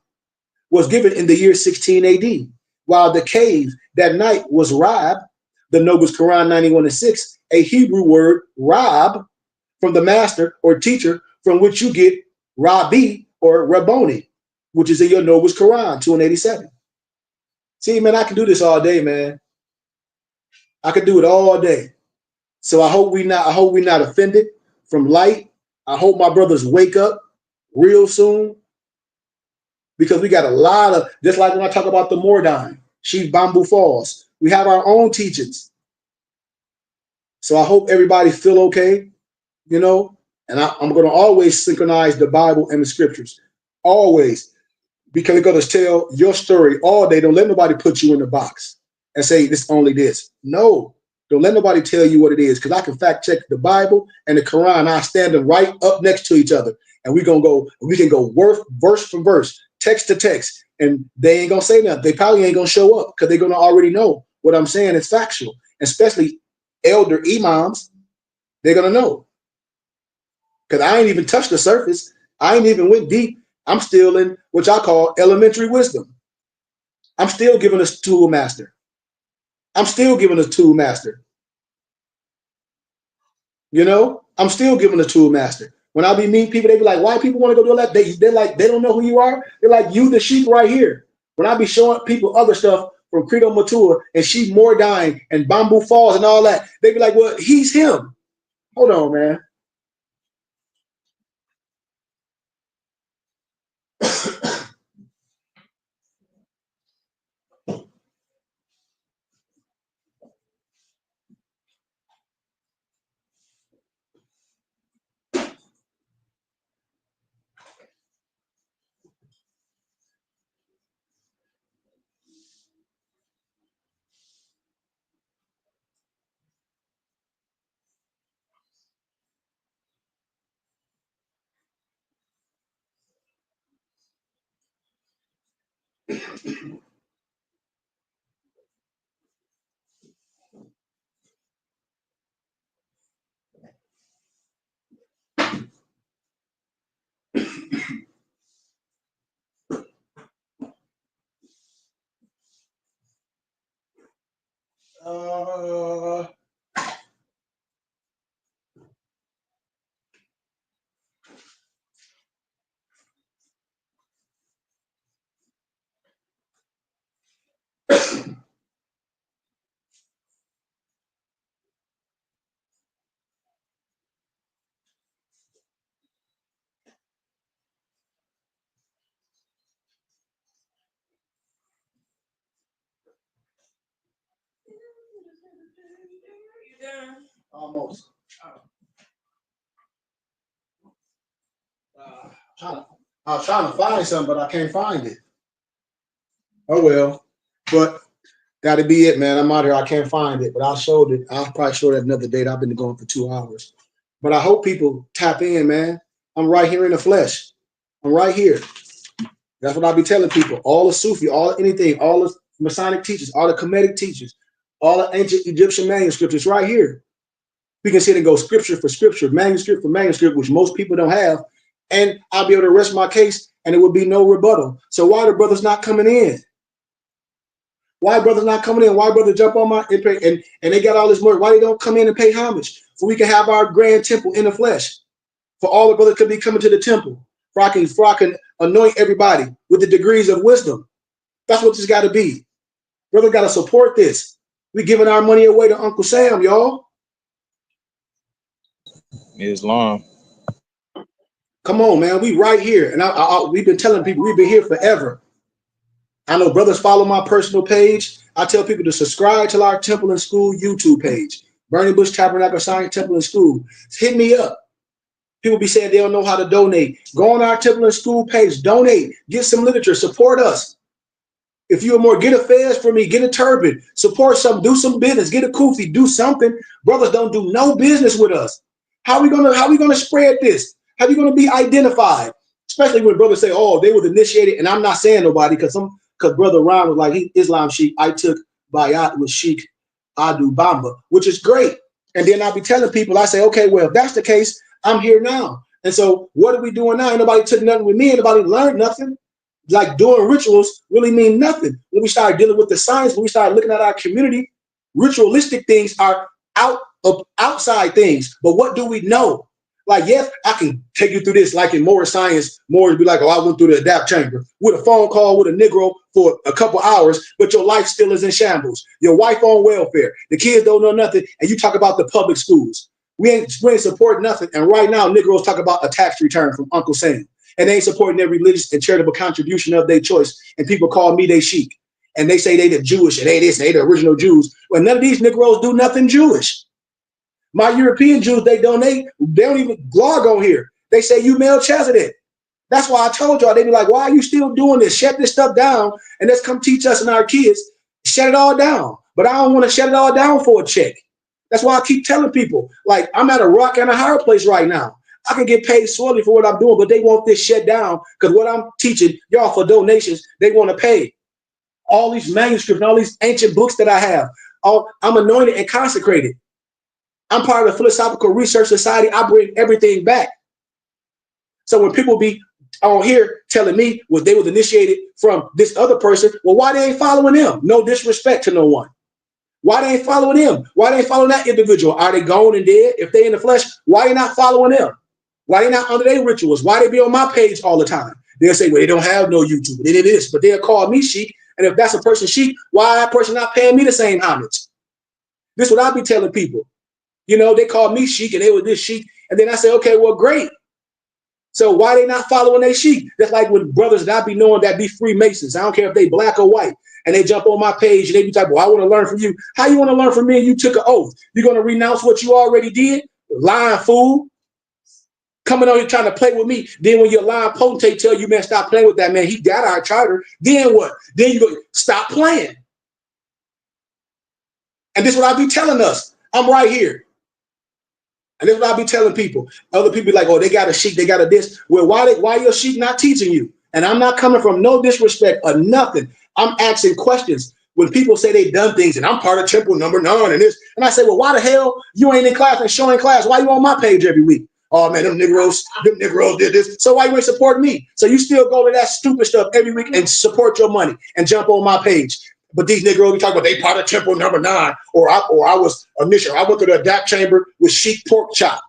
was given in the year 16 AD, while the cave that night was Rab, the Nobles Quran 91:6, a Hebrew word, Rab, from the master or teacher, from which you get Rabbi or Rabboni, which is in your Nova's Quran, 287. See, man, I can do this all day, man. I could do it all day. So I hope we're not offended from light. I hope my brothers wake up real soon, because we got a lot of, just like when I talk about the Mordine, Sheep Bamboo Falls, we have our own teachings. So I hope everybody feel okay, you know, and I'm going to always synchronize the Bible and the scriptures, always, because it's going to tell your story all day. Don't let nobody put you in the box and say this only this. No, don't let nobody tell you what it is, because I can fact check the Bible and the Quran. I stand them right up next to each other, and we can go verse for verse, text to text, and they ain't gonna say nothing. They probably ain't gonna show up because they're gonna already know what I'm saying is factual, especially elder imams. They're gonna know, because I ain't even touched the surface. I ain't even went deep. I'm still in what I call elementary wisdom. I'm still giving us tool master. I'm still giving us tool master. You know, I'm still giving a tool master. When I be meeting people, they be like, why people want to go do all that? They're like, they don't know who you are. They're like, you the sheep right here. When I be showing people other stuff from Credo Mature and Sheep Mordine and Bamboo Falls and all that, they be like, well, he's him. Hold on, man. Uh, almost. I was trying to find something, but I can't find it. Oh well, but that'll be it, man. I'm out here. I can't find it, but I'll show it. I'll probably show it another date. I've been going for 2 hours, but I hope people tap in, man. I'm right here in the flesh. I'm right here. That's what I'll be telling people. All the Sufi, all anything, all the Masonic teachers, all the Kemetic teachers, all the ancient Egyptian manuscripts. It's right here. We can sit and go scripture for scripture, manuscript for manuscript, which most people don't have, and I'll be able to rest my case, and it will be no rebuttal. So why the brothers not coming in? Why brothers not coming in? Why brothers jump on my and they got all this money? Why they don't come in and pay homage? So we can have our grand temple in the flesh. For all the brothers could be coming to the temple. For I can anoint everybody with the degrees of wisdom. That's what this got to be. Brother got to support this. We giving our money away to Uncle Sam, y'all. Islam. Come on, man. We right here. And we've been telling people we've been here forever. I know brothers follow my personal page. I tell people to subscribe to our Temple and School YouTube page. Burning Bush Tabernacle Science Temple and School. Hit me up. People be saying they don't know how to donate. Go on our Temple and School page. Donate. Get some literature. Support us. If you're more, get a fez for me. Get a turban. Support something. Do some business. Get a kufi. Do something. Brothers don't do no business with us. How we gonna spread this? How we gonna be identified? Especially when brothers say, "Oh, they was initiated," and I'm not saying nobody because Brother Ron was like, he Islam Sheikh. I took bayat with Sheikh Adu Bamba, which is great. And then I'll be telling people, I say, okay, well, if that's the case, I'm here now. And so what are we doing now? Ain't nobody took nothing with me. Ain't nobody learned nothing. Like doing rituals really mean nothing. When we start dealing with the science, when we start looking at our community, ritualistic things are outside things. But what do we know? Like, yes, I can take you through this, like in more science, more be like, oh, I went through the Adapt chamber with a phone call with a Negro for a couple hours, but your life still is in shambles. Your wife on welfare. The kids don't know nothing. And you talk about the public schools. We ain't supporting nothing. And right now, Negroes talk about a tax return from Uncle Sam. And they ain't supporting their religious and charitable contribution of their choice. And people call me they sheik. And they say they the Jewish and they this, and they the original Jews. Well, none of these Negroes do nothing Jewish. My European Jews, they don't even blog on here. They say you Melchizedek. That's why I told y'all, they be like, why are you still doing this? Shut this stuff down and let's come teach us and our kids. Shut it all down. But I don't want to shut it all down for a check. That's why I keep telling people, like, I'm at a rock and a hard place right now. I can get paid sorely for what I'm doing, but they want this shut down because what I'm teaching y'all for donations, they want to pay. All these manuscripts and all these ancient books that I have, I'm anointed and consecrated. I'm part of the Philosophical Research Society. I bring everything back. So when people be on here telling me what they was initiated from this other person, well, why they ain't following them? No disrespect to no one. Why they ain't following him? Why they ain't following that individual? Are they gone and dead? If they in the flesh, why they not following them? Why they not under their rituals? Why they be on my page all the time? They'll say, well, they don't have no YouTube. They did this, but they'll call me sheik. And if that's a person sheik, why that person not paying me the same homage? This is what I be telling people. You know, they call me sheik and they were this sheik. And then I say, okay, well, great. So why they not following their sheik? That's like with brothers that I be knowing that be Freemasons. I don't care if they black or white. And they jump on my page and they be like, well, I want to learn from you. How you want to learn from me and you took an oath? You're going to renounce what you already did? Lying fool. Coming on here trying to play with me. Then when your lying potentate tell you, man, stop playing with that man. He got our charter. Then what? Then you go, stop playing. And this is what I be telling us. I'm right here. And this is what I be telling people. Other people be like, oh, they got a sheik, they got a this. Well, why your sheik not teaching you? And I'm not coming from no disrespect or nothing. I'm asking questions. When people say they done things and I'm part of temple number 9 and this, and I say, well, why the hell you ain't in class and showing class? Why you on my page every week? Oh man, them Negroes did this. So why you ain't support me? So you still go to that stupid stuff every week and support your money and jump on my page. But these Negroes, we talk about they part of temple number 9, or I was initial. I went to the Adapt chamber with sheik pork chop.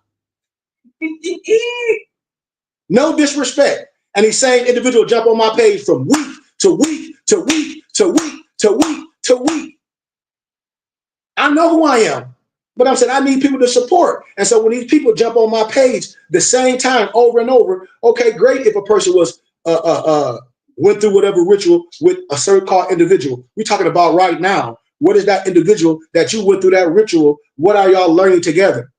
No disrespect. And these same individual jump on my page from week to week to week to week to week to week. I know who I am, but I'm saying I need people to support. And so when these people jump on my page the same time over and over, okay, great if a person was went through whatever ritual with a certain called individual. We're talking about right now. What is that individual that you went through that ritual? What are y'all learning together?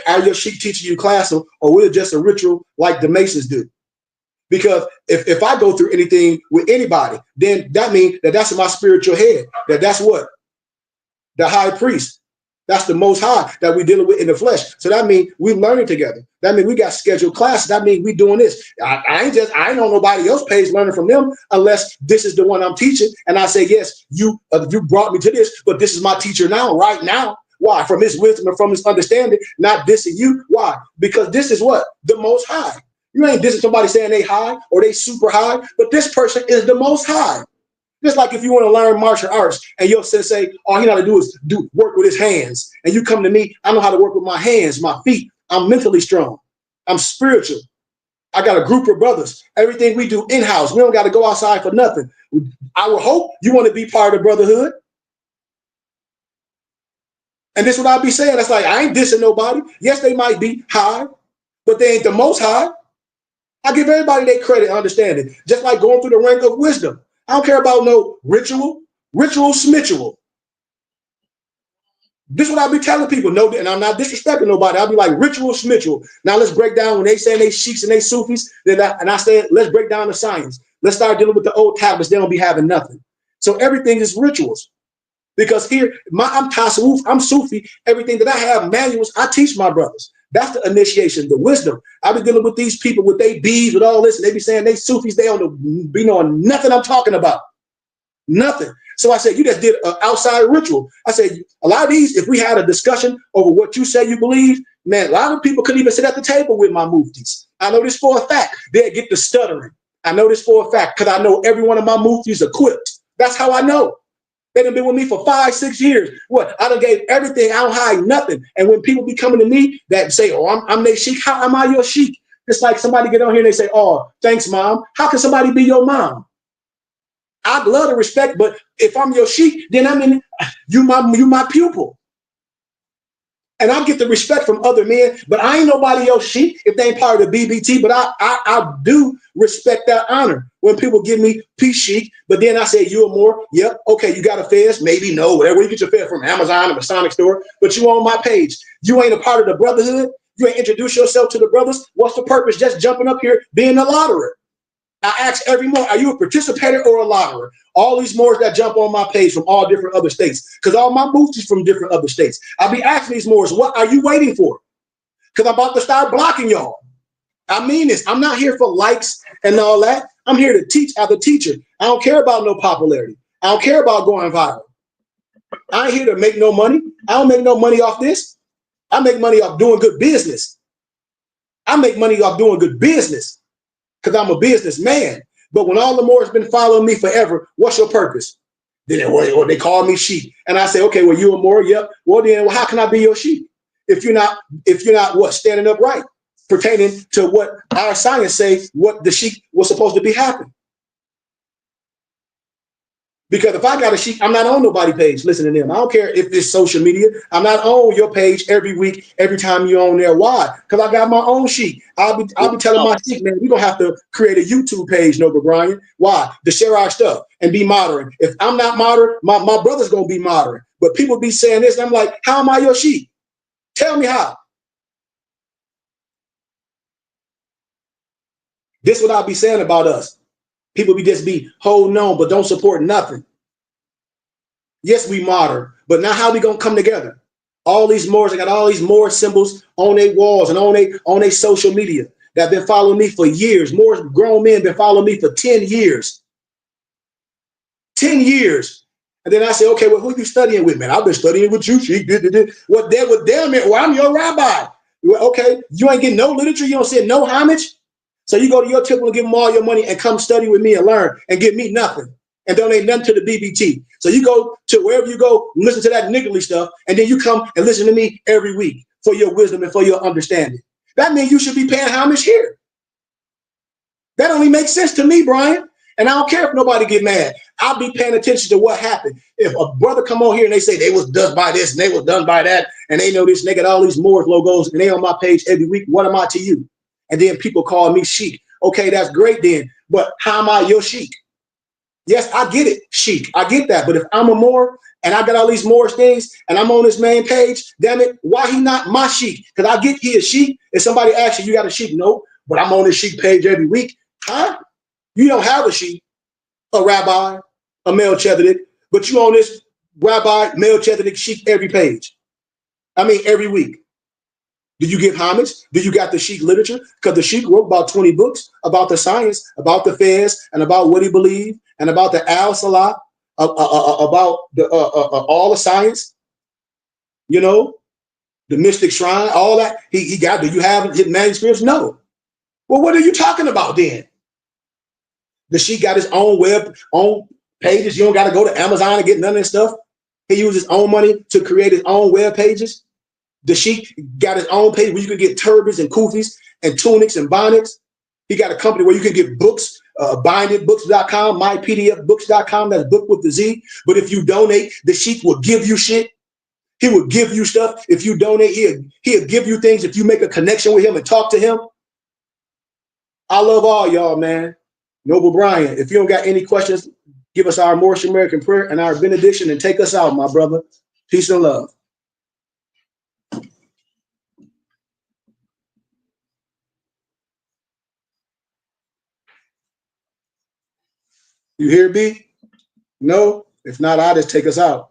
Are your sheik teaching you class, or was it just a ritual like the Masons do? Because if I go through anything with anybody, then that means that that's my spiritual head. That's what? The high priest. That's the most high that we're dealing with in the flesh. So that means we're learning together. That means we got scheduled classes. That means we're doing this. I ain't on nobody else's page learning from them unless this is the one I'm teaching. And I say, yes, you brought me to this, but this is my teacher now, right now. Why? From his wisdom and from his understanding, not dissing you. Why? Because this is what? The most high. You ain't dissing somebody saying they high or they super high, but this person is the most high. Just like if you want to learn martial arts and your sensei, all he got to do is work with his hands. And you come to me, I know how to work with my hands, my feet. I'm mentally strong. I'm spiritual. I got a group of brothers. Everything we do in-house. We don't got to go outside for nothing. I would hope you want to be part of the brotherhood. And this is what I'll be saying. That's like, I ain't dissing nobody. Yes, they might be high, but they ain't the most high. I give everybody their credit and understanding. Just like going through the rank of wisdom. I don't care about no ritual smitual. This is what I'll be telling people. No, and I'm not disrespecting nobody. I'll be like ritual smitual. Now let's break down when they say they sheiks and they Sufis. And I say, let's break down the science. Let's start dealing with the old tablets. They don't be having nothing. So everything is rituals. Because here, I'm Tasawwuf, I'm Sufi. Everything that I have, manuals, I teach my brothers. That's the initiation, the wisdom. I've been dealing with these people with their beads, with all this, and they be saying they Sufis, they don't be knowing nothing I'm talking about. Nothing. So I said, you just did an outside ritual. I said, a lot of these, if we had a discussion over what you say you believe, man, a lot of people couldn't even sit at the table with my muftis. I know this for a fact. They'll get the stuttering. I know this for a fact because I know every one of my muftis equipped. That's how I know. They done been with me for 5-6 years. What? I done gave everything. I don't hide nothing. And when people be coming to me that say, oh, I'm their sheik. How am I your sheik? It's like somebody get on here and they say, oh, thanks, mom. How can somebody be your mom? I'd love to respect, but if I'm your sheik, then I mean, you my pupil. And I get the respect from other men, but I ain't nobody else sheik if they ain't part of the BBT. But I do respect that honor when people give me peace sheik. But then I say, you are more. Yep. Okay. You got a fez? Maybe no. Whatever. You get your fez from Amazon or Masonic store, but you on my page. You ain't a part of the brotherhood. You ain't introduce yourself to the brothers. What's the purpose? Just jumping up here, being a lotterer. I ask every more, are you a participator or a lotterer? All these Moors that jump on my page from all different other states, because all my boots is from different other states. I'll be asking these Moors, what are you waiting for? Because I'm about to start blocking y'all. I mean this. I'm not here for likes and all that. I'm here to teach as a teacher. I don't care about no popularity. I don't care about going viral. I ain't here to make no money. I don't make no money off this. I make money off doing good business. I make money off doing good business, because I'm a businessman. But when all the Moors been following me forever, what's your purpose? Then they call me sheep. And I say, okay, well, you a Moor? Yep. Well, then how can I be your sheep? If you're not what, standing upright, pertaining to what our science say, what the sheep was supposed to be happening. Because if I got a sheep, I'm not on nobody's page listening to them. I don't care if it's social media. I'm not on your page every week, every time you're on there. Why? Because I got my own sheep. I'll be telling my sheep, man, we don't have to create a YouTube page, Noble Brian. Why? To share our stuff and be modern. If I'm not modern, my brother's gonna be modern. But people be saying this, and I'm like, how am I your sheep? Tell me how. This is what I'll be saying about us. People be holding on, but don't support nothing. Yes, we modern, but now how we gonna come together? All these Moors, I got all these Moor symbols on their walls and on their social media that have been following me for years. More grown men been following me for 10 years. 10 years. And then I say, okay, well, who you studying with, man? I've been studying with you, Sheik. Well, damn it, well, I'm your rabbi. Well, okay, you ain't getting no literature, you don't say no homage. So you go to your temple and give them all your money and come study with me and learn and give me nothing and donate nothing to the BBT. So you go to wherever you go, listen to that niggly stuff, and then you come and listen to me every week for your wisdom and for your understanding. That means you should be paying homage here. That only makes sense to me, Brian. And I don't care if nobody get mad. I'll be paying attention to what happened. If a brother come on here and they say they was done by this and they was done by that, and they know this, and they got all these Moors logos, and they on my page every week, what am I to you? And then people call me sheik. Okay, that's great then, but how am I your sheik? Yes, I get it, sheik. I get that. But if I'm a Moor and I got all these Moorish things and I'm on this main page, damn it, why he not my sheik? Because I get he a sheik. If somebody asks you, you got a sheik? No, but I'm on this sheik page every week. Huh? You don't have a sheik, a rabbi, a Melchizedek, but you on this rabbi, Melchizedek sheik every page. I mean, every week. Do you give homage? Do you got the sheik literature? Because the sheik wrote about 20 books about the science, about the fez, and about what he believed, and about the al-salah, about the all the science, you know, the mystic shrine, all that. He got. Do you have his manuscripts? No. Well, what are you talking about then? The sheik got his own own pages. You don't got to go to Amazon and get none of this stuff. He used his own money to create his own web pages. The sheik got his own page where you can get turbans and kufis and tunics and bonnets. He got a company where you can get books, bindedbooks.com, mypdfbooks.com, that's book with the Z. But if you donate, the sheik will give you shit. He will give you stuff. If you donate, he'll give you things if you make a connection with him and talk to him. I love all y'all, man. Noble Brian, if you don't got any questions, give us our Moorish American prayer and our benediction and take us out, my brother. Peace and love. You hear me? No? If not, I'll just take us out.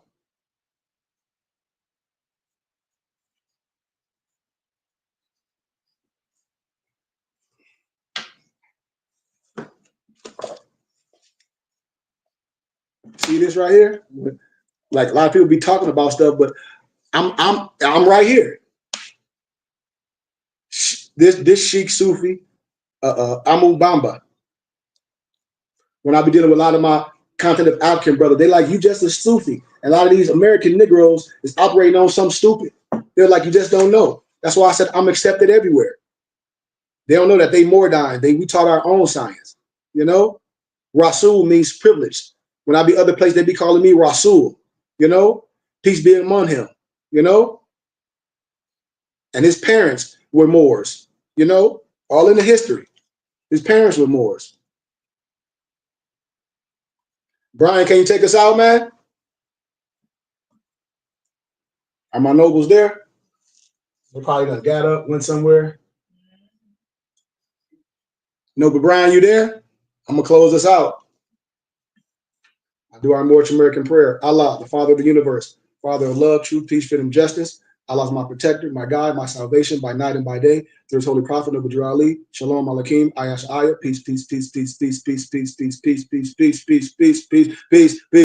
See this right here? Like a lot of people be talking about stuff, but I'm right here. This Sheikh Sufi, Amu Bamba. When I be dealing with a lot of my content of Alkin, brother. They like, you just a Sufi. And a lot of these American Negroes is operating on something stupid. They're like, you just don't know. That's why I said I'm accepted everywhere. They don't know that they more dying. We taught our own science. You know, Rasul means privileged. When I be other place, they be calling me Rasul. You know, peace be among him. You know, and his parents were Moors. You know, all in the history. His parents were Moors. Brian, can you take us out, man? Are my nobles there? They probably done got up, went somewhere. Noble Brian, you there? I'm gonna close this out. I do our North American prayer. Allah, the Father of the universe, Father of love, truth, peace, freedom, justice. Allah is my protector, my guide, my salvation by night and by day. Through his holy prophet, Noble Ali, Shalom Alakim, Ayash Ayah, peace, peace, peace, peace, peace, peace, peace, peace, peace, peace, peace, peace, peace, peace, peace, peace.